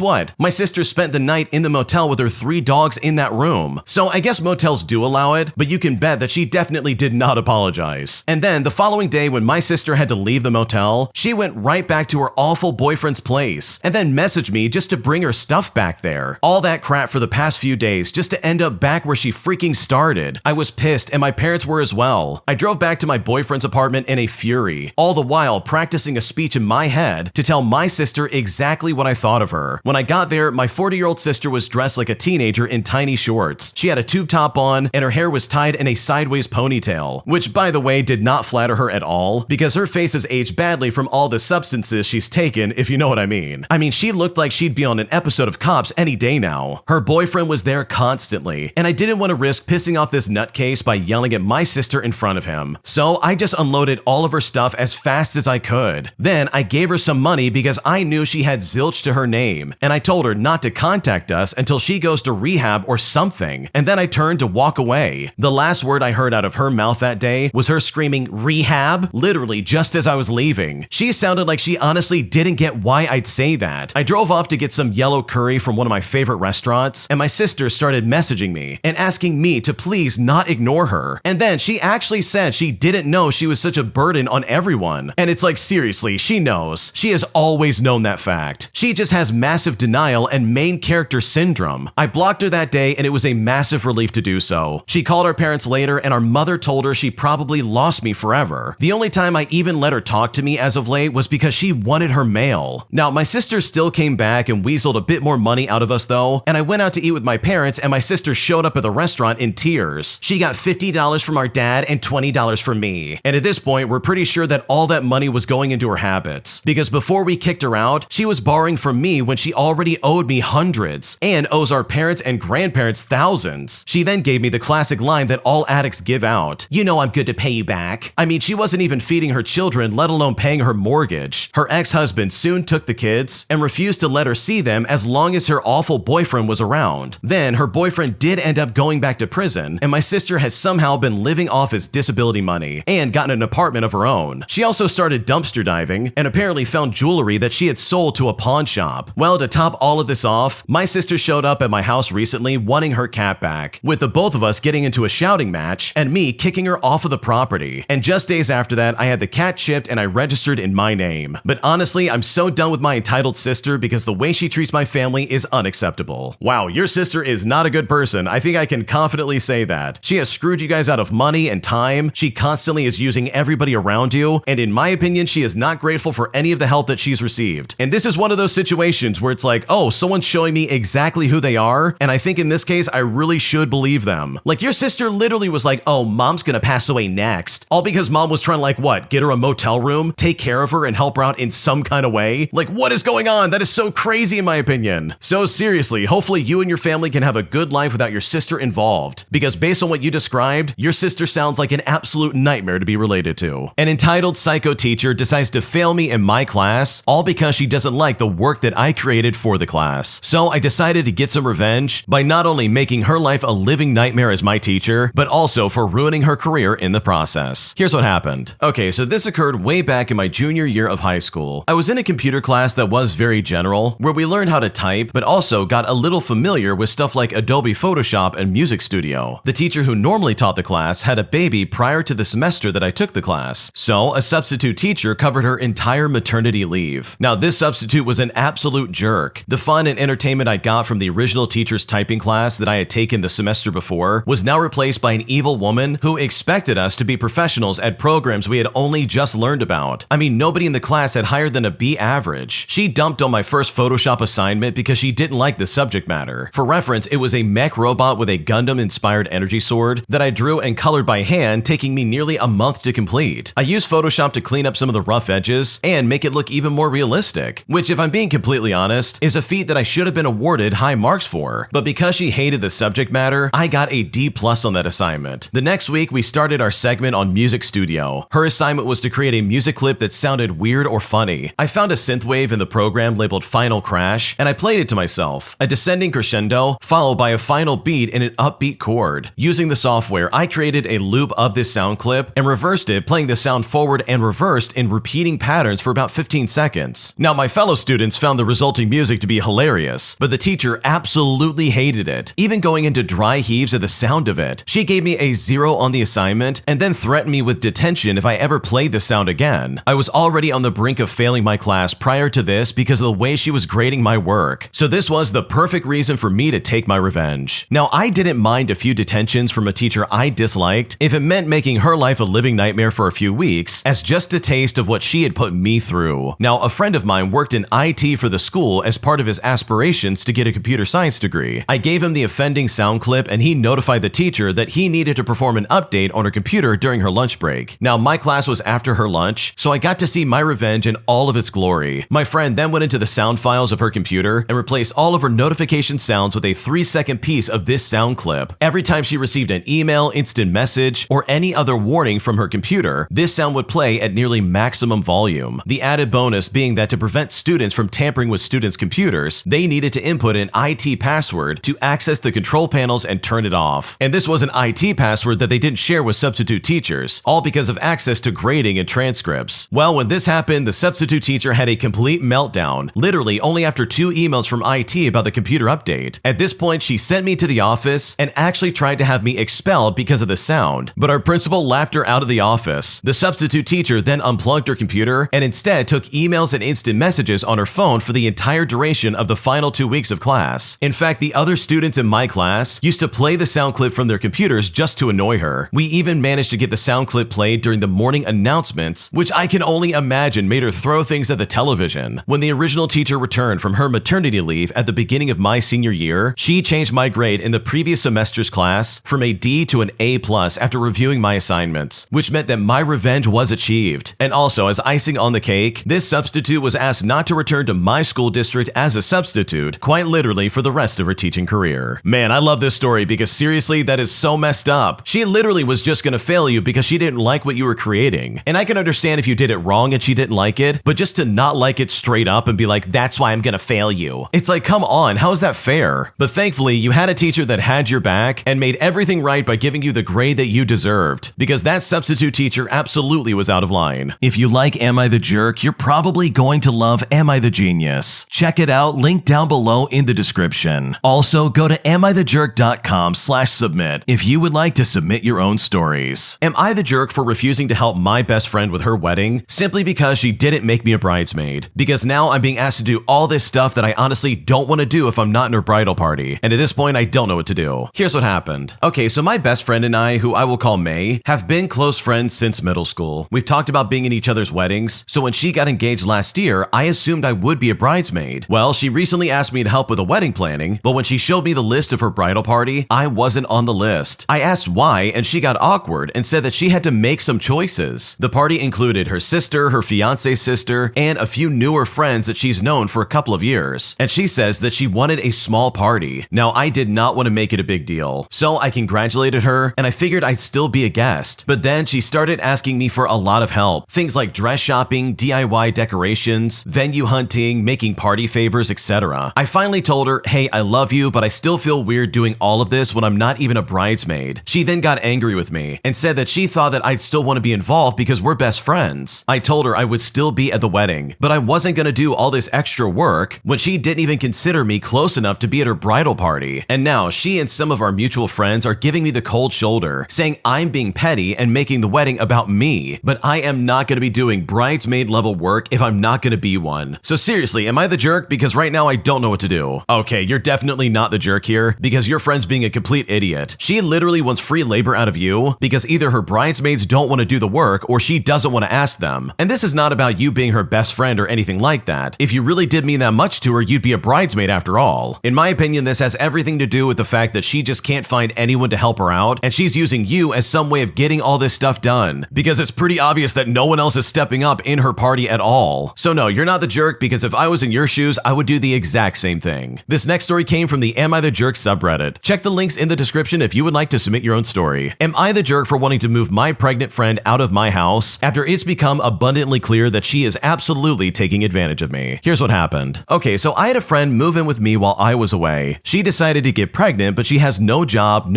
A: what? My sister spent the night in the motel with her 3 dogs in that room. So I guess motels do allow it, but you can bet that she definitely did not apologize. And then the following day when my sister had to leave the motel, she went right back to her awful boyfriend's place and then messaged me just to bring her stuff back there. All that crap for the past few days just to end up back where she freaking started. I was pissed and my parents were as well. I drove back to my boyfriend's apartment in a fury, all the while practicing a speech in my head to tell my sister exactly what I thought of her. When I got there, my 40-year-old sister was dressed like a teenager in tiny shorts. She had a tube top on and her hair was tied in a sideways ponytail, which by the way did not flatter her at all because her face has aged badly from all the substances she's taken, if you know what I mean. She looked like she'd be on an episode of Cops any day now. Her boyfriend was there constantly, and I didn't want to risk pissing off this nutcase by yelling at my sister in front of him. So I just unloaded all of her stuff as fast as I could. Then I gave her some money because I knew she had zilch to her name, and I told her not to contact us until she goes to rehab or something, and then I turned to walk away. The last word I heard out of her mouth that day was her screaming, "Rehab?" literally just as I was leaving. She sounded like she honestly didn't get why I'd say that. I drove off to get some yellow curry from one of my favorite restaurants, and my sister started messaging me and asking me to please not ignore her. And then she actually said she didn't know she was such a burden on everyone. And it's like, seriously, she knows. She has always known that fact. She just has massive denial and main character syndrome. I blocked her that day and it was a massive relief to do so. She called our parents later and our mother told her she probably lost me forever. The only time I even let her talk to me as of late was because she wanted her mail. Now, my sister still came back and weaseled a bit more money out of us though, and I went out to eat with my parents and my sister showed up at the restaurant in tears. She got $50 from our dad and $20 from me. And at this point, we're pretty sure that all that money was going into her habits. Because before we kicked her out, she was borrowing from me when she already owed me hundreds and owes our parents and grandparents thousands. She then gave me the classic line that all addicts give out. "You know I'm good to pay you back." She wasn't even feeding her children, let alone paying her mortgage. Her ex-husband soon took the kids and refused to let her see them as long as her awful boyfriend was around. Then her boyfriend did end up going back to prison, and my sister has somehow been living off his disability money and gotten an apartment of her own. She also started dumpster diving and apparently found jewelry that she had sold to a pawn shop. Well, to top all of this off, my sister showed up at my house recently wanting her cat back, with the both of us getting into a shouting match and me kicking her off of the property. And just days after that, I had the cat chipped and I registered in my name. But honestly, I'm so done with my entitled sister because the way she treats my family is unacceptable. Wow, your sister is not a good person. I think I can confidently say that. She has screwed you guys out of money and time. She constantly is using everybody around you. And in my opinion, she is not grateful for any of the help that she's received. And this is one of those situations where it's like, oh, someone's showing me exactly who they are. And I think in this case, I really should believe them. Like your sister literally was like, oh, mom's gonna pass away next. All because mom was trying to like what? Get her a motel room, take care of her and help her out in some kind of way? Like what is going on? That is so crazy in my opinion. So seriously, hopefully you and your family can have a good life without your sister involved. Because based on what you described, your sister sounds like an absolute nightmare to be related to. An entitled psycho teacher decides to fail me in my class, all because she doesn't like the work that I created for the class. So I decided to get some revenge by not only making her life a living nightmare as my teacher, but also for ruining her career in the process. Here's what happened. Okay, so this occurred way back in my junior year of high school. I was in a computer class that was very general, where we learned how to type, but also got a little familiar with stuff like Adobe Photoshop and Music Studio. The teacher who normally taught the class had a baby prior to the semester that I took the class, so a substitute teacher covered her entire maternity leave. Now, this substitute was an absolute jerk. The fun and entertainment I got from the original teacher's typing class that I had taken the semester before was now replaced by an evil woman who expected us to be professionals at programs we had only just learned about. Nobody in the class had higher than a B average. She dumped on my first Photoshop assignment because she didn't like the subject matter. For reference, it was a mech robot with a Gundam-inspired energy sword that I drew and colored by hand, taking me nearly a month to complete. I used Photoshop to clean up some of the rough edges and make it look even more realistic, which, if I'm being completely honest, is a feat that I should have been awarded high marks for. But because she hated the subject matter, I got a D+ on that assignment. The next week, we started our segment on Music Studio. Her assignment was to create a music clip that sounded weird or funny. I found a synthwave in the program labeled Final Crash, and I played it to myself. A descending crescendo, followed by a final beat in an upbeat chord. Using the software, I created a loop of this sound clip and reversed it, playing the sound forward and reversed in repeating patterns for about 15 seconds. Now, my fellow students found the resulting music to be hilarious, but the teacher absolutely hated it, even going into dry heaves at the sound of it. She gave me a 0 on the assignment and then threatened me with detention if I ever played the sound again. I was already on the brink of failing my class prior to this because of the way she was grading my work, so this was the perfect reason for me to take my revenge. Now, I didn't mind a few detentions from a teacher I disliked if it meant making her life a living nightmare for a few weeks, as just a taste of what she had put me through. Now, a friend of mine worked in IT for the school as part of his aspirations to get a computer science degree. I gave him the offending sound clip and he notified the teacher that he needed to perform an update on her computer during her lunch break. Now, my class was after her lunch, so I got to see my revenge in all of its glory. My friend then went into the sound files of her computer and replaced all of her notification sounds with a 3-second piece of this sound clip. Every time she received an email, instant message, or any other warning from her computer, this sound would play at nearly maximum volume. The added bonus being that to prevent students from tampering with students' computers, they needed to input an IT password to access the control panels and turn it off. And this was an IT password that they didn't share with substitute teachers, all because of access to grading and transcripts. Well, when this happened, the substitute teacher had a complete meltdown, literally only after 2 emails from IT about the computer update. At this point, she sent me to the office and actually tried to have me expelled because of the sound, but our principal laughed her out of the office. The substitute teacher then unplugged her computer and instead took emails and instant messages on her phone for the entire duration of the final 2 weeks of class. In fact, the other students in my class used to play the sound clip from their computers just to annoy her. We even managed to get the sound clip played during the morning announcements, which I can only imagine made her throw things at the television. When the original teacher returned from her maternity leave at the beginning of my senior year, she changed my grade in the previous semester's class from a D to an A+ after reviewing my assignments, which meant that my revenge was achieved. And also, as icing on the cake, this substitute was asked not to return to my school district as a substitute, quite literally for the rest of her teaching career. Man, I love this story because seriously, that is so messed up. She literally was just gonna fail you because she didn't like what you were creating. And I can understand if you did it wrong and she didn't like it, but just to not like it straight up and be like, that's why I'm gonna fail you. It's like, come on, how is that fair? But thankfully, you had a teacher that had your back and made everything right by giving you the grade that you deserved, because that substitute teacher absolutely was out of line. If you like Am I the Jerk, you're probably going to love Am I the Genius. Check it out, link down below in the description. Also, go to amithejerk.com/submit if you would like to submit your own stories. Am I the jerk for refusing to help my best friend with her wedding simply because she didn't make me a bridesmaid? Because now I'm being asked to do all this stuff that I honestly don't want to do if I'm not in her bridal party, and at this point I don't know what to do. Here's what happened. Okay, so my best friend and I, who I will call May, have been close friends since middle school. We've talked about being in each other's weddings, so when she got engaged last year, I assumed I would be a bridesmaid. Well, she recently asked me to help with the wedding planning, but when she showed me the list of her bridal party, I wasn't on the list. I asked why, and she got awkward and said that she had to make some choices. The party included her sister, her fiance's sister, and a few newer friends that she's known for a couple of years. And she says that she wanted a small party. Now, I did not want to make it a big deal, so I congratulated her, and I figured I'd still be a guest. But then she started asking me for a lot of help. Things like dress shopping, DIY decorations, venue hunting, making party favors, etc. I finally told her, hey, I love you, but I still feel weird doing all of this when I'm not even a bridesmaid. She then got angry with me and said that she thought that I'd still want to be involved because we're best friends. I told her I would still be at the wedding, but I wasn't going to do all this extra work when she didn't even consider me close enough to be at her bridal party. And now she and some of our mutual friends are giving me the cold shoulder, saying I'm being petty and making the wedding about me, but I am not going to be doing bridesmaid level work if I'm not going to be one. So seriously, am I the jerk? Because right now I don't know what to do. Okay, you're definitely not the jerk here because your friend's being a complete idiot. She literally wants free labor out of you because either her bridesmaids don't want to do the work or she doesn't want to ask them. And this is not about you being her best friend or anything like that. If you really did mean that much to her, you'd be a bridesmaid after all. In my opinion, this has everything to do with the fact that she just can't find anyone to help her out, and she's using you as some way of getting all this stuff done, because it's pretty obvious that no one else is stepping up in her party at all. So no, you're not the jerk, because if I was in your shoes, I would do the exact same thing. This next story came came from the Am I the Jerk subreddit. Check the links in the description if you would like to submit your own story. Am I the jerk for wanting to move my pregnant friend out of my house after it's become abundantly clear that she is absolutely taking advantage of me? Here's what happened. Okay, so I had a friend move in with me while I was away. She decided to get pregnant, but she has no job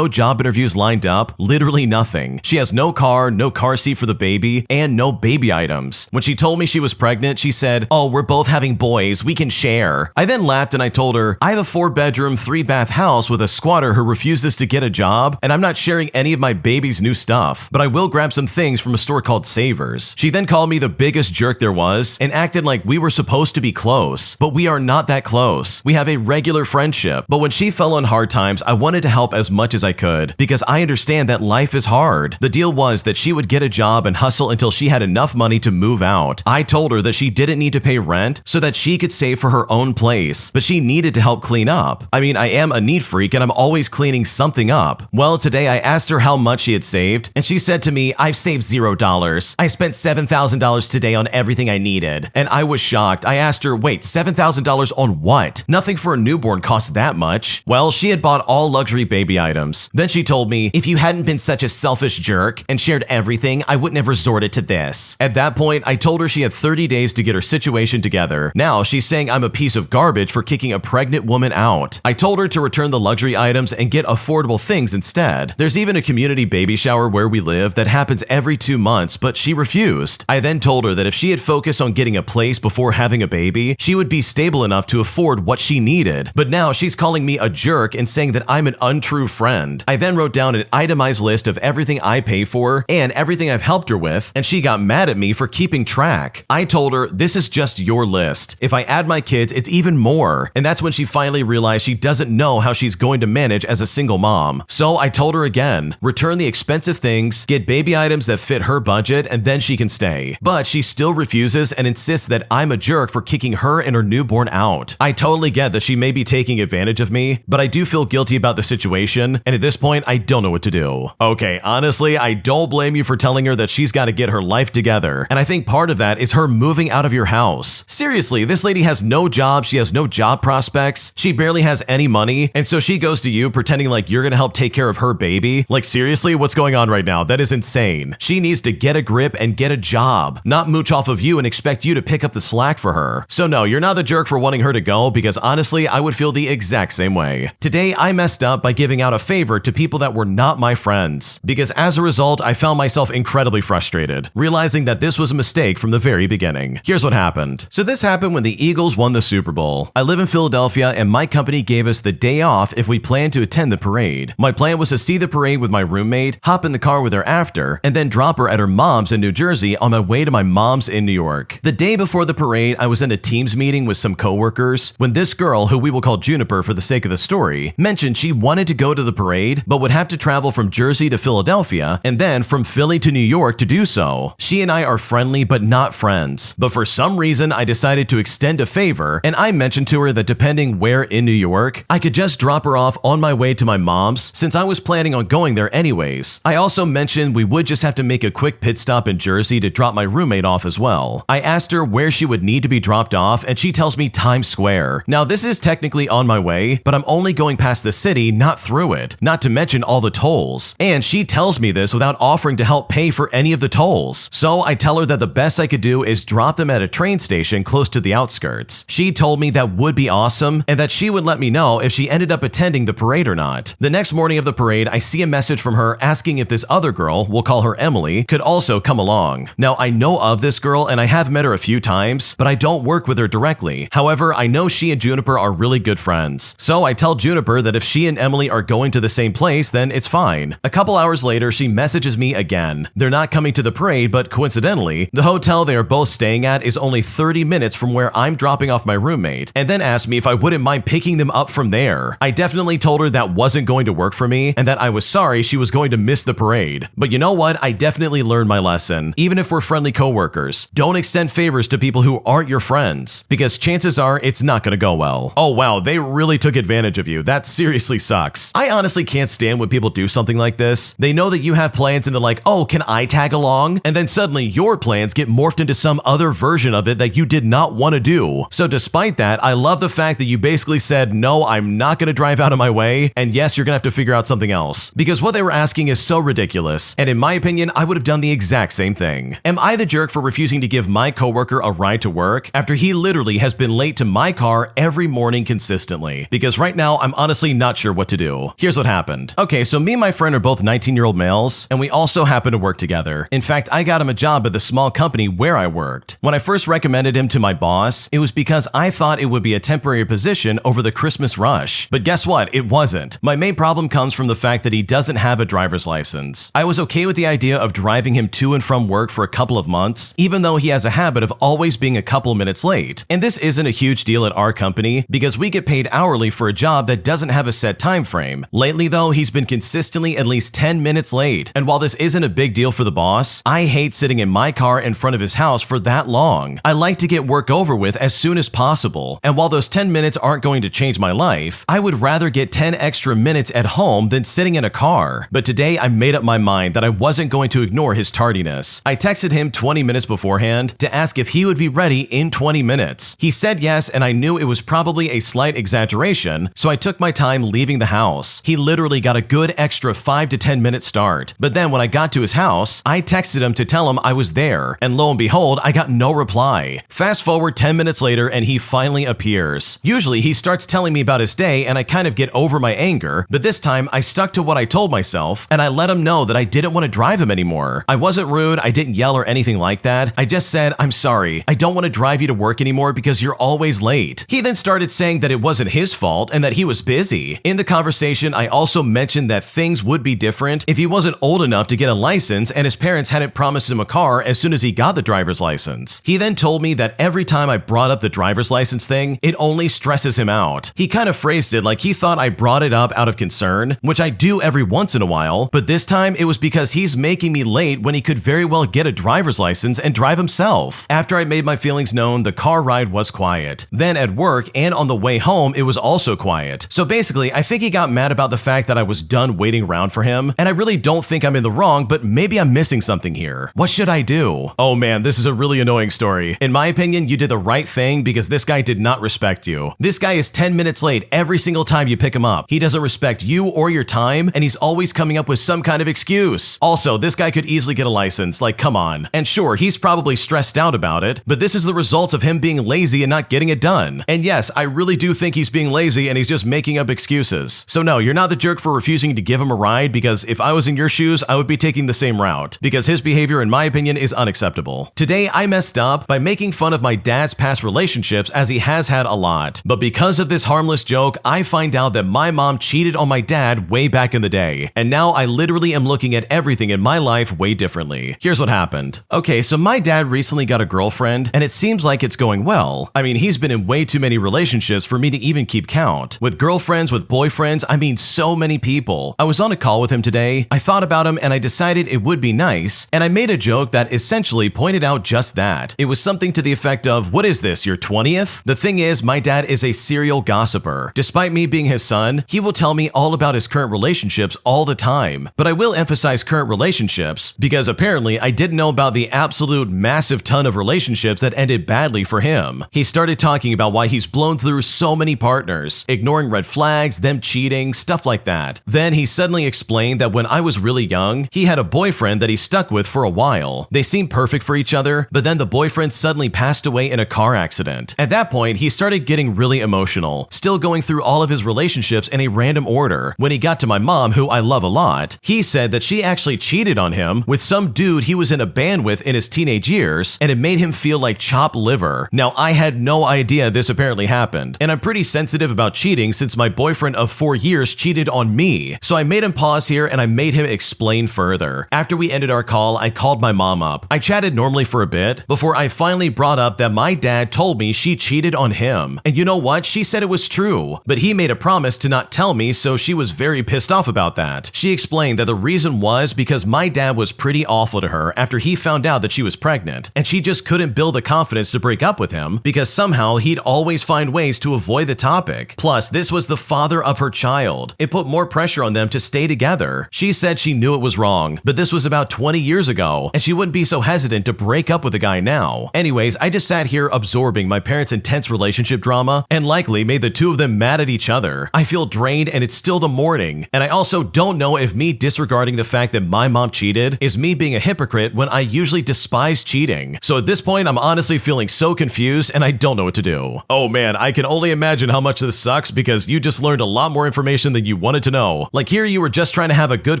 A: interviews lined up, literally nothing. She has no car seat for the baby, and no baby items. When she told me she was pregnant, she said, "Oh, we're both having boys, we can share." I then laughed and I told her, "I have a 4-bedroom, 3-bath house with a squatter who refuses to get a job, and I'm not sharing any of my baby's new stuff, but I will grab some things from a store called Savers." She then called me the biggest jerk there was and acted like we were supposed to be close, but we are not that close. We have a regular friendship, but when she fell on hard times, I wanted to help as much as I could because I understand that life is hard. The deal was that she would get a job and hustle until she had enough money to move out. I told her that she didn't need to pay rent so that she could save for her own place, but she needed to help clean up. I mean, I am a neat freak and I'm always cleaning something up. Well, today I asked her how much she had saved, and she said to me, "I've saved $0. I spent $7,000 today on everything I needed." And I was shocked. I asked her, "Wait, $7,000 on what? Nothing for a newborn costs that much." Well, she had bought all luxury baby items. Then she told me, "If you hadn't been such a selfish jerk and shared everything, I wouldn't have resorted to this." At that point, I told her she had 30 days to get her situation together. Now she's saying I'm a piece of garbage for kicking a pregnant woman out. I told her to return the luxury items and get affordable things instead. There's even a community baby shower where we live that happens every 2 months, but she refused. I then told her that if she had focused on getting a place before having a baby, she would be stable enough to afford what she needed. But now she's calling me a jerk and saying that I'm an untrue friend. I then wrote down an itemized list of everything I pay for and everything I've helped her with, and she got mad at me for keeping track. I told her, "This is just your list. If I add my kids, it's even more." And that's when she finally realized she doesn't know how she's going to manage as a single mom. So I told her again, return the expensive things, get baby items that fit her budget, and then she can stay. But she still refuses and insists that I'm a jerk for kicking her and her newborn out. I totally get that she may be taking advantage of me, but I do feel guilty about the situation, and at this point, I don't know what to do. Okay, honestly, I don't blame you for telling her that she's got to get her life together, and I think part of that is her moving out of your house. Seriously, this lady has no job, she has no job prospects, she barely has any money, and so she goes to you pretending like you're gonna help take care of her baby? Like seriously, what's going on right now? That is insane. She needs to get a grip and get a job, not mooch off of you and expect you to pick up the slack for her. So no, you're not the jerk for wanting her to go, because honestly, I would feel the exact same way. Today, I messed up by giving out a favor to people that were not my friends, because as a result, I found myself incredibly frustrated, realizing that this was a mistake from the very beginning. Here's what happened. So this happened when the Eagles won the Super Bowl. I live in Philadelphia, and my company gave us the day off if we planned to attend the parade. My plan was to see the parade with my roommate, hop in the car with her after, and then drop her at her mom's in New Jersey on my way to my mom's in New York. The day before the parade, I was in a Teams meeting with some coworkers when this girl, who we will call Juniper for the sake of the story, mentioned she wanted to go to the parade, but would have to travel from Jersey to Philadelphia and then from Philly to New York to do so. She and I are friendly but not friends, but for some reason I decided to extend a favor, and I mentioned to her that depending where in New York, I could just drop her off on my way to my mom's since I was planning on going there anyways. I also mentioned we would just have to make a quick pit stop in Jersey to drop my roommate off as well. I asked her where she would need to be dropped off, and she tells me Times Square. Now this is technically on my way, but I'm only going past the city, not through it, not to mention all the tolls. And she tells me this without offering to help pay for any of the tolls. So I tell her that the best I could do is drop them at a train station close to the outskirts. She told me that would be awesome, and that she would let me know if she ended up attending the parade or not. The next morning of the parade, I see a message from her asking if this other girl, we'll call her Emily, could also come along. Now I know of this girl and I have met her a few times, but I don't work with her directly. However, I know she and Juniper are really good friends. So I tell Juniper that if she and Emily are going to the same place, then it's fine. A couple hours later, she messages me again. They're not coming to the parade, but coincidentally, the hotel they are both staying at is only 30 minutes from where I'm dropping off my roommate, and then asked me if I wouldn't mind picking them up from there. I definitely told her that wasn't going to work for me, and that I was sorry she was going to miss the parade. But you know what? I definitely learned my lesson. Even if we're friendly coworkers, don't extend favors to people who aren't your friends, because chances are it's not gonna go well. Oh wow, they really took advantage of you. That seriously sucks. I honestly can't stand when people do something like this. They know that you have plans and they're like, oh, can I tag along? And then suddenly your plans get morphed into some other version of it that you did not want to do. So despite that, I love the fact that you basically said, said, no, I'm not gonna drive out of my way, and yes, you're gonna have to figure out something else. Because what they were asking is so ridiculous, and in my opinion, I would have done the exact same thing. Am I the jerk for refusing to give my coworker a ride to work after he literally has been late to my car every morning consistently? Because right now, I'm honestly not sure what to do. Here's what happened. Okay, so me and my friend are both 19-year-old males, and we also happen to work together. In fact, I got him a job at the small company where I worked. When I first recommended him to my boss, it was because I thought it would be a temporary position over the Christmas rush. But guess what? It wasn't. My main problem comes from the fact that he doesn't have a driver's license. I was okay with the idea of driving him to and from work for a couple of months, even though he has a habit of always being a couple minutes late. And this isn't a huge deal at our company because we get paid hourly for a job that doesn't have a set time frame. Lately though, he's been consistently at least 10 minutes late. And while this isn't a big deal for the boss, I hate sitting in my car in front of his house for that long. I like to get work over with as soon as possible. And while those 10 minutes aren't going to change my life, I would rather get 10 extra minutes at home than sitting in a car. But today I made up my mind that I wasn't going to ignore his tardiness. I texted him 20 minutes beforehand to ask if he would be ready in 20 minutes. He said yes, and I knew it was probably a slight exaggeration, so I took my time leaving the house. He literally got a good extra 5 to 10 minute start. But then when I got to his house, I texted him to tell him I was there, and lo and behold, I got no reply. Fast forward 10 minutes later and he finally appears. Usually he starts telling me about his day and I kind of get over my anger, but this time I stuck to what I told myself and I let him know that I didn't want to drive him anymore. I wasn't rude, I didn't yell or anything like that. I just said, I'm sorry, I don't want to drive you to work anymore because you're always late. He then started saying that it wasn't his fault and that he was busy. In the conversation, I also mentioned that things would be different if he wasn't old enough to get a license and his parents hadn't promised him a car as soon as he got the driver's license. He then told me that every time I brought up the driver's license thing, it only stresses him out. He kind of phrased it like he thought I brought it up out of concern, which I do every once in a while, but this time it was because he's making me late when he could very well get a driver's license and drive himself. After I made my feelings known, the car ride was quiet. Then at work and on the way home, it was also quiet. So basically, I think he got mad about the fact that I was done waiting around for him, and I really don't think I'm in the wrong, but maybe I'm missing something here. What should I do? Oh man, this is a really annoying story. In my opinion, you did the right thing because this guy did not respect you. This guy is 10 minutes late every single time you pick him up. He doesn't respect you or your time, and he's always coming up with some kind of excuse. Also, this guy could easily get a license, like come on. And sure, he's probably stressed out about it, but this is the result of him being lazy and not getting it done. And yes, I really do think he's being lazy and he's just making up excuses. So no, you're not the jerk for refusing to give him a ride because if I was in your shoes, I would be taking the same route because his behavior, in my opinion, is unacceptable. Today, I messed up by making fun of my dad's past relationships as he has had a lot. But because of this harmless joke, I find out that my mom cheated on my dad way back in the day. And now I literally am looking at everything in my life way differently. Here's what happened. Okay, so my dad recently got a girlfriend and it seems like it's going well. I mean, he's been in way too many relationships for me to even keep count. With girlfriends, with boyfriends, I mean so many people. I was on a call with him today. I thought about him and I decided it would be nice. And I made a joke that essentially pointed out just that. It was something to the effect of, what is this, your 20th? The thing is, my dad is a serial gossiper. Despite me being his son, he will tell me all about his current relationships all the time. But I will emphasize current relationships because apparently I didn't know about the absolute massive ton of relationships that ended badly for him. He started talking about why he's blown through so many partners, ignoring red flags, them cheating, stuff like that. Then he suddenly explained that when I was really young, he had a boyfriend that he stuck with for a while. They seemed perfect for each other, but then the boyfriend suddenly passed away in a car accident. At that point, he started getting really emotional, still going through all of his relationships in a random order. When he got to my mom, who I love a lot, he said that she actually cheated on him with some dude he was in a band with in his teenage years, and it made him feel like chopped liver. Now, I had no idea this apparently happened, and I'm pretty sensitive about cheating since my boyfriend of 4 years cheated on me. So I made him pause here and I made him explain further. After we ended our call, I called my mom up. I chatted normally for a bit before I finally brought up that my dad told me she cheated on him. And you know what? She said it was true, but he made a promise to not tell me, so she was very pissed off about that. She explained that the reason was because my dad was pretty awful to her after he found out that she was pregnant, and she just couldn't build the confidence to break up with him because somehow he'd always find ways to avoid the topic. Plus, this was the father of her child. It put more pressure on them to stay together. She said she knew it was wrong, but this was about 20 years ago, and she wouldn't be so hesitant to break up with a guy now. Anyways, I just sat here absorbing my parents' intense relationship drama and likely made made the two of them mad at each other. I feel drained and it's still the morning. And I also don't know if me disregarding the fact that my mom cheated is me being a hypocrite when I usually despise cheating. So at this point, I'm honestly feeling so confused and I don't know what to do. Oh man, I can only imagine how much this sucks because you just learned a lot more information than you wanted to know. Like here you were just trying to have a good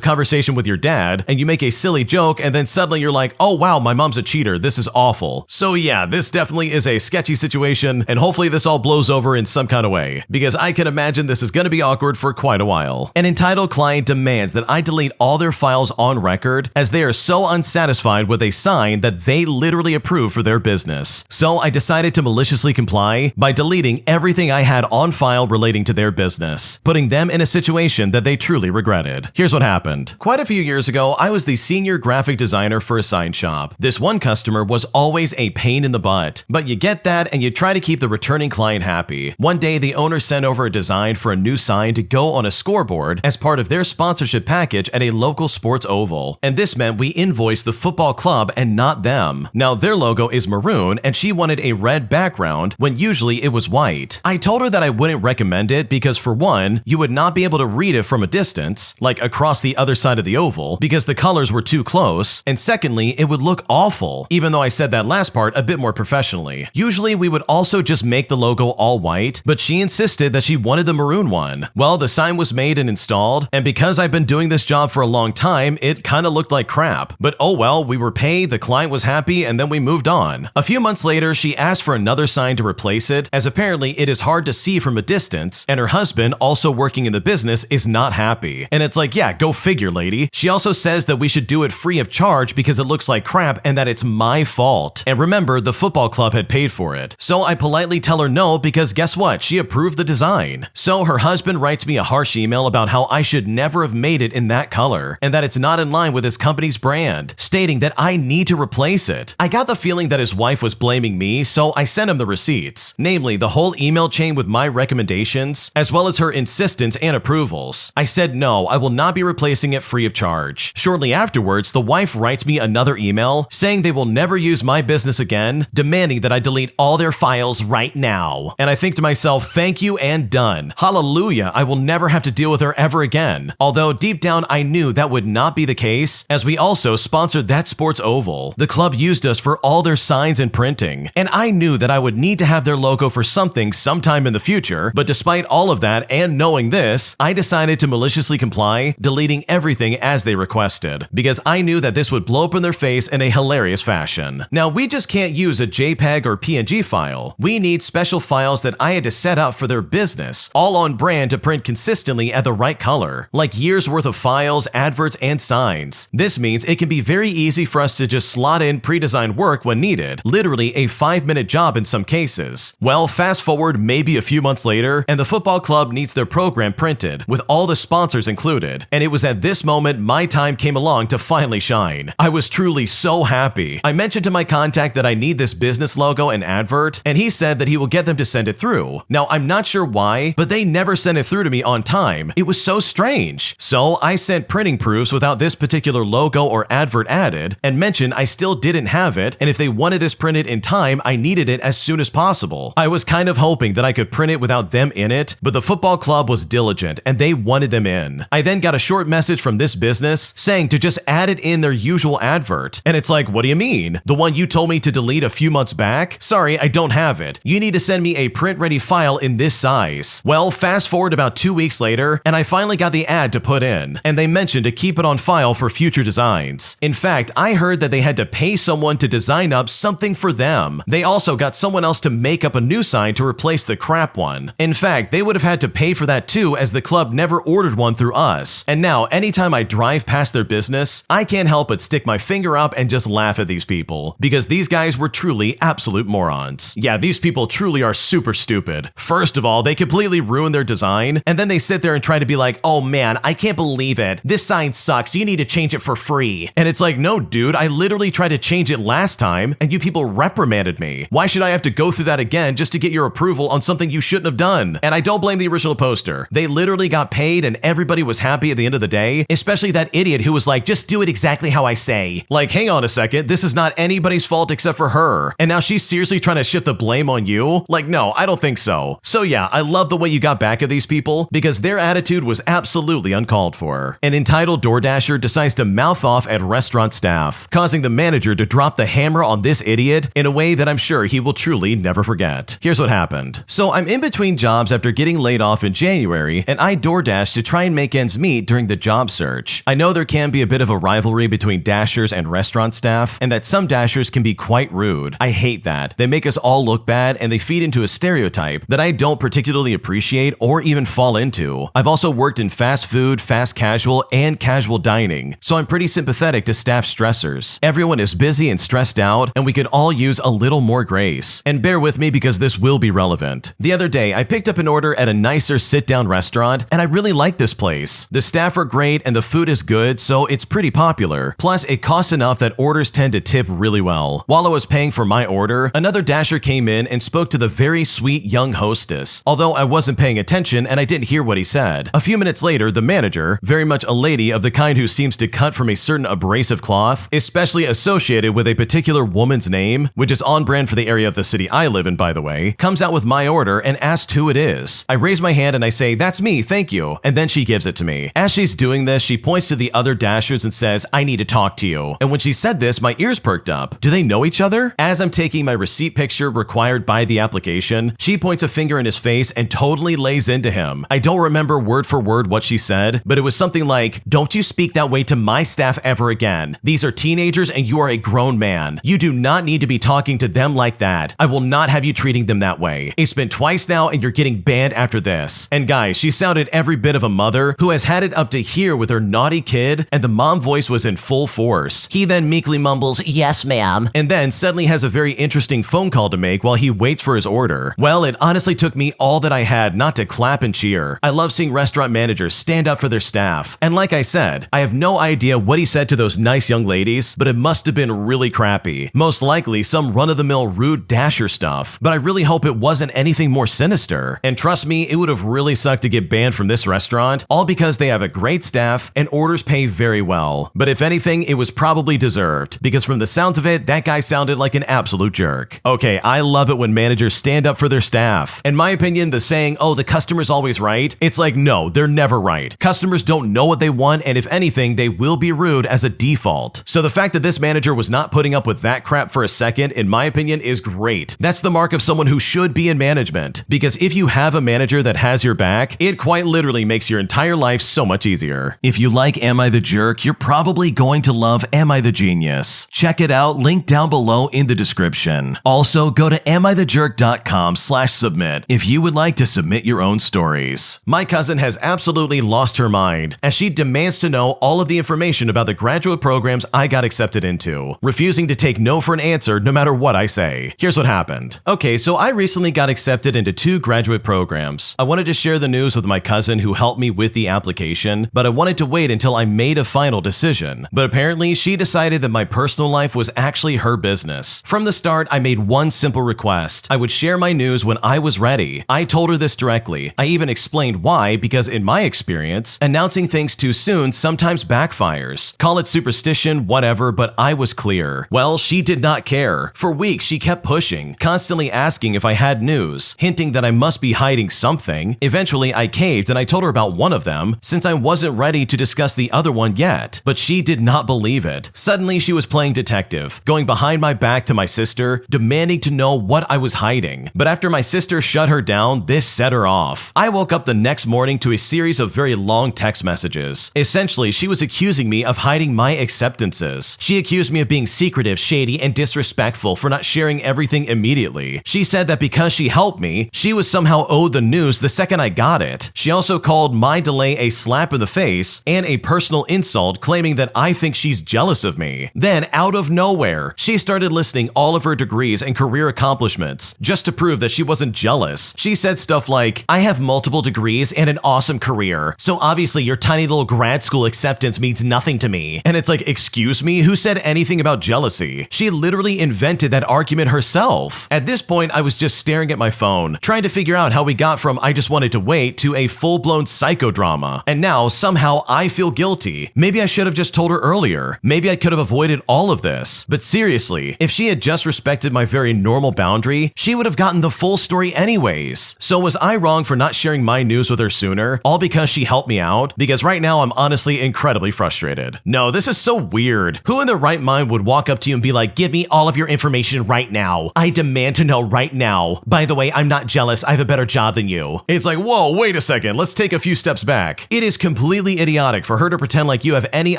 A: conversation with your dad and you make a silly joke and then suddenly you're like, oh wow, my mom's a cheater. This is awful. So yeah, this definitely is a sketchy situation and hopefully this all blows over in some kind of way because I can imagine this is going to be awkward for quite a while. An entitled client demands that I delete all their files on record as they are so unsatisfied with a sign that they literally approve for their business. So I decided to maliciously comply by deleting everything I had on file relating to their business, putting them in a situation that they truly regretted. Here's what happened. Quite a few years ago, I was the senior graphic designer for a sign shop. This one customer was always a pain in the butt, but you get that and you try to keep the returning client happy. One day, the owner sent over a design for a new sign to go on a scoreboard as part of their sponsorship package at a local sports oval. And this meant we invoiced the football club and not them. Now, their logo is maroon and she wanted a red background when usually it was white. I told her that I wouldn't recommend it because for one, you would not be able to read it from a distance, like across the other side of the oval, because the colors were too close, and secondly, it would look awful, even though I said that last part a bit more professionally. Usually, we would also just make the logo all white, but she insisted that she wanted the maroon one. Well, the sign was made and installed, and because I've been doing this job for a long time, it kinda looked like crap. But oh well, we were paid, the client was happy, and then we moved on. A few months later, she asked for another sign to replace it, as apparently it is hard to see from a distance, and her husband, also working in the business, is not happy. And it's like, yeah, go figure, lady. She also says that we should do it free of charge because it looks like crap and that it's my fault. And remember, the football club had paid for it. So I politely tell her no because guess what? She approved the design. So her husband writes me a harsh email about how I should never have made it in that color and that it's not in line with his company's brand, stating that I need to replace it. I got the feeling that his wife was blaming me, so I sent him the receipts, namely the whole email chain with my recommendations, as well as her insistence and approvals. I said no, I will not be replacing it free of charge. Shortly afterwards, the wife writes me another email saying they will never use my business again, demanding that I delete all their files right now. And I think to myself, thank you and done. Hallelujah, I will never have to deal with her ever again. Although deep down I knew that would not be the case, as we also sponsored that sports oval. The club used us for all their signs and printing, and I knew that I would need to have their logo for something sometime in the future, but despite all of that and knowing this, I decided to maliciously comply, deleting everything as they requested, because I knew that this would blow up in their face in a hilarious fashion. Now, we just can't use a JPEG or PNG file. We need special files that I had to set up for their business, all on brand to print consistently at the right color, like years worth of files, adverts, and signs. This means it can be very easy for us to just slot in pre-designed work when needed, literally a 5-minute job in some cases. Well, fast forward maybe a few months later, and the football club needs their program printed, with all the sponsors included, and it was at this moment my time came along to finally shine. I was truly so happy. I mentioned to my contact that I need this business logo and advert, and he said that he will get them to send it through. Now, I'm not sure why, but they never sent it through to me on time. It was so strange. So I sent printing proofs without this particular logo or advert added, and mentioned I still didn't have it, and if they wanted this printed in time, I needed it as soon as possible. I was kind of hoping that I could print it without them in it, but the football club was diligent, and they wanted them in. I then got a short message from this business saying to just add it in their usual advert, and it's like, what do you mean? The one you told me to delete a few months back? Sorry, I don't have it. You need to send me a print-ready file in this size. Well, fast forward about 2 weeks later, and I finally got the ad to put in, and they mentioned to keep it on file for future designs. In fact, I heard that they had to pay someone to design up something for them. They also got someone else to make up a new sign to replace the crap one. In fact, they would have had to pay for that too, as the club never ordered one through us. And now, anytime I drive past their business, I can't help but stick my finger up and just laugh at these people, because these guys were truly absolute morons. Yeah, these people truly are super stupid. First of all, they completely ruin their design, and then they sit there and try to be like, oh man, I can't believe it. This sign sucks. You need to change it for free. And it's like, no dude, I literally tried to change it last time, and you people reprimanded me. Why should I have to go through that again just to get your approval on something you shouldn't have done? And I don't blame the original poster. They literally got paid and everybody was happy at the end of the day, especially that idiot who was like, just do it exactly how I say. Like, hang on a second, this is not anybody's fault except for her. And now she's seriously trying to shift the blame on you? Like, no, I don't think so. go. So yeah, I love the way you got back at these people because their attitude was absolutely uncalled for. An entitled DoorDasher decides to mouth off at restaurant staff, causing the manager to drop the hammer on this idiot in a way that I'm sure he will truly never forget. Here's what happened. So I'm in between jobs after getting laid off in January, and I DoorDash to try and make ends meet during the job search. I know there can be a bit of a rivalry between Dashers and restaurant staff, and that some Dashers can be quite rude. I hate that. They make us all look bad, and they feed into a stereotype that I don't particularly appreciate or even fall into. I've also worked in fast food, fast casual, and casual dining, so I'm pretty sympathetic to staff stressors. Everyone is busy and stressed out, and we could all use a little more grace. And bear with me because this will be relevant. The other day, I picked up an order at a nicer sit-down restaurant, and I really like this place. The staff are great and the food is good, so it's pretty popular. Plus, it costs enough that orders tend to tip really well. While I was paying for my order, another Dasher came in and spoke to the very sweet young hostess, although I wasn't paying attention and I didn't hear what he said. A few minutes later, the manager, very much a lady of the kind who seems to cut from a certain abrasive cloth, especially associated with a particular woman's name, which is on brand for the area of the city I live in, by the way, comes out with my order and asks who it is. I raise my hand and I say, "That's me, thank you," and then she gives it to me. As she's doing this, she points to the other Dashers and says, "I need to talk to you." And when she said this, my ears perked up. Do they know each other? As I'm taking my receipt picture required by the application, she points a finger in his face and totally lays into him. I don't remember word for word what she said, but it was something like, "Don't you speak that way to my staff ever again. These are teenagers and you are a grown man. You do not need to be talking to them like that. I will not have you treating them that way. It's been twice now and you're getting banned after this." And guys, she sounded every bit of a mother who has had it up to here with her naughty kid, and the mom voice was in full force. He then meekly mumbles, "Yes, ma'am," and then suddenly has a very interesting phone call to make while he waits for his order. Well, it honestly took me all that I had not to clap and cheer. I love seeing restaurant managers stand up for their staff. And like I said, I have no idea what he said to those nice young ladies, but it must have been really crappy. Most likely some run-of-the-mill rude Dasher stuff, but I really hope it wasn't anything more sinister. And trust me, it would have really sucked to get banned from this restaurant, all because they have a great staff and orders pay very well. But if anything, it was probably deserved, because from the sounds of it, that guy sounded like an absolute jerk. Okay, I love it when managers stand up for their staff. In my opinion, the saying, "Oh, the customer's always right," it's like, no, they're never right. Customers don't know what they want, and if anything, they will be rude as a default. So the fact that this manager was not putting up with that crap for a second, in my opinion, is great. That's the mark of someone who should be in management, because if you have a manager that has your back, it quite literally makes your entire life so much easier. If you like Am I the Jerk, you're probably going to love Am I the Genius. Check it out, link down below in the description. Also, go to amithejerk.com/submit if you would like to submit your own stories. My cousin has absolutely lost her mind, as she demands to know all of the information about the graduate programs I got accepted into, refusing to take no for an answer no matter what I say. Here's what happened. Okay, so I recently got accepted into 2 graduate programs. I wanted to share the news with my cousin who helped me with the application, but I wanted to wait until I made a final decision. But apparently, she decided that my personal life was actually her business. From the start, I made one simple request. I would share my news when I was ready. I told her this directly. I even explained why, because in my experience, announcing things too soon sometimes backfires. Call it superstition, whatever, but I was clear. Well, she did not care. For weeks, she kept pushing, constantly asking if I had news, hinting that I must be hiding something. Eventually, I caved and I told her about one of them, since I wasn't ready to discuss the other one yet. But she did not believe it. Suddenly, she was playing detective, going behind my back to my sister, demanding to know what I was hiding. But after my sister shut her down, this set her off. I woke up the next morning to a series of very long text messages. Essentially, she was accusing me of hiding my acceptances. She accused me of being secretive, shady, and disrespectful for not sharing everything immediately. She said that because she helped me, she was somehow owed the news the second I got it. She also called my delay a slap in the face and a personal insult, claiming that I think she's jealous of me. Then, out of nowhere, she started listing all of her degrees and career accomplishments just to prove that she wasn't jealous. She said stuff like, "I have multiple degrees and an awesome career, so obviously your tiny little grad school acceptance means nothing to me." And it's like, excuse me, who said anything about jealousy? She literally invented that argument herself. At this point, I was just staring at my phone, trying to figure out how we got from "I just wanted to wait" to a full-blown psychodrama. And now, somehow, I feel guilty. Maybe I should have just told her earlier. Maybe I could have avoided all of this. But seriously, if she had just respected my very normal boundary, she would have gotten the full story anyways. So was I wrong for not sharing my news with her sooner, all because she helped me out? Because right now I'm honestly incredibly frustrated. No, this is so weird. Who in their right mind would walk up to you and be like, give me all of your information right now. I demand to know right now. By the way, I'm not jealous. I have a better job than you. It's like, whoa, wait a second. Let's take a few steps back. It is completely idiotic for her to pretend like you have any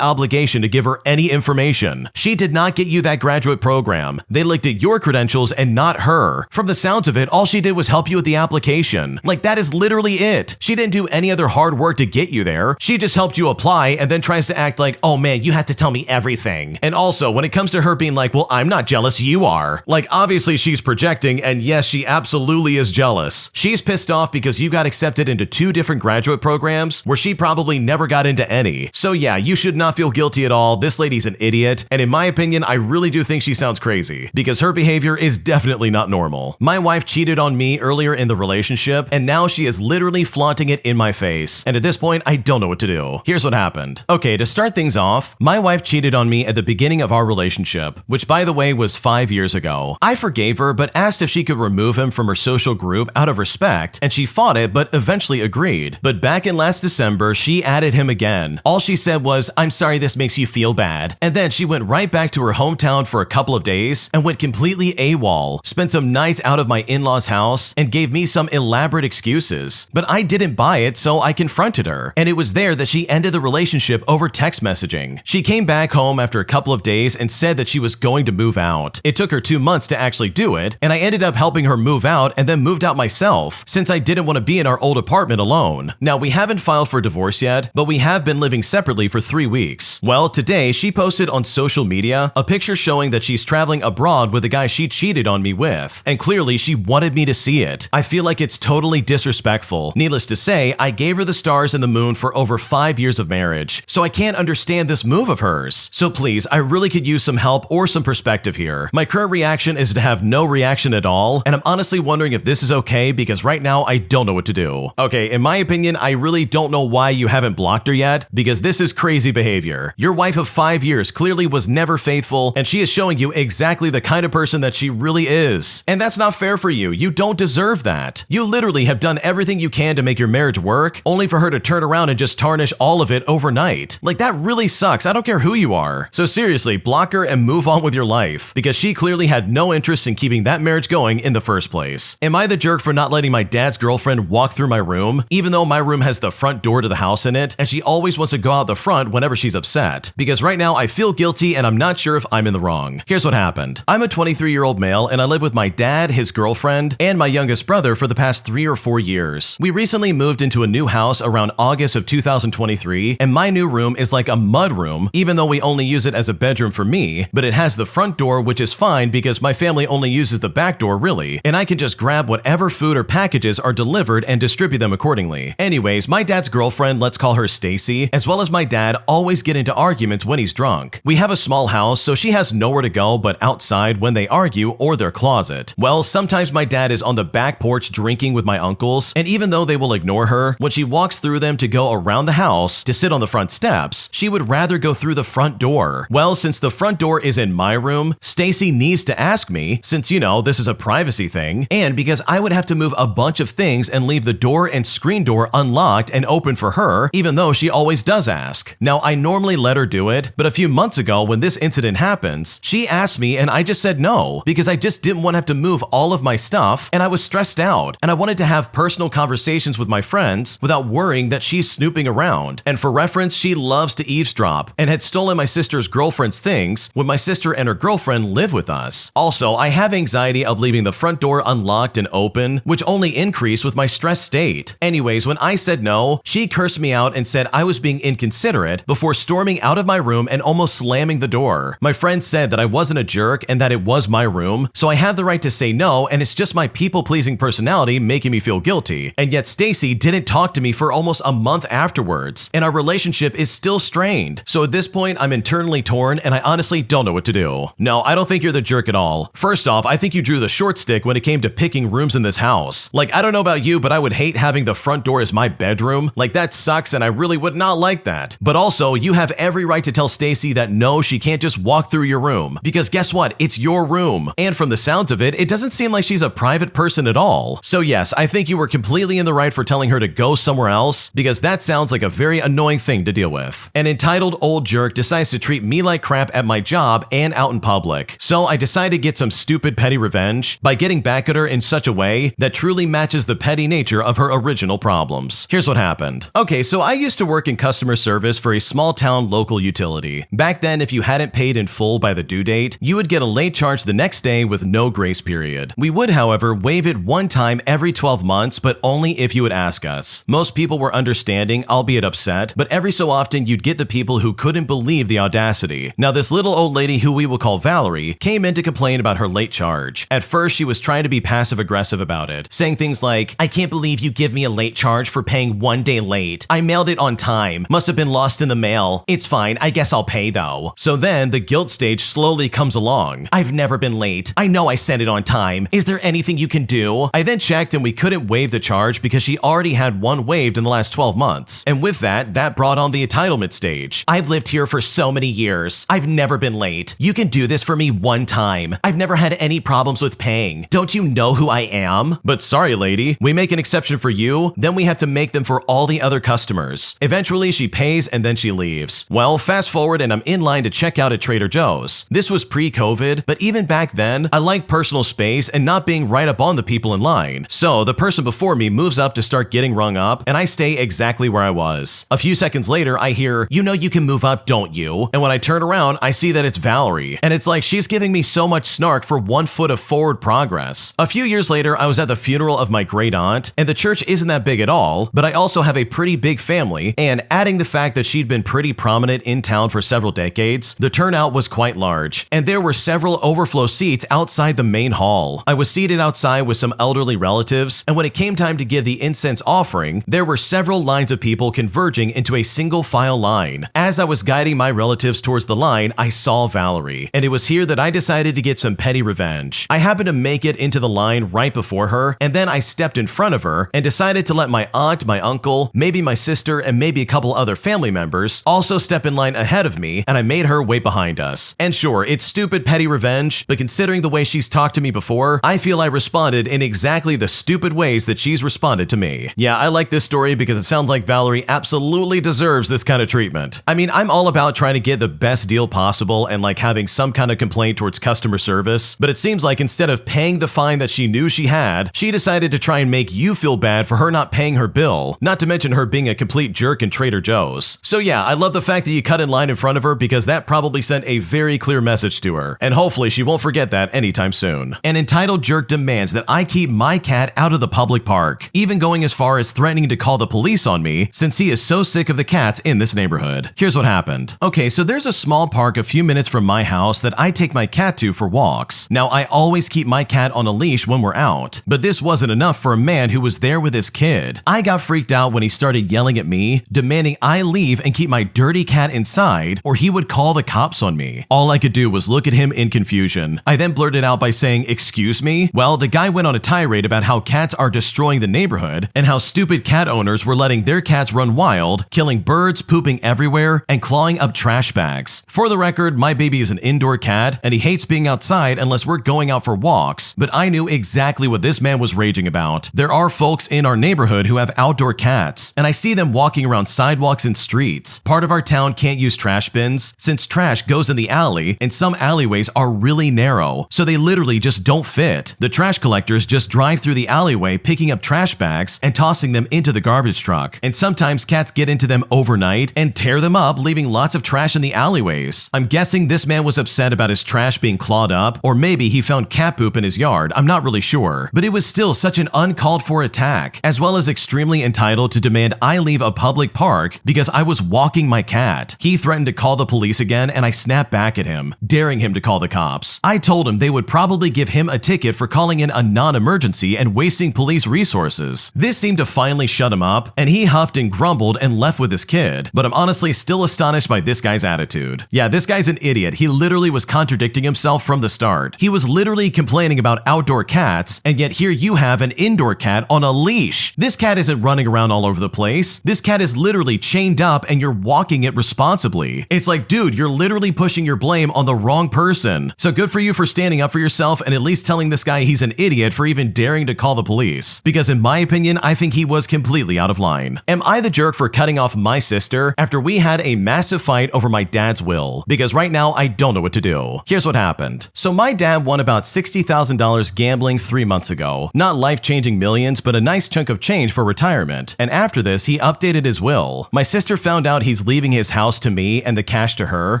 A: obligation to give her any information. She did not get you that graduate program. They looked at your credentials and not her. From the sounds of it, all she did was help you with the application. Like, that is literally it. She didn't do any other hard work to get you there. She just helped you apply and then tries to act like, oh man, you have to tell me everything. And also, when it comes to her being like, well, I'm not jealous, you are. Like, obviously she's projecting, and yes, she absolutely is jealous. She's pissed off because you got accepted into 2 different graduate programs where she probably never got into any. So yeah, you should not feel guilty at all. This lady's an idiot, and in my opinion, I really do think she sounds crazy because her behavior is definitely not normal. My wife cheated on me earlier in the relationship, and now she is literally flaunting it in my face. And at this point, I don't know what to do. Here's what happened. Okay, to start things off, my wife cheated on me at the beginning of our relationship, which by the way was 5 years ago. I forgave her, but asked if she could remove him from her social group out of respect, and she fought it, but eventually agreed. But back in last December, she added him again. All she said was, I'm sorry this makes you feel bad. And then she went right back to her hometown for a couple of days and went completely AWOL, spent some nights out of my in-laws' house, and gave me some elaborate excuses. But I didn't buy it, so I confronted her. And it was there that she ended the relationship over text messaging. She came back home after a couple of days and said that she was going to move out. It took her 2 months to actually do it, and I ended up helping her move out and then moved out myself, since I didn't want to be in our old apartment alone. Now, we haven't filed for divorce yet, but we have been living separately for 3 weeks. Well, today she posted on social media a picture showing that she's traveling abroad with the guy she cheated on me with, and clearly she wanted me to see it. I feel like it's totally disrespectful. Needless to say, I gave her the stars and the moon for over 5 years of marriage, so I can't understand this move of hers. So please, I really could use some help or some perspective here. My current reaction is to have no reaction at all, and I'm honestly wondering if this is okay because right now I don't know what to do. Okay, in my opinion, I really don't know why you haven't blocked her yet, because this is crazy behavior. Your wife of 5 years clearly was never faithful, and she is showing you exactly the kind of person that she really is. And that's not fair for you. You don't deserve that. You literally have done everything you can to make your marriage work, only for her to turn around and just tarnish all of it overnight. Like, that really sucks. I don't care who you are. So seriously, block her and move on with your life, because she clearly had no interest in keeping that marriage going in the first place. Am I the jerk for not letting my dad's girlfriend walk through my room, even though my room has the front door to the house in it, and she always wants to go out the front whenever she's upset? Because right now I feel guilty and I'm not sure if I'm in the wrong. Here's what happened. I'm a 23-year-old male and I live with my dad, his girlfriend, and my youngest brother for the past 3 or 4 years. We recently moved into a new house around August of 2023, and my new room is like a mud room, even though we only use it as a bedroom for me, but it has the front door, which is fine because my family only uses the back door really, and I can just grab whatever food or packages are delivered and distribute them accordingly. Anyways, my dad's girlfriend, let's call her Stacy, as well as my dad always get into arguments when he's drunk. We have a small house, so she has nowhere to go but outside when they argue or their closet. Well, sometimes my dad is on the back porch drinking with my uncles, and even though they will ignore her, when she walks through them to go around the house to sit on the front steps, she would rather go through the front door. Well, since the front door is in my room, Stacy needs to ask me, since you know, this is a privacy thing, and because I would have to move a bunch of things and leave the door and screen door unlocked and open for her, even though she always does ask. Now, I normally let her do it, but a few months ago when this incident happens, she asked me and I just said no, because I just didn't want to have to move all of my stuff, and I was stressed out, and I wanted to have personal conversations with my friends without worrying that she's snooping around. And for reference, she loves to eavesdrop, and had stolen my sister's girlfriend's things when my sister and her girlfriend live with us. Also, I have anxiety of leaving the front door unlocked and open, which only increased with my stress state. Anyways, when I said no, she cursed me out and said I was being inconsiderate before storming out of my room and almost slamming the door. My friend said that I wasn't a jerk and that it was my room, so I had the right to say no, and it's just my people-pleasing personality making me feel guilty. And yet Stacy didn't talk to me for almost a month afterwards, and our relationship is still strained. So at this point, I'm internally torn and I honestly don't know what to do. No, I don't think you're the jerk at all. First off, I think you drew the short stick when it came to picking rooms in this house. Like, I don't know about you, but I would hate having the front door as my bedroom. Like, that sucks and I really would not like that. But also, you have every right to tell Stacy that no, she can't just walk through your room, because guess what? It's your room. And from the sounds of it, it doesn't seem like she's a private person at all. So yes, I think you were completely in the right for telling her to go somewhere else, because that sounds like a very annoying thing to deal with. An entitled old jerk decides to treat me like crap at my job and out in public. So I decide to get some stupid petty revenge by getting back at her in such a way that truly matches the petty nature of her original problems. Here's what happened. Okay, so I used to work in customer service for a small town local utility. Back then, if you hadn't paid in full by the due date, you would get a late charge the next day with no grace period. We would, however, waive it one time every 12 months, but only if you would ask us. Most people were understanding, albeit upset, but every so often you'd get the people who couldn't believe the audacity. Now, this little old lady, who we will call Valerie, came in to complain about her late charge. At first, she was trying to be passive-aggressive about it, saying things like, "I can't believe you give me a late charge for paying 1 day late. I mailed it on time. Must have been lost in the mail. It's fine. I guess I'll pay though." So then the guilt stage slowly comes along. "I've never been late. I know I sent it on time. Is there anything you can do?" I then checked and we couldn't waive the charge because she already had one waived in the last 12 months. And with that brought on the entitlement stage. "I've lived here for so many years. I've never been late. You can do this for me one time. I've never had any problems with paying. Don't you know who I am?" But sorry, lady, we make an exception for you, then we have to make them for all the other customers. Eventually, she pays and then she leaves. Well, fast forward and I'm in line to check out at Trader Joe's. This was pre-COVID, but even back then, I liked personal space and not being right up on the people in line. So the person before me moves up to start getting rung up, and I stay exactly where I was. A few seconds later, I hear, "You know you can move up, don't you?" And when I turn around, I see that it's Valerie. And it's like she's giving me so much snark for 1 foot of forward progress. A few years later, I was at the funeral of my great aunt, and the church isn't that big at all, but I also have a pretty big family, and adding the fact that she'd been pretty prominent in town for several decades, the turnout was quite large, and there were several overflow seats outside the main hall. I was seated outside with some elderly relatives, and when it came time to give the incense offering, there were several lines of people converging into a single file line. As I was guiding my relatives towards the line, I saw Valerie, and it was here that I decided to get some petty revenge. I happened to make it into the line right before her, and then I stepped in front of her and decided to let my aunt, my uncle, maybe my sister, and maybe a couple other family members also step in line ahead of me, and I made her wait behind us. And sure, it's stupid petty revenge, but considering the way she's talked to me before, I feel I responded in exactly the stupid ways that she's responded to me. Yeah, I like this story because it sounds like Valerie absolutely deserves this kind of treatment. I mean, I'm all about trying to get the best deal possible and like having some kind of complaint towards customer service, but it seems like instead of paying the fine that she knew she had, she decided to try and make you feel bad for her not paying her bill, not to mention her being a complete jerk in Trader Joe's. So yeah, I love the fact that you cut in line in front of her because that probably sent a very clear message to her, and hopefully she won't forget that anytime soon. An entitled jerk demands that I keep my cat out of the public park, even going as far as threatening to call the police on me since he is so sick of the cats in this neighborhood. Here's what happened. Okay, so there's a small park a few minutes from my house that I take my cat to for walks. Now, I always keep my cat on a leash when we're out, but this wasn't enough for a man who was there with his kid. I got freaked out when he started yelling at me, demanding I leave and keep my dirty cat inside, or he would call the cops on me. All I could do was look at him in confusion. I then blurted out by saying, "Excuse me?" Well, the guy went on a tirade about how cats are destroying the neighborhood and how stupid cat owners were letting their cats run wild, killing birds, pooping everywhere, and clawing up trash bags. For the record, my baby is an indoor cat, and he hates being outside unless we're going out for walks, but I knew exactly what this man was raging about. There are folks in our neighborhood who have outdoor cats, and I see them walking around sidewalks and streets. Part of our town can't use trash bins since trash goes in the alley, and some alleyways are really narrow, so they literally just don't fit. The trash collectors just drive through the alleyway picking up trash bags and tossing them into the garbage truck, and sometimes cats get into them overnight and tear them up, leaving lots of trash in the alleyways. I'm guessing this man was upset about his trash being clawed up, or maybe he found cat poop in his yard, I'm not really sure, but it was still such an uncalled for attack, as well as extremely entitled to demand I leave a public park because I was walking my cat. He threatened to call the police again, and I snapped back at him, daring him to call the cops. I told him they would probably give him a ticket for calling in a non-emergency and wasting police resources. This seemed to finally shut him up, and he huffed and grumbled and left with his kid, but I'm honestly still astonished by this guy's attitude. Yeah, this guy's an idiot. He literally was contradicting himself from the start. He was literally complaining about outdoor cats, and yet here you have an indoor cat on a leash. This cat isn't running around all over the place. This cat is literally chained up and you're walking it responsibly. It's like, dude, you're literally pushing your blame on the wrong person. So good for you for standing up for yourself and at least telling this guy he's an idiot idiot for even daring to call the police, because in my opinion, I think he was completely out of line. Am I the jerk for cutting off my sister after we had a massive fight over my dad's will? Because right now, I don't know what to do. Here's what happened. So my dad won about $60,000 gambling 3 months ago. Not life-changing millions, but a nice chunk of change for retirement. And after this, he updated his will. My sister found out he's leaving his house to me and the cash to her,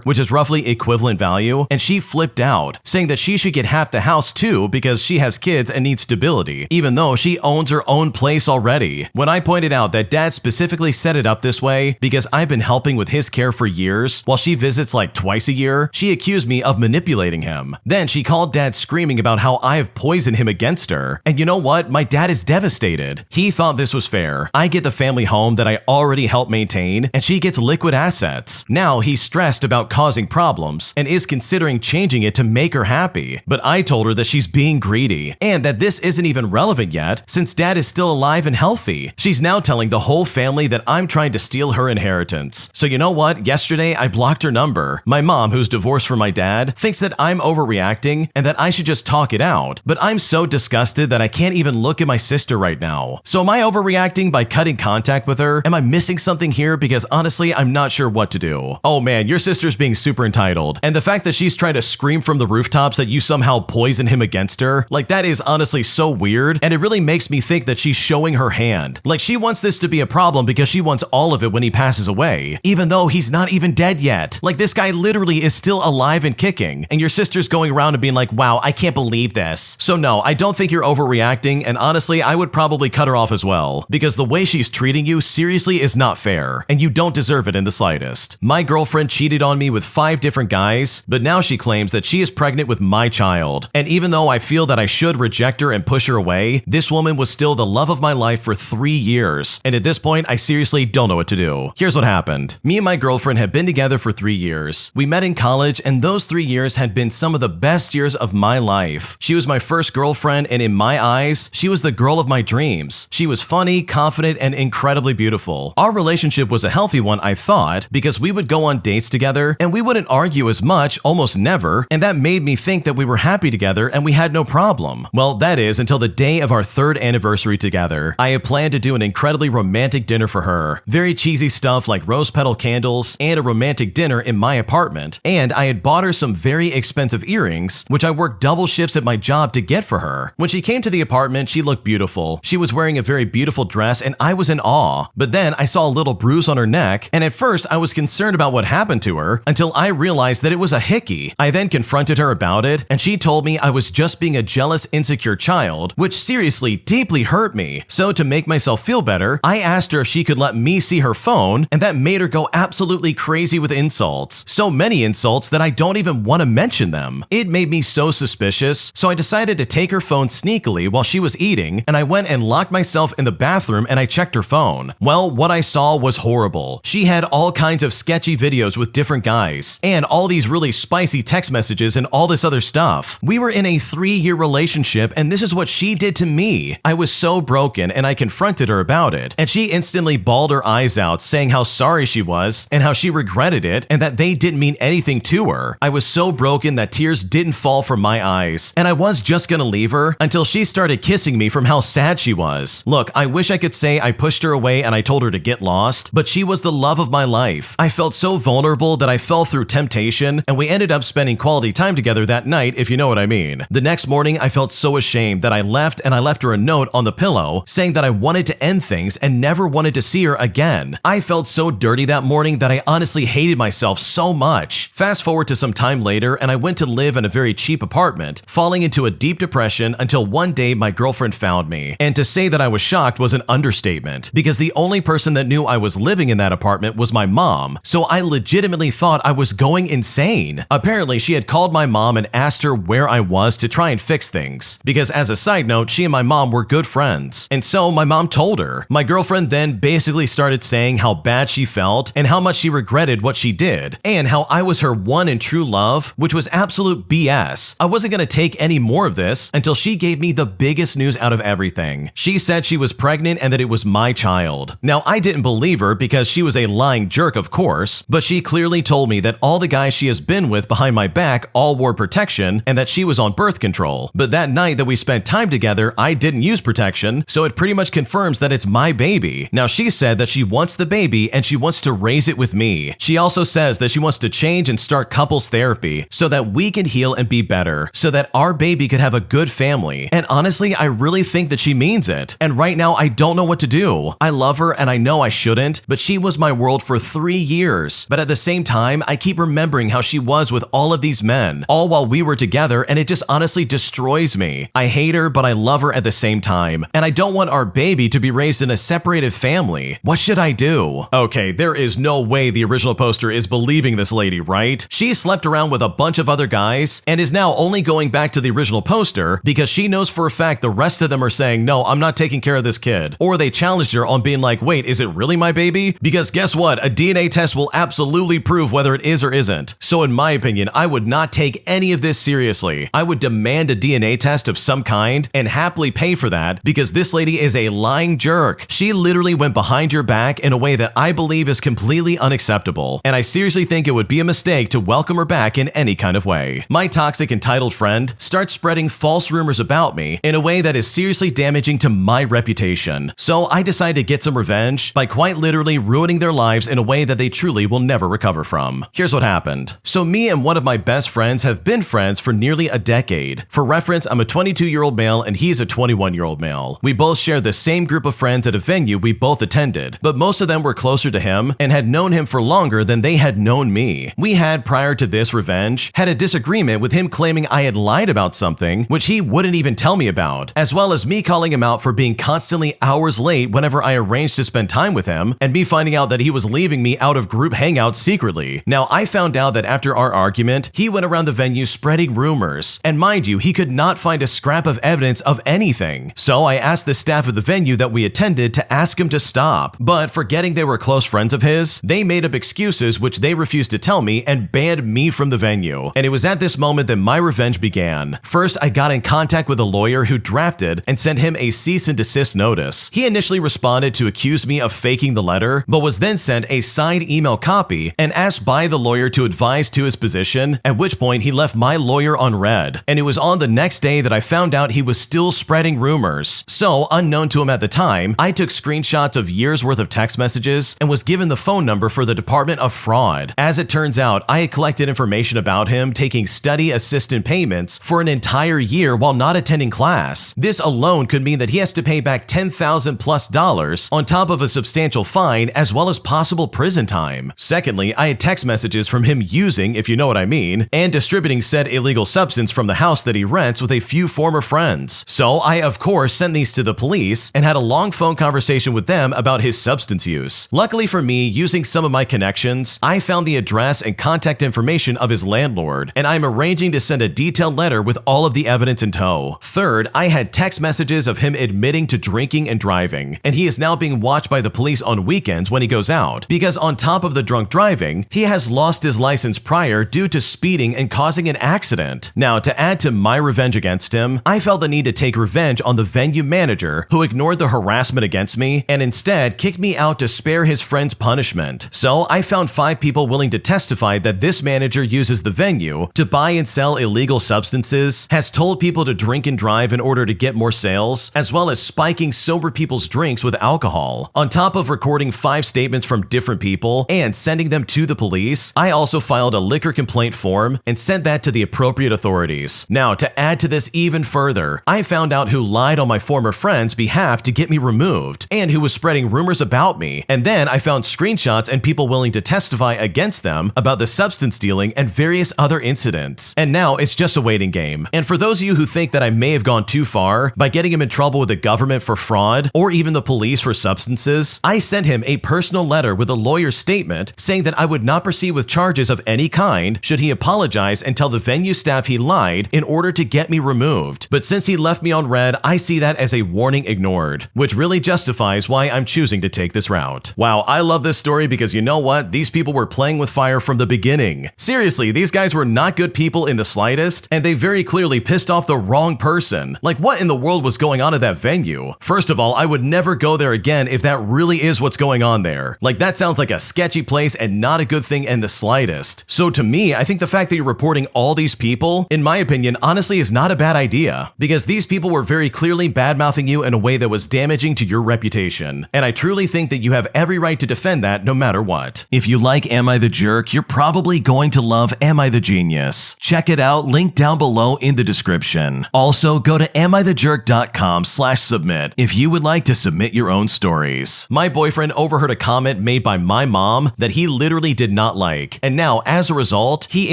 A: which is roughly equivalent value, and she flipped out, saying that she should get half the house too because she has kids and needs stability, even though she owns her own place already. When I pointed out that dad specifically set it up this way because I've been helping with his care for years, while she visits like twice a year, she accused me of manipulating him. Then she called dad screaming about how I have poisoned him against her. And you know what? My dad is devastated. He thought this was fair. I get the family home that I already helped maintain, and she gets liquid assets. Now he's stressed about causing problems and is considering changing it to make her happy. But I told her that she's being greedy and that this isn't even relevant yet since dad is still alive and healthy. She's now telling the whole family that I'm trying to steal her inheritance. So you know what? Yesterday I blocked her number. My mom, who's divorced from my dad, thinks that I'm overreacting and that I should just talk it out. But I'm so disgusted that I can't even look at my sister right now. So am I overreacting by cutting contact with her? Am I missing something here? Because honestly, I'm not sure what to do. Oh man, your sister's being super entitled. And the fact that she's trying to scream from the rooftops that you somehow poison him against her, like that is honestly so weird. And it really makes me think that she's showing her hand. Like she wants this to be a problem because she wants all of it when he passes away, even though he's not even dead yet. Like this guy literally is still alive and kicking. And your sister's going around and being like, wow, I can't believe this. So no, I don't think you're overreacting. And honestly, I would probably cut her off as well, because the way she's treating you seriously is not fair. And you don't deserve it in the slightest. My girlfriend cheated on me with 5 different guys, but now she claims that she is pregnant with my child. And even though I feel that I should reject her and push her away, this woman was still the love of my life for 3 years. And at this point, I seriously don't know what to do. Here's what happened. Me and my girlfriend had been together for 3 years. We met in college, and those 3 years had been some of the best years of my life. She was my first girlfriend, and in my eyes, she was the girl of my dreams. She was funny, confident, and incredibly beautiful. Our relationship was a healthy one, I thought, because we would go on dates together, and we wouldn't argue as much, almost never, and that made me think that we were happy together and we had no problem. Well, that is until the day of our 3rd anniversary together. I had planned to do an incredibly romantic dinner for her. Very cheesy stuff like rose petal candles and a romantic dinner in my apartment, and I had bought her some very expensive earrings, which I worked double shifts at my job to get for her. When she came to the apartment, she looked beautiful. She was wearing a very beautiful dress and I was in awe. But then I saw a little bruise on her neck, and at first I was concerned about what happened to her until I realized that it was a hickey. I then confronted her about it, and she told me I was just being a jealous, insecure child, which seriously deeply hurt me. So to make myself feel better, I asked her if she could let me see her phone, and that made her go absolutely crazy with insults. So many insults that I don't even want to mention them. It made me so suspicious, so I decided to take her phone sneakily while she was eating, and I went and locked myself in the bathroom and I checked her phone. Well, what I saw was horrible. She had all kinds of sketchy videos with different guys, and all these really spicy text messages and all this other stuff. We were in a 3-year relationship, and this is what she did to me. I was so broken, and I confronted her about it, and she instantly bawled her eyes out, saying how sorry she was and how she regretted it and that they didn't mean anything to her. I was so broken that tears didn't fall from my eyes, and I was just gonna leave her until she started kissing me from how sad she was. Look, I wish I could say I pushed her away and I told her to get lost, but she was the love of my life. I felt so vulnerable that I fell through temptation, and we ended up spending quality time together that night, if you know what I mean. The next morning, I felt so ashamed that I left, and I left her a note on the pillow saying that I wanted to end things and never wanted to see her again. I felt so dirty that morning that I honestly hated myself so much. Fast forward to some time later, and I went to live in a very cheap apartment, falling into a deep depression until one day my girlfriend found me. And to say that I was shocked was an understatement, because the only person that knew I was living in that apartment was my mom, so I legitimately thought I was going insane. Apparently, she had called my mom and asked her where I was to try and fix things, because as a side note, she and my mom were good friends. And so my mom told her. My girlfriend then basically started saying how bad she felt and how much she regretted what she did, and how I was her one and true love, which was absolute BS. I wasn't gonna take any more of this until she gave me the biggest news out of everything. She said she was pregnant and that it was my child. Now, I didn't believe her because she was a lying jerk, of course, but she clearly told me that all the guys she has been with behind my back all wore protection and that she was on birth control. But that night that we spent time together, I didn't use protection, so it pretty much confirms that it's my baby. Now, she said that she wants the baby and she wants to raise it with me. She also says that she wants to change and start couples therapy so that we can heal and be better, so that our baby could have a good family. And honestly, I really think that she means it. And right now, I don't know what to do. I love her and I know I shouldn't, but she was my world for 3 years. But at the same time, I keep remembering how she was with all of these men, all while we were together, and it just honestly destroys me. I hate her, but I love her at the same time. And I don't want our baby to be raised in a separated family. What should I do? Okay, there is no way the original poster is believing this lady, right? She slept around with a bunch of other guys and is now only going back to the original poster because she knows for a fact the rest of them are saying, no, I'm not taking care of this kid. Or they challenged her on being like, wait, is it really my baby? Because guess what? A DNA test will absolutely prove whether it is or isn't. So in my opinion, I would not take any of this seriously. I would demand a DNA test of some kind and happily pay for that because this lady is a lying jerk. She literally went behind your back in a way that I believe is completely unacceptable. And I seriously think it would be a mistake to welcome her back in any kind of way. My toxic entitled friend starts spreading false rumors about me in a way that is seriously damaging to my reputation. So I decide to get some revenge by quite literally ruining their lives in a way that they truly will never recover from. Here's what happened. So me and one of my best friends have been friends for nearly a decade. For reference, I'm a 22-year-old male and he's a 21-year-old male. We both share the same group of friends at a venue we both attended, but most of them were closer to him and had known him for longer than they had known me. We had, prior to this revenge, had a disagreement with him claiming I had lied about something, which he wouldn't even tell me about, as well as me calling him out for being constantly hours late whenever I arranged to spend time with him, and me finding out that he was leaving me out of group hangouts secretly. Now, I found out that after our argument, he went around the venue spreading rumors, and mind you, he could not find a scrap of evidence of anything. So I asked the staff of the venue that we attended to ask him to stop, but forgetting they were close friends of his, they made up excuses which they refused to tell me and banned me from the venue. And it was at this moment that my revenge began. First, I got in contact with a lawyer who drafted and sent him a cease and desist notice. He initially responded to accuse me of faking the letter, but was then sent a signed email copy and asked by the lawyer to advise to his position, at which point he left my lawyer unread. And it was on the next day that I found out he was still spreading rumors. So, unknown to him at the time, I took screenshots of years worth of text messages and was given the phone number for the Department of Fraud. As it turns out, I had collected information about him taking study assistant payments for an entire year while not attending class. This alone could mean that he has to pay back $10,000+ on top of a substantial fine as well as possible prison time. Secondly, I had text messages from him using, if you know what I mean, and distributing said illegal substance from the house that he rents with a few former friends. So I, of course, sent these to the police and had a long phone conversation with them about his substance use. Luckily for me, using some of my connections, I found the address and contact information of his landlord, and I'm arranging to send a detailed letter with all of the evidence in tow. Third, I had text messages of him admitting to drinking and driving, and he is now being watched by the police on weekends when he goes out, because on top of the drunk driving, he has lost his license prior due to speeding and causing an accident. Now, to add to my revenge against him, I felt the need to take revenge on the venue manager who ignored the harassment against me and instead kicked me out to spare his friend's punishment. So I found 5 people willing to testify that this manager uses the venue to buy and sell illegal substances, has told people to drink and drive in order to get more sales, as well as spiking sober people's drinks with alcohol. On top of recording 5 statements from different people and sending them to the police, I also filed a liquor complaint form and sent that to the appropriate authorities. Now, to add to this even further, I found out who lied on my former friend's behalf to get me removed and who was spreading rumors about me, and then I found screenshots and people willing to testify against them about the substance dealing and various other incidents. And now it's just a waiting game. And for those of you who think that I may have gone too far by getting him in trouble with the government for fraud or even the police for substances, I sent him a personal letter with a lawyer's statement saying that I would not proceed with charges of any kind should he apologize and tell the venue staff he lied in order to get me removed. But since he left me on red, I see that as a warning ignored, which really justifies why I'm choosing to take this route. Wow, I love this story because you know what? These people were playing with fire from the beginning. Seriously, these guys were not good people in the slightest, and they very clearly pissed off the wrong person. Like, what in the world was going on at that venue? First of all, I would never go there again if that really is what's going on there. Like, that sounds like a sketchy place and not a good thing in the slightest. So to me, I think the fact that you're reporting all these people, in my opinion, honestly is not a bad bad idea, because these people were very clearly bad-mouthing you in a way that was damaging to your reputation, and I truly think that you have every right to defend that no matter what. If you like Am I the Jerk, you're probably going to love Am I the Genius. Check it out, link down below in the description. Also, go to amithejerk.com/submit if you would like to submit your own stories. My boyfriend overheard a comment made by my mom that he literally did not like, and now as a result, he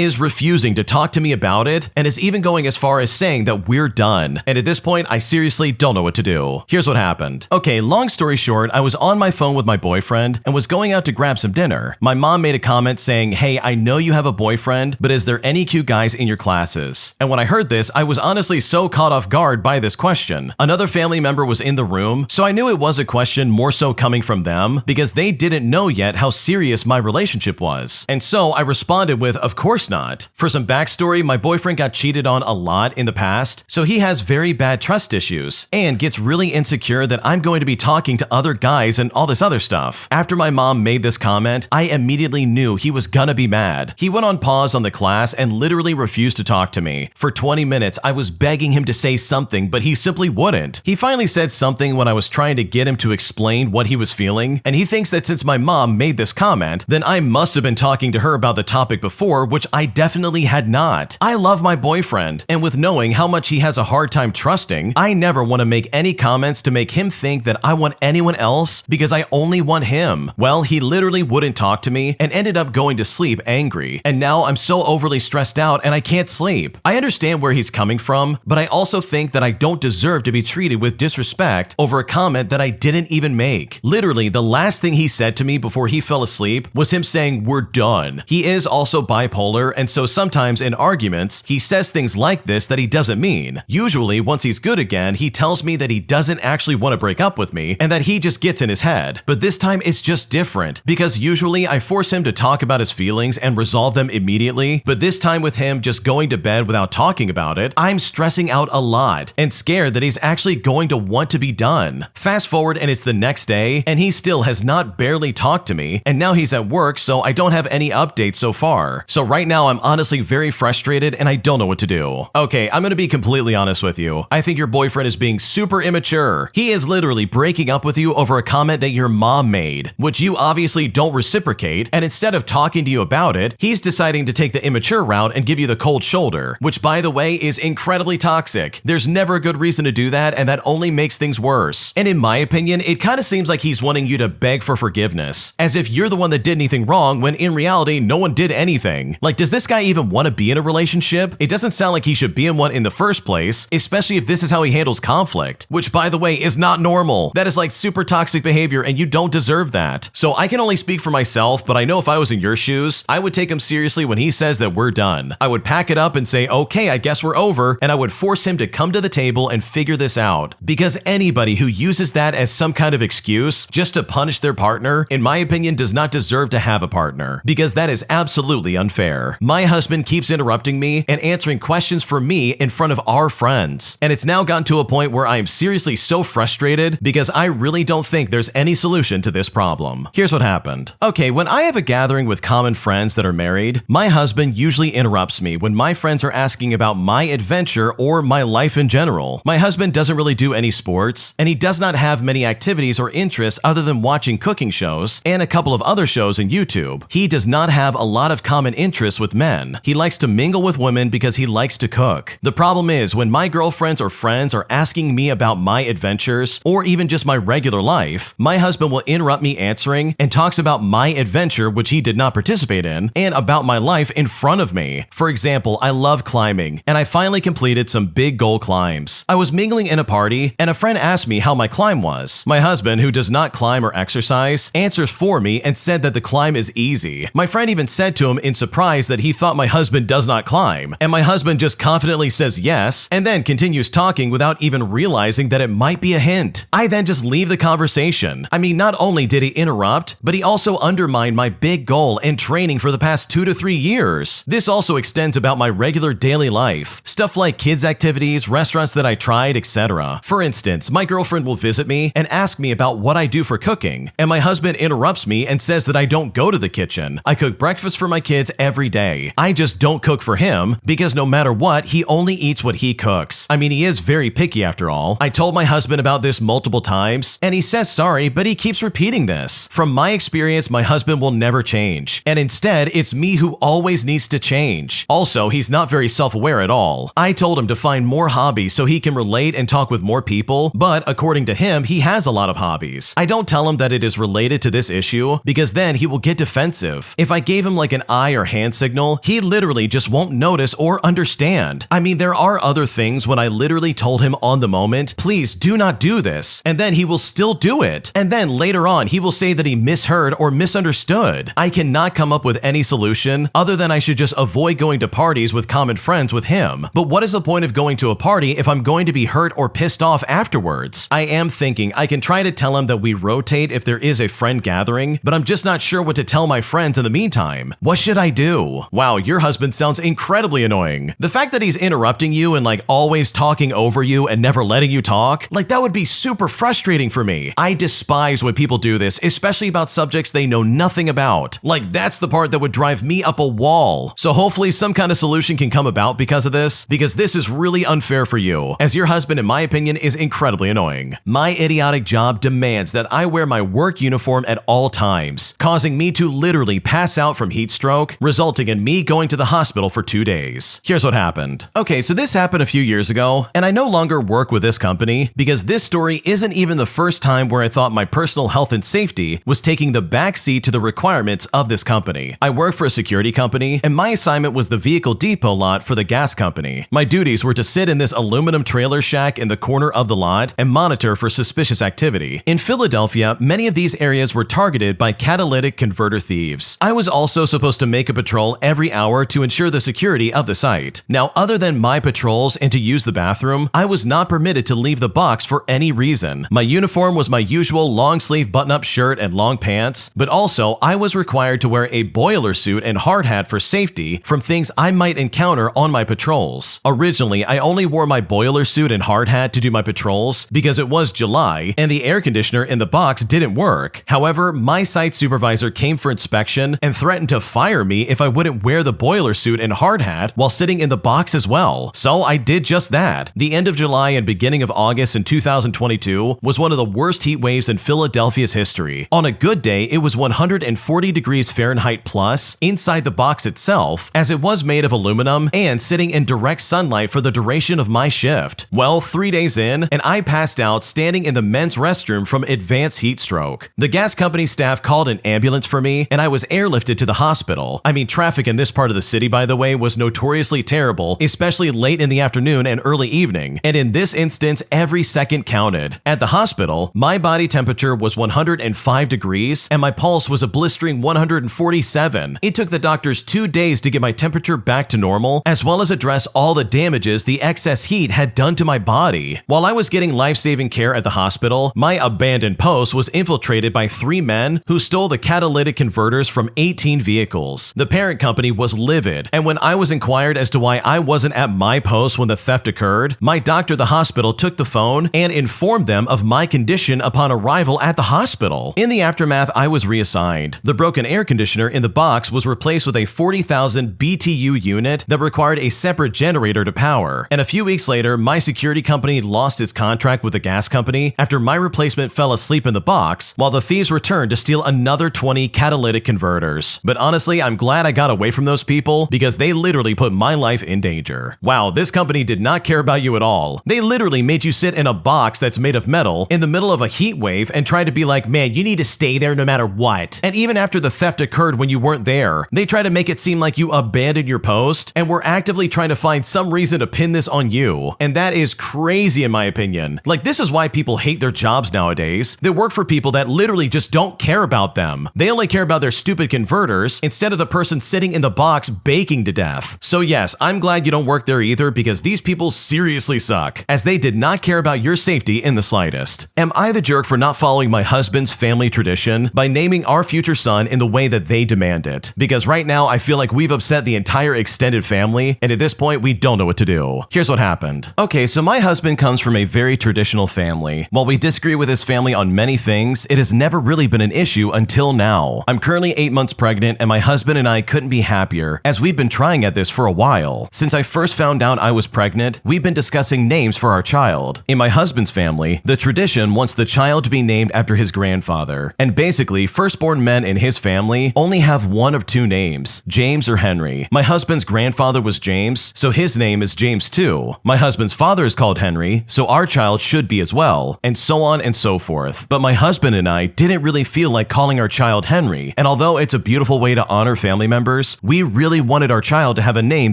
A: is refusing to talk to me about it and is even going as far as saying that we're done. And at this point, I seriously don't know what to do. Here's what happened. Okay, long story short, I was on my phone with my boyfriend and was going out to grab some dinner. My mom made a comment saying, "Hey, I know you have a boyfriend, but is there any cute guys in your classes?" And when I heard this, I was honestly so caught off guard by this question. Another family member was in the room, so I knew it was a question more so coming from them because they didn't know yet how serious my relationship was. And so I responded with, "Of course not." For some backstory, my boyfriend got cheated on a lot in the past, so he has very bad trust issues and gets really insecure that I'm going to be talking to other guys and all this other stuff. After my mom made this comment, I immediately knew he was gonna be mad. He went on pause on the class and literally refused to talk to me. For 20 minutes, I was begging him to say something, but he simply wouldn't. He finally said something when I was trying to get him to explain what he was feeling, and he thinks that since my mom made this comment, then I must have been talking to her about the topic before, which I definitely had not. I love my boyfriend, and with knowing how much he has a hard time trusting, I never want to make any comments to make him think that I want anyone else because I only want him. Well, he literally wouldn't talk to me and ended up going to sleep angry, and now I'm so overly stressed out and I can't sleep. I understand where he's coming from, but I also think that I don't deserve to be treated with disrespect over a comment that I didn't even make. Literally, the last thing he said to me before he fell asleep was him saying, "We're done." He is also bipolar, and so sometimes in arguments, he says things like this that he doesn't mean. Usually, once he's good again, he tells me that he doesn't actually want to break up with me and that he just gets in his head. But this time it's just different, because usually I force him to talk about his feelings and resolve them immediately, but this time with him just going to bed without talking about it, I'm stressing out a lot and scared that he's actually going to want to be done. Fast forward and it's the next day, and he still has not barely talked to me, and now he's at work, so I don't have any updates so far. So right now I'm honestly very frustrated and I don't know what to do. Okay, I'm gonna be completely honest with you. I think your boyfriend is being super immature. He is literally breaking up with you over a comment that your mom made, which you obviously don't reciprocate, and instead of talking to you about it, he's deciding to take the immature route and give you the cold shoulder, which by the way is incredibly toxic. There's never a good reason to do that, and that only makes things worse. And in my opinion, it kind of seems like he's wanting you to beg for forgiveness, as if you're the one that did anything wrong when in reality no one did anything. Like, does this guy even want to be in a relationship? It doesn't sound like he should be in one in the first place, especially if this is how he handles conflict, which by the way is not normal. That is like super toxic behavior and you don't deserve that. So I can only speak for myself, but I know if I was in your shoes, I would take him seriously when he says that we're done. I would pack it up and say, okay, I guess we're over, and I would force him to come to the table and figure this out. Because anybody who uses that as some kind of excuse just to punish their partner, in my opinion, does not deserve to have a partner, because that is absolutely unfair. My husband keeps interrupting me and answering questions for me in front of our friends, and it's now gotten to a point where I am seriously so frustrated because I really don't think there's any solution to this problem. Here's what happened. Okay, when I have a gathering with common friends that are married, my husband usually interrupts me when my friends are asking about my adventure or my life in general. My husband doesn't really do any sports, and he does not have many activities or interests other than watching cooking shows and a couple of other shows on YouTube. He does not have a lot of common interests with men. He likes to mingle with women because he likes to cook. The problem is when my girlfriends or friends are asking me about my adventures or even just my regular life, my husband will interrupt me answering and talks about my adventure, which he did not participate in, and about my life in front of me. For example, I love climbing, and I finally completed some big goal climbs. I was mingling in a party, and a friend asked me how my climb was. My husband, who does not climb or exercise, answers for me and said that the climb is easy. My friend even said to him in surprise that he thought my husband does not climb, and my husband just confidently says yes, and then continues talking without even realizing that it might be a hint. I then just leave the conversation. I mean, not only did he interrupt, but he also undermined my big goal and training for the past 2 to 3 years. This also extends about my regular daily life, stuff like kids' activities, restaurants that I tried, etc. For instance, my girlfriend will visit me and ask me about what I do for cooking, and my husband interrupts me and says that I don't go to the kitchen. I cook breakfast for my kids every day. I just don't cook for him because no matter what, he only eats what he cooks. I mean, he is very picky after all. I told my husband about this multiple times, and he says sorry, but he keeps repeating this. From my experience, my husband will never change, and instead, it's me who always needs to change. Also, he's not very self-aware at all. I told him to find more hobbies so he can relate and talk with more people, but according to him, he has a lot of hobbies. I don't tell him that it is related to this issue, because then he will get defensive. If I gave him like an eye or hand signal, he literally just won't notice or understand. I mean, there are other things when I literally told him on the moment, please do not do this, and then he will still do it. And then later on, he will say that he misheard or misunderstood. I cannot come up with any solution other than I should just avoid going to parties with common friends with him. But what is the point of going to a party if I'm going to be hurt or pissed off afterwards? I am thinking I can try to tell him that we rotate if there is a friend gathering, but I'm just not sure what to tell my friends in the meantime. What should I do? Wow, your husband sounds incredibly annoying. The fact that he's interrupting you and like always talking over you and never letting you talk, like that would be super frustrating for me. I despise when people do this, especially about subjects they know nothing about. Like that's the part that would drive me up a wall. So hopefully some kind of solution can come about because of this, because this is really unfair for you, as your husband, in my opinion, is incredibly annoying. My idiotic job demands that I wear my work uniform at all times, causing me to literally pass out from heat stroke, resulting in me going to the hospital for 2 days. Here's what happened. Okay, so this happened a few years ago, and I no longer work with this company because this story isn't even the first time where I thought my personal health and safety was taking the backseat to the requirements of this company. I work for a security company, and my assignment was the vehicle depot lot for the gas company. My duties were to sit in this aluminum trailer shack in the corner of the lot and monitor for suspicious activity. In Philadelphia, many of these areas were targeted by catalytic converter thieves. I was also supposed to make a patrol every hour to ensure the security of the site. Now, other than my patrols and to use the bathroom, I was not permitted to leave the box for any reason. My uniform was my usual long-sleeve button-up shirt and long pants, but also I was required to wear a boiler suit and hard hat for safety from things I might encounter on my patrols. Originally, I only wore my boiler suit and hard hat to do my patrols because it was July and the air conditioner in the box didn't work. However, my site supervisor came for inspection and threatened to fire me if I wouldn't wear the boiler suit and hard hat while sitting in the box as well. So I did just that. The end of July and beginning of August in 2022 was one of the worst heat waves in Philadelphia's history. On a good day, it was 140 degrees Fahrenheit plus inside the box itself, as it was made of aluminum and sitting in direct sunlight for the duration of my shift. Well, 3 days in, and I passed out standing in the men's restroom from advanced heat stroke. The gas company staff called an ambulance for me, and I was airlifted to the hospital. I mean, traffic in this part of the city, by the way, was notoriously terrible, especially late in the afternoon and early evening, and in this instance, every second counted. At the hospital, my body temperature was 105 degrees, and my pulse was a blistering 147. It took the doctors 2 days to get my temperature back to normal, as well as address all the damages the excess heat had done to my body. While I was getting life-saving care at the hospital, my abandoned post was infiltrated by 3 men who stole the catalytic converters from 18 vehicles. The parent company was livid, and when I was inquired as to why I wasn't at my post when the theft occurred, my doctor at the hospital took the phone and informed them of my condition upon arrival at the hospital. In the aftermath, I was reassigned. The broken air conditioner in the box was replaced with a 40,000 BTU unit that required a separate generator to power. And a few weeks later, my security company lost its contract with the gas company after my replacement fell asleep in the box, while the thieves returned to steal another 20 catalytic converters. But honestly, I'm glad I got away from those people because they literally put my life in danger. Wow, this company did not care about you at all. They literally made you sit in a box that's made of metal in the middle of a heat wave and tried to be like, man, you need to stay there no matter what. And even after the theft occurred when you weren't there, they tried to make it seem like you abandoned your post and were actively trying to find some reason to pin this on you. And that is crazy in my opinion. Like, this is why people hate their jobs nowadays. They work for people that literally just don't care about them. They only care about their stupid converters instead of the person sitting in the box baking to death. So yes, I'm glad you don't work there either because these people seriously suck, as they did not care about your safety in the slightest. Am I the jerk for not following my husband's family tradition by naming our future son in the way that they demand it? Because right now I feel like we've upset the entire extended family, and at this point we don't know what to do. Here's what happened. Okay, so my husband comes from a very traditional family. While we disagree with his family on many things, it has never really been an issue until now. I'm currently 8 months pregnant, and my husband and I couldn't be happier, as we've been trying at this for a while. Since I first found found out I was pregnant, we've been discussing names for our child. In my husband's family, the tradition wants the child to be named after his grandfather. And basically, firstborn men in his family only have one of two names, James or Henry. My husband's grandfather was James, so his name is James too. My husband's father is called Henry, so our child should be as well, and so on and so forth. But my husband and I didn't really feel like calling our child Henry, and although it's a beautiful way to honor family members, we really wanted our child to have a name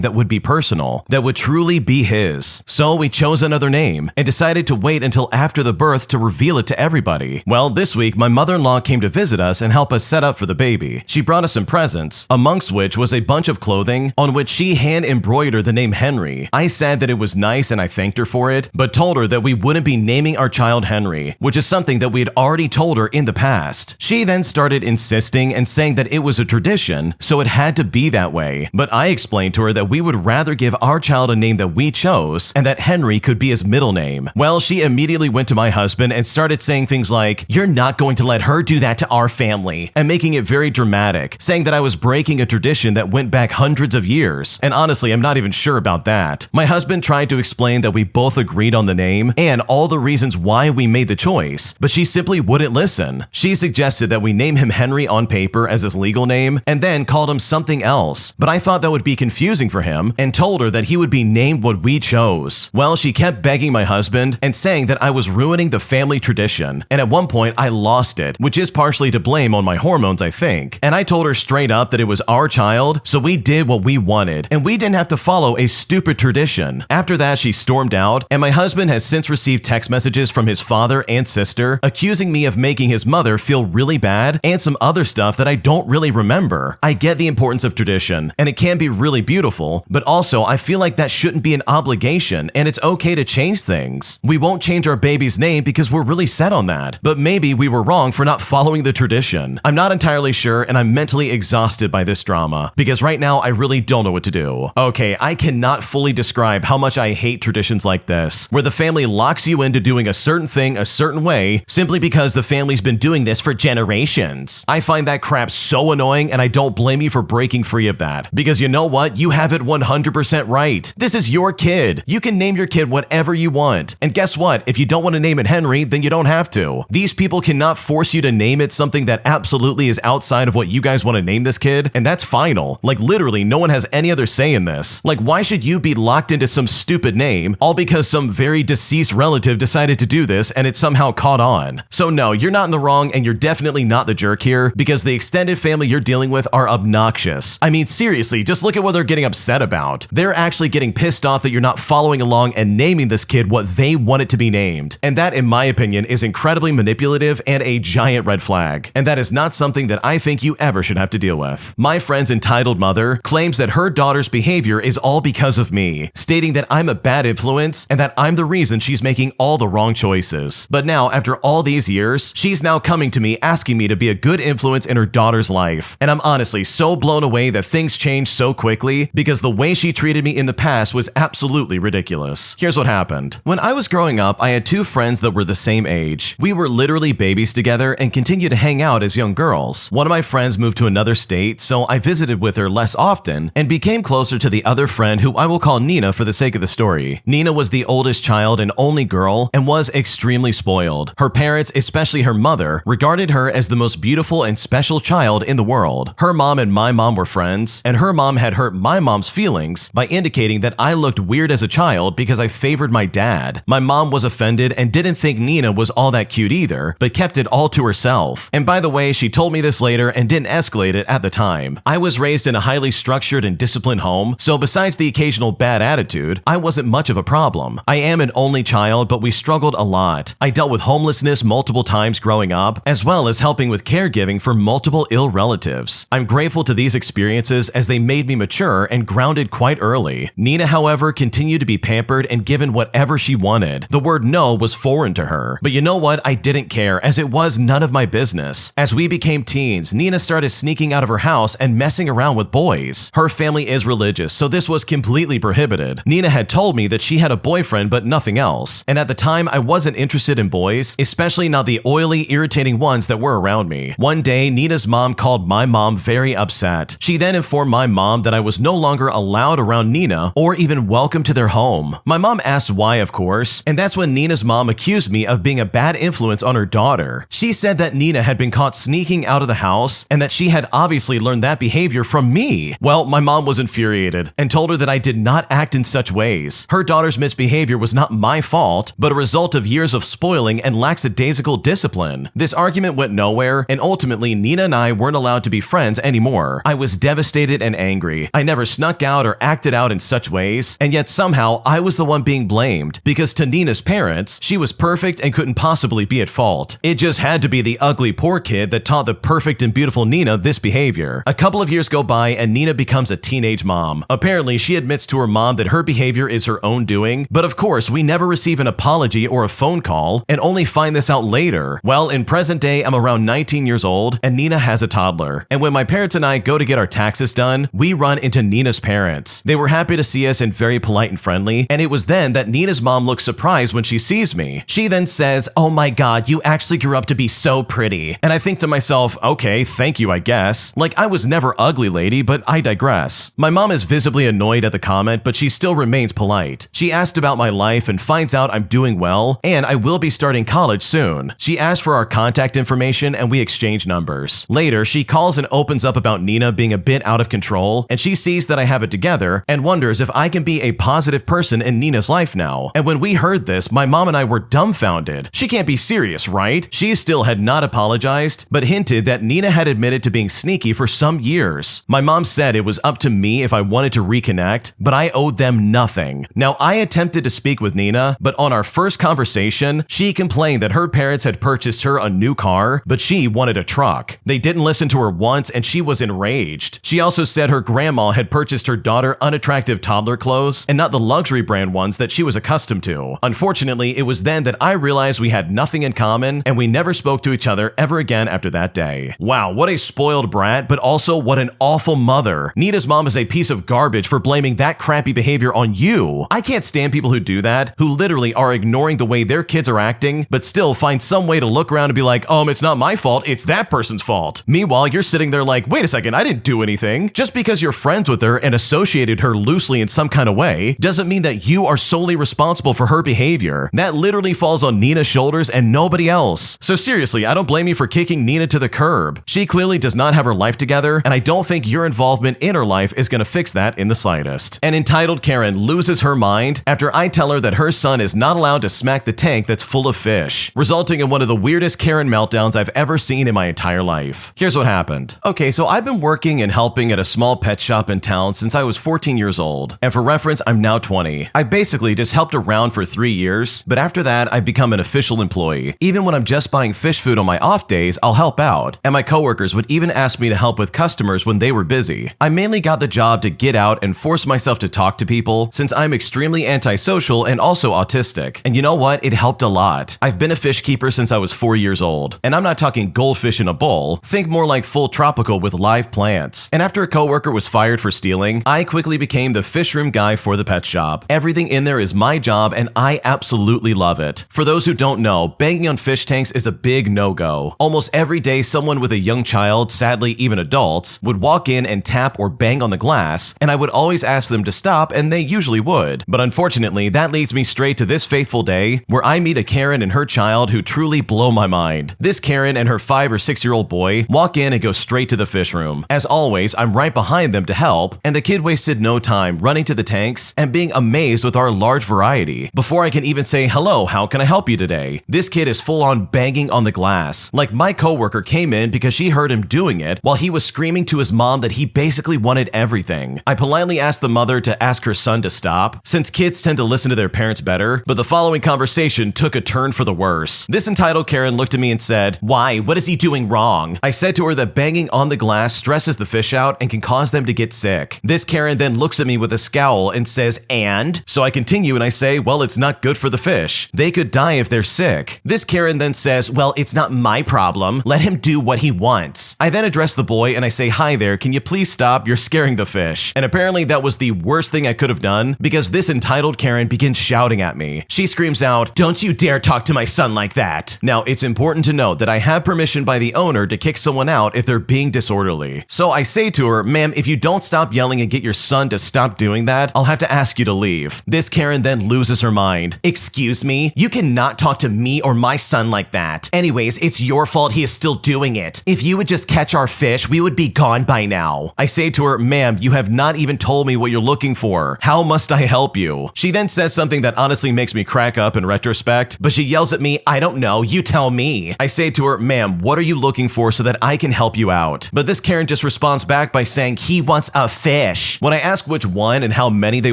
A: that would be personal, that would truly be his. So we chose another name, and decided to wait until after the birth to reveal it to everybody. Well, this week, my mother-in-law came to visit us and help us set up for the baby. She brought us some presents, amongst which was a bunch of clothing on which she hand-embroidered the name Henry. I said that it was nice and I thanked her for it, but told her that we wouldn't be naming our child Henry, which is something that we had already told her in the past. She then started insisting and saying that it was a tradition, so it had to be that way. But I explained to her that we would rather give our child a name that we chose, and that Henry could be his middle name. Well, she immediately went to my husband and started saying things like, "You're not going to let her do that to our family," and making it very dramatic, saying that I was breaking a tradition that went back hundreds of years. And honestly, I'm not even sure about that. My husband tried to explain that we both agreed on the name and all the reasons why we made the choice, but she simply wouldn't listen. She suggested that we name him Henry on paper as his legal name and then called him something else, but I thought that would be confusing for him and told her that he would be named what we chose. Well, she kept begging my husband and saying that I was ruining the family tradition, and at one point I lost it, which is partially to blame on my hormones, I think. And I told her straight up that it was our child, so we did what we wanted, and we didn't have to follow a stupid tradition. After that, she stormed out, and my husband has since received text messages from his father and sister accusing me of making his mother feel really bad and some other stuff that I don't really remember. I get the importance of tradition, and it can be really beautiful, but also I feel like that shouldn't be an obligation, and it's okay to change things. We won't change our baby's name because we're really set on that, but maybe we were wrong for not following the tradition. I'm not entirely sure, and I'm mentally exhausted by this drama, because right now I really don't know what to do. Okay, I cannot fully describe how much I hate traditions like this, where the family locks you into doing a certain thing a certain way simply because the family's been doing this for generations. I find that crap so annoying, and I don't blame you for breaking free of that, because you know what? You have it 100% right. This is your kid. You can name your kid whatever you want. And guess what? If you don't want to name it Henry, then you don't have to. These people cannot force you to name it something that absolutely is outside of what you guys want to name this kid, and that's final. Like literally, no one has any other say in this. Like, why should you be locked into some stupid name all because some very deceased relative decided to do this and it somehow caught on? So no, you're not in the wrong, and you're definitely not the jerk here, because the extended family you're dealing with are obnoxious. I mean, seriously, just look at what they're getting upset about. They're actually getting pissed off that you're not following along and naming this kid what they want it to be named. And that, in my opinion, is incredibly manipulative and a giant red flag. And that is not something that I think you ever should have to deal with. My friend's entitled mother claims that her daughter's behavior is all because of me, stating that I'm a bad influence and that I'm the reason she's making all the wrong choices. But now, after all these years, she's now coming to me asking me to be a good influence in her daughter's life. And I'm honestly so blown away that things changed so quickly, because the way she treated me in the past was absolutely ridiculous. Here's what happened. When I was growing up, I had two friends that were the same age. We were literally babies together and continued to hang out as young girls. One of my friends moved to another state, so I visited with her less often and became closer to the other friend, who I will call Nina for the sake of the story. Nina was the oldest child and only girl and was extremely spoiled. Her parents, especially her mother, regarded her as the most beautiful and special child in the world. Her mom and my mom were friends, and her mom had hurt my mom's feelings by indicating that I looked weird as a child because I favored my dad. My mom was offended and didn't think Nina was all that cute either, but kept it all to herself. And by the way, she told me this later and didn't escalate it at the time. I was raised in a highly structured and disciplined home, so besides the occasional bad attitude, I wasn't much of a problem. I am an only child, but we struggled a lot. I dealt with homelessness multiple times growing up, as well as helping with caregiving for multiple ill relatives. I'm grateful to these experiences as they made me mature and grounded quite early. Nina, however, continued to be pampered and given whatever she wanted. The word no was foreign to her. But you know what? I didn't care, as it was none of my business. As we became teens, Nina started sneaking out of her house and messing around with boys. Her family is religious, so this was completely prohibited. Nina had told me that she had a boyfriend but nothing else, and at the time I wasn't interested in boys, especially not the oily, irritating ones that were around me. One day, Nina's mom called my mom very upset. She then informed my mom that I was no longer allowed around Nina Nina or even welcome to their home. My mom asked why, of course, and that's when Nina's mom accused me of being a bad influence on her daughter. She said that Nina had been caught sneaking out of the house and that she had obviously learned that behavior from me. Well, my mom was infuriated and told her that I did not act in such ways. Her daughter's misbehavior was not my fault, but a result of years of spoiling and lackadaisical discipline. This argument went nowhere, and ultimately Nina and I weren't allowed to be friends anymore. I was devastated and angry. I never snuck out or acted out in such ways, and yet somehow I was the one being blamed, because to Nina's parents, she was perfect and couldn't possibly be at fault. It just had to be the ugly poor kid that taught the perfect and beautiful Nina this behavior. A couple of years go by and Nina becomes a teenage mom. Apparently, she admits to her mom that her behavior is her own doing, but of course, we never receive an apology or a phone call and only find this out later. Well, in present day, I'm around 19 years old and Nina has a toddler. And when my parents and I go to get our taxes done, we run into Nina's parents. They were happy to see us and very polite and friendly, and it was then that Nina's mom looks surprised when she sees me. She then says, "Oh my god, you actually grew up to be so pretty." And I think to myself, okay, thank you, I guess. Like, I was never ugly, lady, but I digress. My mom is visibly annoyed at the comment, but she still remains polite. She asked about my life and finds out I'm doing well, and I will be starting college soon. She asked for our contact information and we exchange numbers. Later, she calls and opens up about Nina being a bit out of control, and she sees that I have it together and wonders if I can be a positive person in Nina's life now. And when we heard this, my mom and I were dumbfounded. She can't be serious, right? She still had not apologized, but hinted that Nina had admitted to being sneaky for some years. My mom said it was up to me if I wanted to reconnect, but I owed them nothing. Now, I attempted to speak with Nina, but on our first conversation, she complained that her parents had purchased her a new car, but she wanted a truck. They didn't listen to her once and she was enraged. She also said her grandma had purchased her daughter unattractive toddler clothes and not the luxury brand ones that she was accustomed to. Unfortunately, it was then that I realized we had nothing in common and we never spoke to each other ever again after that day. Wow, what a spoiled brat, but also what an awful mother. Nina's mom is a piece of garbage for blaming that crappy behavior on you. I can't stand people who do that, who literally are ignoring the way their kids are acting, but still find some way to look around and be like, it's not my fault, it's that person's fault. Meanwhile, you're sitting there like, wait a second, I didn't do anything. Just because you're friends with her and associated her loosely in some kind of way doesn't mean that you are solely responsible for her behavior. That literally falls on Nina's shoulders and nobody else. So seriously, I don't blame you for kicking Nina to the curb. She clearly does not have her life together, and I don't think your involvement in her life is going to fix that in the slightest. An entitled Karen loses her mind after I tell her that her son is not allowed to smack the tank that's full of fish, resulting in one of the weirdest Karen meltdowns I've ever seen in my entire life. Here's what happened. Okay, so I've been working and helping at a small pet shop in town since I was 14 years old, and for reference, I'm now 20. I basically just helped around for 3 years, but after that, I've become an official employee. Even when I'm just buying fish food on my off days, I'll help out, and my coworkers would even ask me to help with customers when they were busy. I mainly got the job to get out and force myself to talk to people since I'm extremely antisocial and also autistic. And you know what? It helped a lot. I've been a fish keeper since I was 4 years old, and I'm not talking goldfish in a bowl. Think more like full tropical with live plants. And after a coworker was fired for stealing, I quickly became the fish room guy for the pet shop. Everything in there is my job and I absolutely love it. For those who don't know, banging on fish tanks is a big no-go. Almost every day, someone with a young child, sadly even adults, would walk in and tap or bang on the glass, and I would always ask them to stop, and they usually would. But unfortunately, that leads me straight to this fateful day where I meet a Karen and her child who truly blow my mind. This Karen and her 5 or 6-year-old boy walk in and go straight to the fish room. As always, I'm right behind them to help, and the kid wasted no time running to the tanks and being amazed with our large variety. Before I can even say, "Hello, how can I help you today?" this kid is full on banging on the glass. Like, my coworker came in because she heard him doing it while he was screaming to his mom that he basically wanted everything. I politely asked the mother to ask her son to stop, since kids tend to listen to their parents better, but the following conversation took a turn for the worse. This entitled Karen looked at me and said, "Why? What is he doing wrong?" I said to her that banging on the glass stresses the fish out and can cause them to get sick. This Karen then looks at me with a scowl and says, "And?" So I continue and I say, "Well, it's not good for the fish. They could die if they're sick." This Karen then says, "Well, it's not my problem. Let him do what he wants." I then address the boy and I say, "Hi there, can you please stop? You're scaring the fish." And apparently that was the worst thing I could have done because this entitled Karen begins shouting at me. She screams out, "Don't you dare talk to my son like that." Now, it's important to note that I have permission by the owner to kick someone out if they're being disorderly. So I say to her, "Ma'am, if you don't stop yelling and get your son to stop stop doing that, I'll have to ask you to leave. This Karen then loses her mind. Excuse me? You cannot talk to me or my son like that. Anyways, it's your fault he is still doing it. If you would just catch our fish, we would be gone by now. I say to her, ma'am, you have not even told me what you're looking for. How must I help you? She then says something that honestly makes me crack up in retrospect, but she yells at me, I don't know, you tell me. I say to her, ma'am, what are you looking for so that I can help you out? But this Karen just responds back by saying he wants a fish. When I ask which one and how many they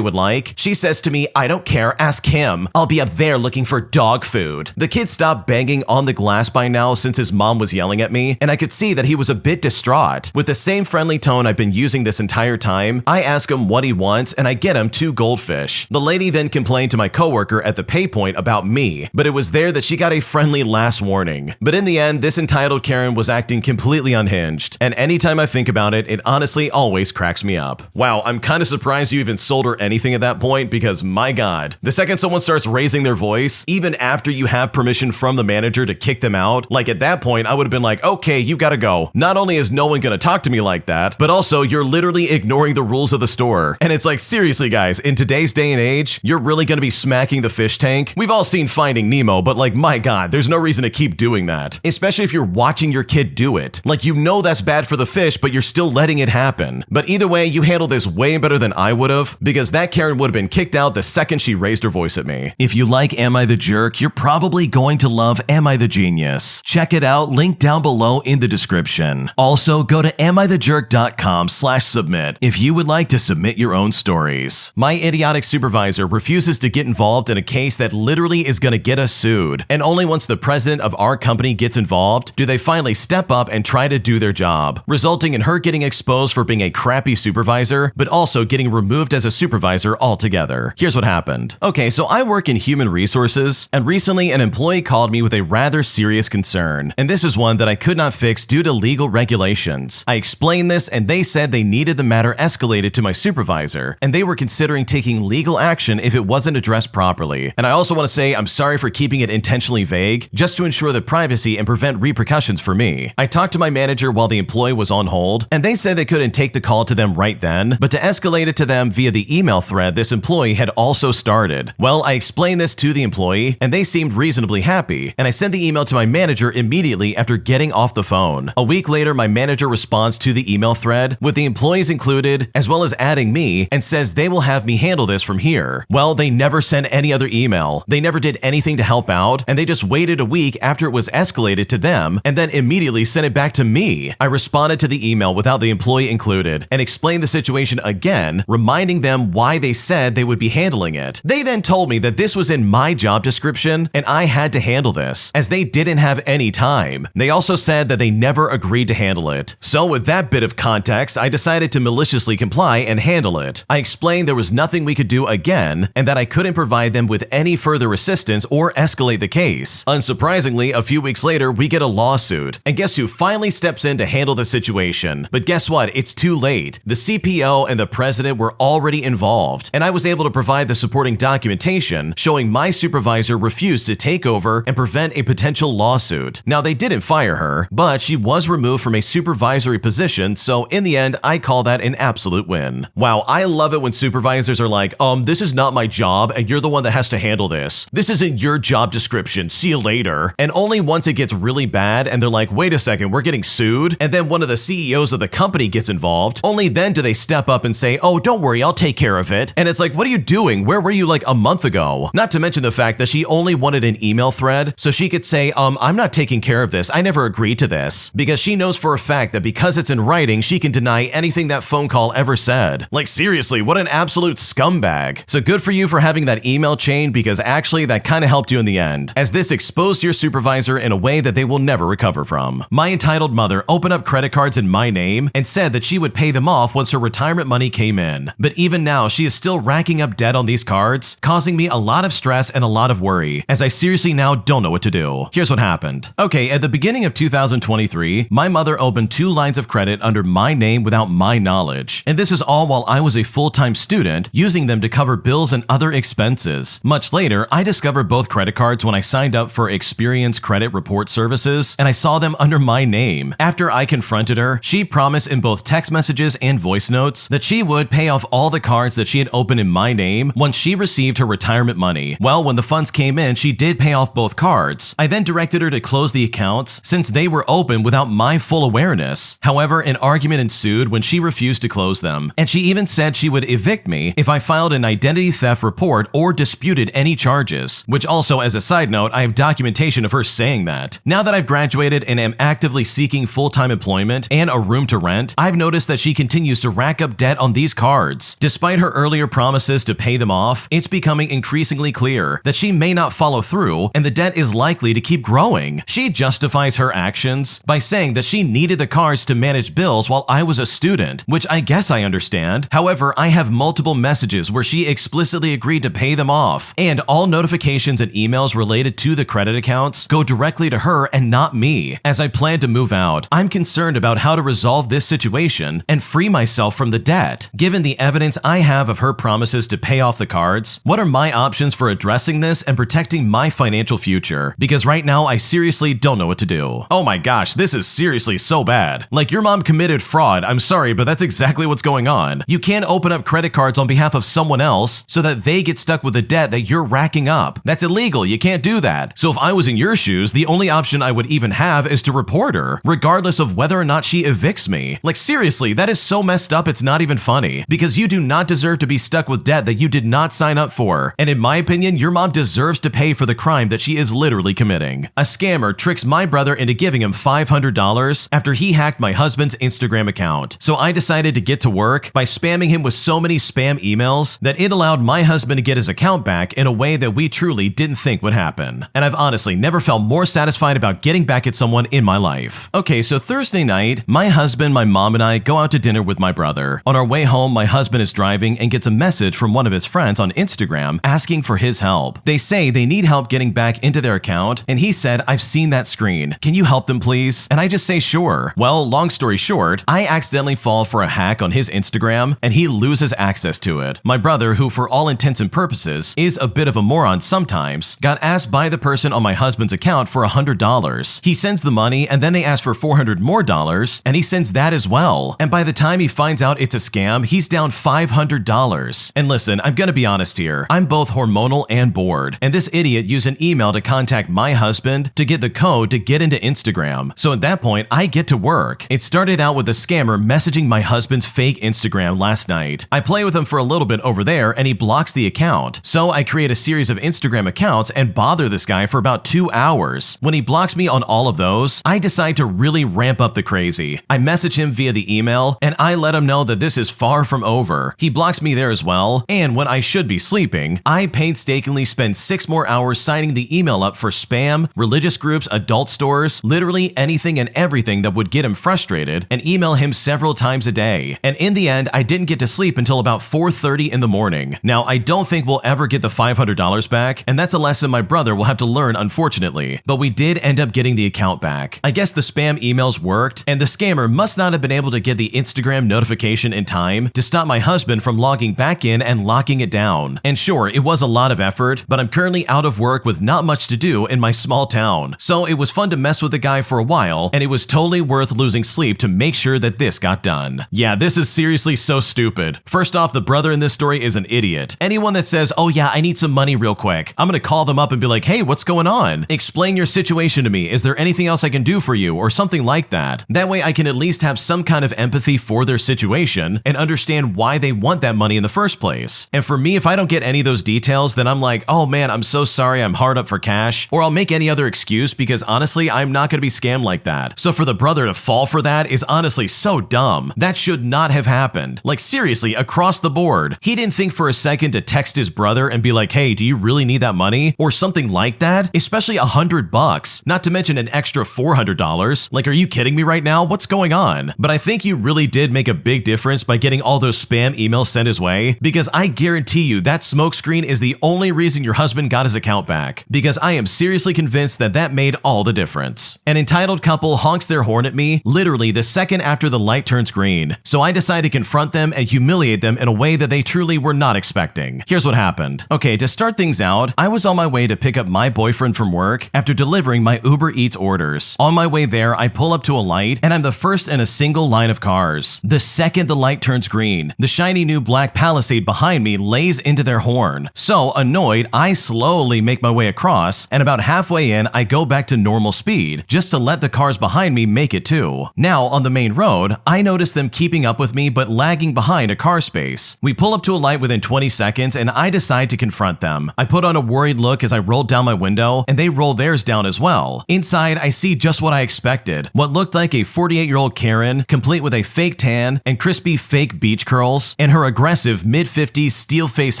A: would like, she says to me, I don't care, ask him. I'll be up there looking for dog food. The kid stopped banging on the glass by now since his mom was yelling at me, and I could see that he was a bit distraught. With the same friendly tone I've been using this entire time, I ask him what he wants and I get him 2 goldfish. The lady then complained to my coworker at the pay point about me, but it was there that she got a friendly last warning. But in the end, this entitled Karen was acting completely unhinged, and anytime I think about it, it honestly always cracks me up. Wow, I'm kind of surprised you even sold her anything at that point because my god, the second someone starts raising their voice, even after you have permission from the manager to kick them out, like at that point I would have been like, okay, you gotta go. Not only is no one gonna talk to me like that, but also you're literally ignoring the rules of the store. And it's like, seriously guys, in today's day and age, you're really gonna be smacking the fish tank? We've all seen Finding Nemo, but like, my god, there's no reason to keep doing that. Especially if you're watching your kid do it. Like, you know that's bad for the fish, but you're still letting it happen. But either way, you handled this way better than I would have, because that Karen would have been kicked out the second she raised her voice at me. If you like Am I the Jerk, you're probably going to love Am I the Genius. Check it out, link down below in the description. Also, go to amithejerk.com/submit if you would like to submit your own stories. My idiotic supervisor refuses to get involved in a case that literally is going to get us sued, and only once the president of our company gets involved do they finally step up and try to do their job, resulting in her getting exposed for being a crappy supervisor, but also getting removed as a supervisor altogether. Here's what happened. Okay, so I work in human resources, and recently an employee called me with a rather serious concern, and this is one that I could not fix due to legal regulations. I explained this, and they said they needed the matter escalated to my supervisor, and they were considering taking legal action if it wasn't addressed properly. And I also want to say I'm sorry for keeping it intentionally vague, just to ensure the privacy and prevent repercussions for me. I talked to my manager while the employee was on hold, and they said they couldn't take the call to them right then, but to escalate it to them via the email thread this employee had also started. Well, I explained this to the employee, and they seemed reasonably happy, and I sent the email to my manager immediately after getting off the phone. A week later, my manager responds to the email thread, with the employees included, as well as adding me, and says they will have me handle this from here. Well, they never sent any other email, they never did anything to help out, and they just waited a week after it was escalated to them, and then immediately sent it back to me. I responded to the email without the employee included, and explained the situation again, reminding them why they said they would be handling it. They then told me that this was in my job description, and I had to handle this, as they didn't have any time. They also said that they never agreed to handle it. So with that bit of context, I decided to maliciously comply and handle it. I explained there was nothing we could do again, and that I couldn't provide them with any further assistance or escalate the case. Unsurprisingly, a few weeks later, we get a lawsuit. And guess who finally steps in to handle the situation? But guess what? It's too late. The CPO and the president were already involved, and I was able to provide the supporting documentation showing my supervisor refused to take over and prevent a potential lawsuit. Now, they didn't fire her, but she was removed from a supervisory position, so in the end, I call that an absolute win. Wow, I love it when supervisors are like, this is not my job, and you're the one that has to handle this. This isn't your job description, see you later. And only once it gets really bad, and they're like, wait a second, we're getting sued, and then one of the CEOs of the company gets involved, only then do they step up and say, oh, don't worry, I'll take care of it. And it's like, what are you doing? Where were you like a month ago? Not to mention the fact that she only wanted an email thread, so she could say, I'm not taking care of this, I never agreed to this, because she knows for a fact that because it's in writing, she can deny anything that phone call ever said. Like, seriously, what an absolute scumbag. So good for you for having that email chain, because actually that kind of helped you in the end, as this exposed your supervisor in a way that they will never recover from. My entitled mother opened up credit cards in my name and said that she would pay them off once her retirement money came in. But even now, she is still racking up debt on these cards, causing me a lot of stress and a lot of worry, as I seriously now don't know what to do. Here's what happened. Okay, at the beginning of 2023, my mother opened 2 lines of credit under my name without my knowledge, and this is all while I was a full-time student, using them to cover bills and other expenses. Much later, I discovered both credit cards when I signed up for Experience Credit Report Services, and I saw them under my name. After I confronted her, she promised in both text messages and voice notes that she would pay off all the cards that she had opened in my name once she received her retirement money. Well, when the funds came in, she did pay off both cards. I then directed her to close the accounts since they were open without my full awareness. However, an argument ensued when she refused to close them, and she even said she would evict me if I filed an identity theft report or disputed any charges, which also, as a side note, I have documentation of her saying that. Now that I've graduated and am actively seeking full-time employment and a room to rent, I've noticed that she continues to rack up debt on these cards. Despite her earlier promises to pay them off, it's becoming increasingly clear that she may not follow through and the debt is likely to keep growing. She justifies her actions by saying that she needed the cards to manage bills while I was a student, which I guess I understand. However, I have multiple messages where she explicitly agreed to pay them off, and all notifications and emails related to the credit accounts go directly to her and not me. As I plan to move out, I'm concerned about how to resolve this situation and free myself from the debt. Given the evidence I have of her promises to pay off the cards, what are my options for addressing this and protecting my financial future? Because right now I seriously don't know what to do. Oh my gosh, this is seriously so bad. Like, your mom committed fraud. I'm sorry, but that's exactly what's going on. You can't open up credit cards on behalf of someone else so that they get stuck with a debt that you're racking up. That's illegal. You can't do that. So if I was in your shoes, the only option I would even have is to report her, regardless of whether or not she evicts me. Like, seriously, that is so messed up it's not even funny, because you do not deserve to be stuck with debt that you did not sign up for. And in my opinion, your mom deserves to pay for the crime that she is literally committing. A scammer tricks my brother into giving him $500 after he hacked my husband's Instagram account. So I decided to get to work by spamming him with so many spam emails that it allowed my husband to get his account back in a way that we truly didn't think would happen. And I've honestly never felt more satisfied about getting back at someone in my life. Okay, so Thursday night, my husband, my mom, and I go out to dinner with my brother. On our way home, my husband is driving and gets a message from one of his friends on Instagram asking for his help. They say they need help getting back into their account, and he said, "I've seen that screen. Can you help them, please?" And I just say, sure. Well, long story short, I accidentally fall for a hack on his Instagram, and he loses access to it. My brother, who for all intents and purposes is a bit of a moron sometimes, got asked by the person on my husband's account for $100. He sends the money, and then they ask for $400 more, and he sends that as well. And by the time he finds out it's a scam, he's down $500. And listen, I'm gonna be honest here. I'm both hormonal and bored, and this idiot used an email to contact my husband to get the code to get into Instagram. So at that point, I get to work. It started out with a scammer messaging my husband's fake Instagram last night. I play with him for a little bit over there, and he blocks the account. So I create a series of Instagram accounts and bother this guy for about 2 hours. When he blocks me on all of those, I decide to really ramp up the crazy. I message him via the email, and I let him know that this is far from over. He blocks me there as well, and when I should be sleeping, I painstakingly spend 6 more hours signing the email up for spam, religious groups, adult stores, literally anything and everything that would get him frustrated, and email him several times a day. And in the end, I didn't get to sleep until about 4:30 in the morning. Now, I don't think we'll ever get the $500 back, and that's a lesson my brother will have to learn, unfortunately. But we did end up getting the account back. I guess the spam emails worked, and the scammer must not have been able to get the Instagram notification in time to stop my husband from logging back in and locking it down. And sure, it was a lot of effort, but I'm currently out of work with not much to do in my small town. So it was fun to mess with the guy for a while, and it was totally worth losing sleep to make sure that this got done. Yeah, this is seriously so stupid. First off, the brother in this story is an idiot. Anyone that says, "Oh yeah, I need some money real quick," I'm gonna call them up and be like, "Hey, what's going on? Explain your situation to me. Is there anything else I can do for you?" or something like that. That way I can at least have some kind of empathy for their situation and understand why they want that money in the first place. And for me, if I don't get any of those details, then I'm like, "Oh man, I'm so sorry, I'm hard up for cash," or I'll make any other excuse because honestly, I'm not gonna be scammed like that. So for the brother to fall for that is honestly so dumb. That should not have happened. Like seriously, across the board. He didn't think for a second to text his brother and be like, "Hey, do you really need that money?" or something like that, especially $100, not to mention an extra $400. Like, are you kidding me right now? What's going on? But I think you really did make a big difference by getting all those spam emails sent his way, because I guarantee you that smokescreen is the only reason your husband got his account back, because I am seriously convinced that that made all the difference. An entitled couple honks their horn at me literally the second after the light turns green, so I decided to confront them and humiliate them in a way that they truly were not expecting. Here's what happened. Okay, to start things out, I was on my way to pick up my boyfriend from work after delivering my Uber Eats orders. On my way there, I pull up to a light, and I'm the first in a single line of cars. The second the light turns green, green. The shiny new black Palisade behind me lays into their horn. So annoyed, I slowly make my way across, and about halfway in, I go back to normal speed, just to let the cars behind me make it too. Now, on the main road, I notice them keeping up with me but lagging behind a car space. We pull up to a light within 20 seconds, and I decide to confront them. I put on a worried look as I roll down my window, and they roll theirs down as well. Inside, I see just what I expected. What looked like a 48-year-old Karen, complete with a fake tan and crispy fake beach curls, and her aggressive mid-50s steel-faced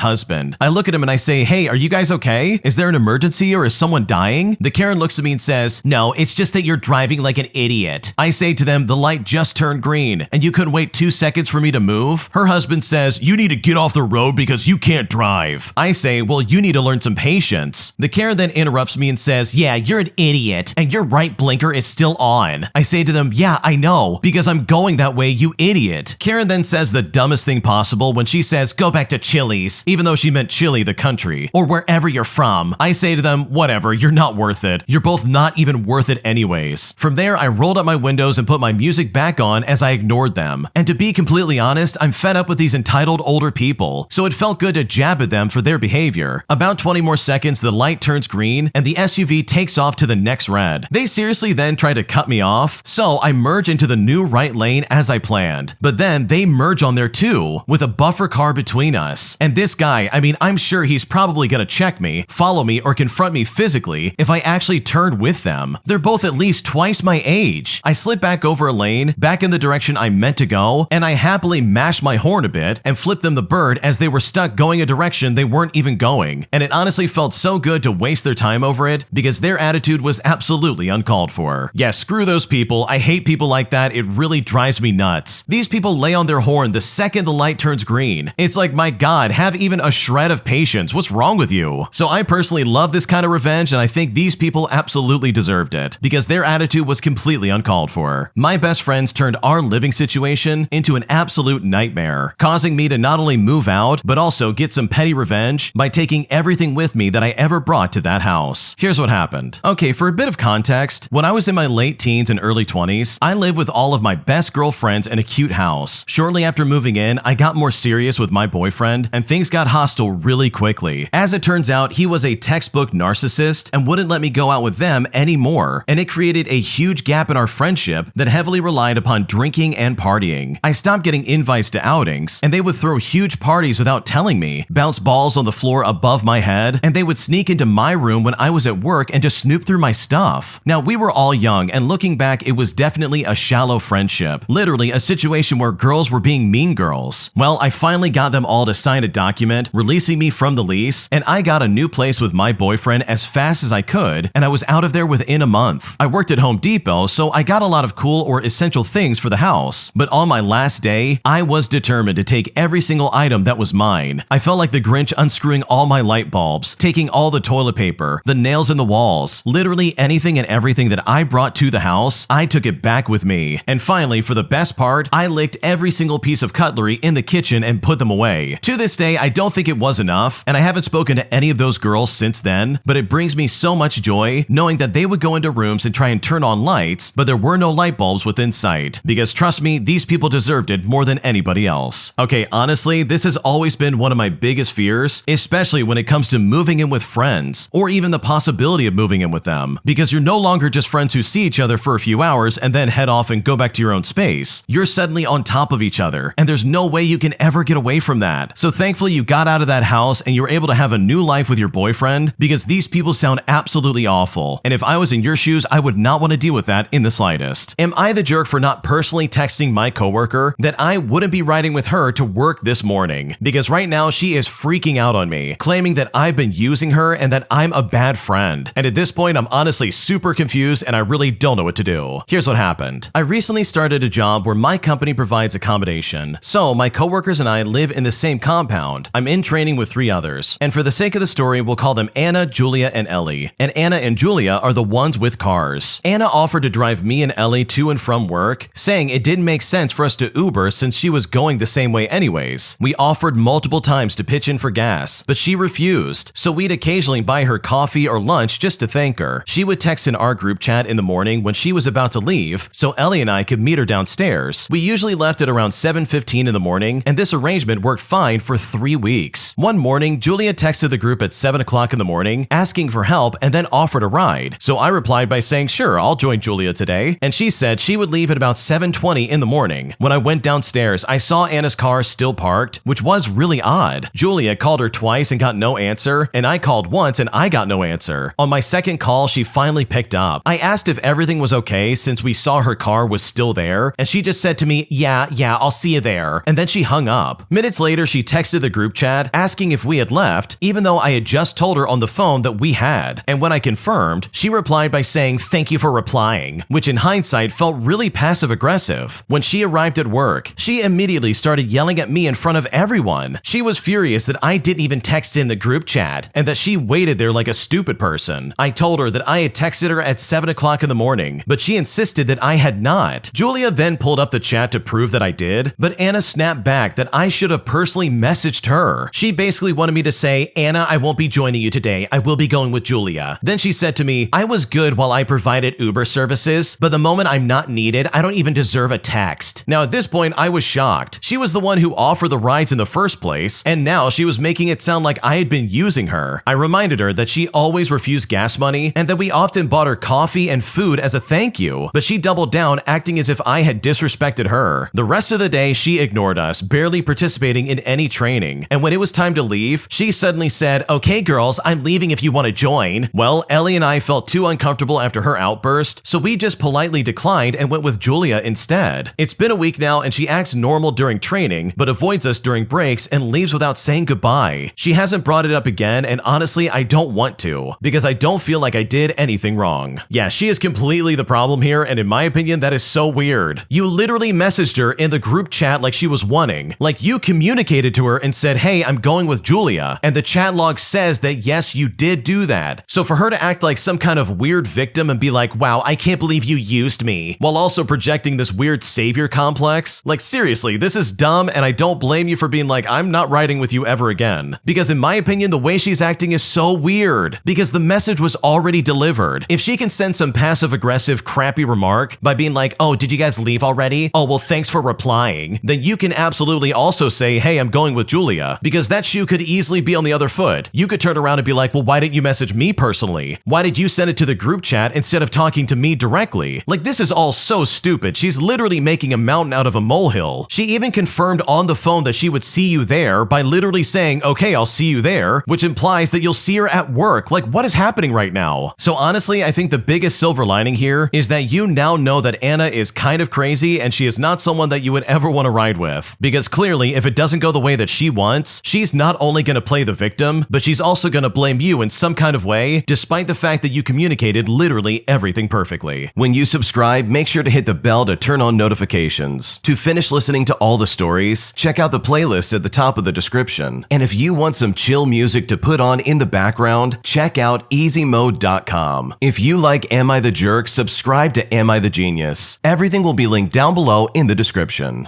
A: husband. I look at him and I say, "Hey, are you guys okay? Is there an emergency or is someone dying?" The Karen looks at me and says, "No, it's just that you're driving like an idiot." I say to them, "The light just turned green, and you couldn't wait 2 seconds for me to move?" Her husband says, "You need to get off the road because you can't drive." I say, "Well, you need to learn some patience." The Karen then interrupts me and says, "Yeah, you're an idiot, and your right blinker is still on." I say to them, "Yeah, I know, because I'm going that way, you idiot." Karen then says the dumbest thing possible when she says, "Go back to Chili's," even though she meant Chile, the country, or wherever you're from. I say to them, "Whatever, you're not worth it. You're both not even worth it anyways." From there, I rolled up my windows and put my music back on as I ignored them. And to be completely honest, I'm fed up with these entitled older people, so it felt good to jab at them for their behavior. About 20 more seconds, the light turns green, and the SUV takes off to the next red. They seriously then try to cut me off, so I merge into the new right lane as I planned. But then they merge on there too, with a buffer car between us. And this guy, I'm sure he's probably gonna check me, follow me, or confront me physically if I actually turned with them. They're both at least twice my age. I slid back over a lane, back in the direction I meant to go, and I happily mashed my horn a bit and flipped them the bird as they were stuck going a direction they weren't even going. And it honestly felt so good to waste their time over it because their attitude was absolutely uncalled for. Yeah, screw those people. I hate people like that. It really drives me nuts. These people lay on their horn the second the light turns green. It's like, my God, have even a shred of patience. What's wrong with you? So I personally love this kind of revenge, and I think these people absolutely deserved it because their attitude was completely uncalled for. My best friends turned our living situation into an absolute nightmare, causing me to not only move out, but also get some petty revenge by taking everything with me that I ever brought to that house. Here's what happened. Okay, for a bit of context, when I was in my late teens and early 20s, I lived with all of my best girlfriends in a cute house. Shortly after moving in, I got more serious with my boyfriend, and things got hostile really quickly. As it turns out, he was a textbook narcissist and wouldn't let me go out with them anymore, and it created a huge gap in our friendship that heavily relied upon drinking and partying. I stopped getting invites to outings, and they would throw huge parties without telling me, bounce balls on the floor above my head, and they would sneak into my room when I was at work and just snoop through my stuff. Now, we were all young, and looking back, it was definitely a shallow friendship. Literally a situation where girls were being mean girls. Well, I finally got them all to sign a document releasing me from the lease, and I got a new place with my boyfriend as fast as I could, and I was out of there within a month. I worked at Home Depot, so I got a lot of cool or essential things for the house. But on my last day, I was determined to take every single item that was mine. I felt like the Grinch unscrewing all my light bulbs, taking all the toilet paper, the nails in the walls, literally anything and everything that I brought to the house, I took it back with me. And finally, for the best part, I licked every single piece of cutlery in the kitchen and put them away. To this day, I don't think it was enough, and I haven't spoken to any of those girls since then, but it brings me so much joy knowing that they would go into rooms and try and turn on lights, but there were no light bulbs within sight. Because trust me, these people deserved it more than anybody else. Okay, honestly, this has always been one of my biggest fears, especially when it comes to moving in with friends, or even the possibility of moving in with them. Because you're no longer just friends who see each other for a few hours and then head off and go back to your own space. You're suddenly on top of each other, and there's no way you can ever get away from that. So thankfully you got out of that house and you were able to have a new life with your boyfriend, because these people sound absolutely awful. And if I was in your shoes, I would not want to deal with that in the slightest. Am I the jerk for not personally texting my coworker that I wouldn't be riding with her to work this morning? Because right now she is freaking out on me, claiming that I've been using her and that I'm a bad friend. And at this point, I'm honestly super confused and I really don't know what to do. Here's what happened. I recently started a job where my company provides accommodation. So my coworkers and I live in the same compound. I'm in training with 3 others. And for the sake of the story, we'll call them Anna, Julia, and Ellie. And Anna and Julia are the ones with cars. Anna offered to drive me and Ellie to and from work, saying it didn't make sense for us to Uber since she was going the same way anyways. We offered multiple times to pitch in for gas, but she refused. So we'd occasionally buy her coffee or lunch just to thank her. She would text in our group chat in the morning when she was about to leave, so Ellie and I could meet her downstairs. We usually left at around 7:15 7:15 in the morning, and this arrangement worked fine for 3 weeks. One morning, Julia texted the group at 7 o'clock in the morning, asking for help and then offered a ride. So I replied by saying, sure, I'll join Julia today. And she said she would leave at about 7:20 in the morning. When I went downstairs, I saw Anna's car still parked, which was really odd. Julia called her twice and got no answer, and I called once and I got no answer. On my second call, she finally picked up. I asked if everything was okay since we saw her car was still there, and she just said to me, yeah, I'll see you there. And then she hung up. Minutes later, she texted the group chat asking if we had left, even though I had just told her on the phone that we had. And when I confirmed, she replied by saying, thank you for replying, which in hindsight felt really passive-aggressive. When she arrived at work, she immediately started yelling at me in front of everyone. She was furious that I didn't even text in the group chat and that she waited there like a stupid person. I told her that I had texted her at 7 o'clock in the morning, but she insisted that I had not. Julia then pulled up the chat to prove that I did, but Anna snapped back that I should have personally messaged her. She basically wanted me to say, Anna, I won't be joining you today. I will be going with Julia. Then she said to me, I was good while I provided Uber services, but the moment I'm not needed, I don't even deserve a text. Now at this point, I was shocked. She was the one who offered the rides in the first place, and now she was making it sound like I had been using her. I reminded her that she always refused gas money and that we often bought her coffee and food as a thank you, but she doubled down, acting as if I had disrespected her. The rest of the day, she ignored us, barely participating in any training, and when it was time to leave, she suddenly said, okay girls, I'm leaving if you want to join. Well, Ellie and I felt too uncomfortable after her outburst, so we just politely declined and went with Julia instead. It's been a week now and she acts normal during training, but avoids us during breaks and leaves without saying goodbye. She hasn't brought it up again, and honestly, I don't want to, because I don't feel like I did anything wrong. Yeah, she is completely the problem here, and in my opinion, that is so weird. You literally messaged her in the group chat like she was wanting. Like you communicated to her and said, hey, I'm going with Julia, and the chat log says that yes, you did do that. So for her to act like some kind of weird victim and be like, wow, I can't believe you used me, while also projecting this weird savior complex, like seriously, this is dumb, and I don't blame you for being like, I'm not riding with you ever again. Because in my opinion, the way she's acting is so weird, because the message was already delivered. If she can send some passive-aggressive crappy remark by being like, oh, did you guys leave already? Oh, well, thanks for replying. Then you can absolutely also say, hey, I'm going with Julia, because that shoe could easily be on the other foot. You could turn around and be like, well, why didn't you message me personally? Why did you send it to the group chat instead of talking to me directly? Like, this is all so stupid. She's literally making a mountain out of a molehill. She even confirmed on the phone that she would see you there by literally saying, okay, I'll see you there, which implies that you'll see her at work. Like, what is happening right now? So honestly, I think the biggest silver lining here is that you now know that Anna is kind of crazy and she is not someone that you would ever want to ride with. Because clearly, if it doesn't go the way that she wants, she's not only going to play the victim, but she's also going to blame you in some kind of way, despite the fact that you communicated literally everything perfectly. When you subscribe, make sure to hit the bell to turn on notifications. To finish listening to all the stories, check out the playlist at the top of the description. And if you want some chill music to put on in the background, check out easymode.com. If you like Am I the Jerk, subscribe to Am I the Genius. Everything will be linked down below in the description.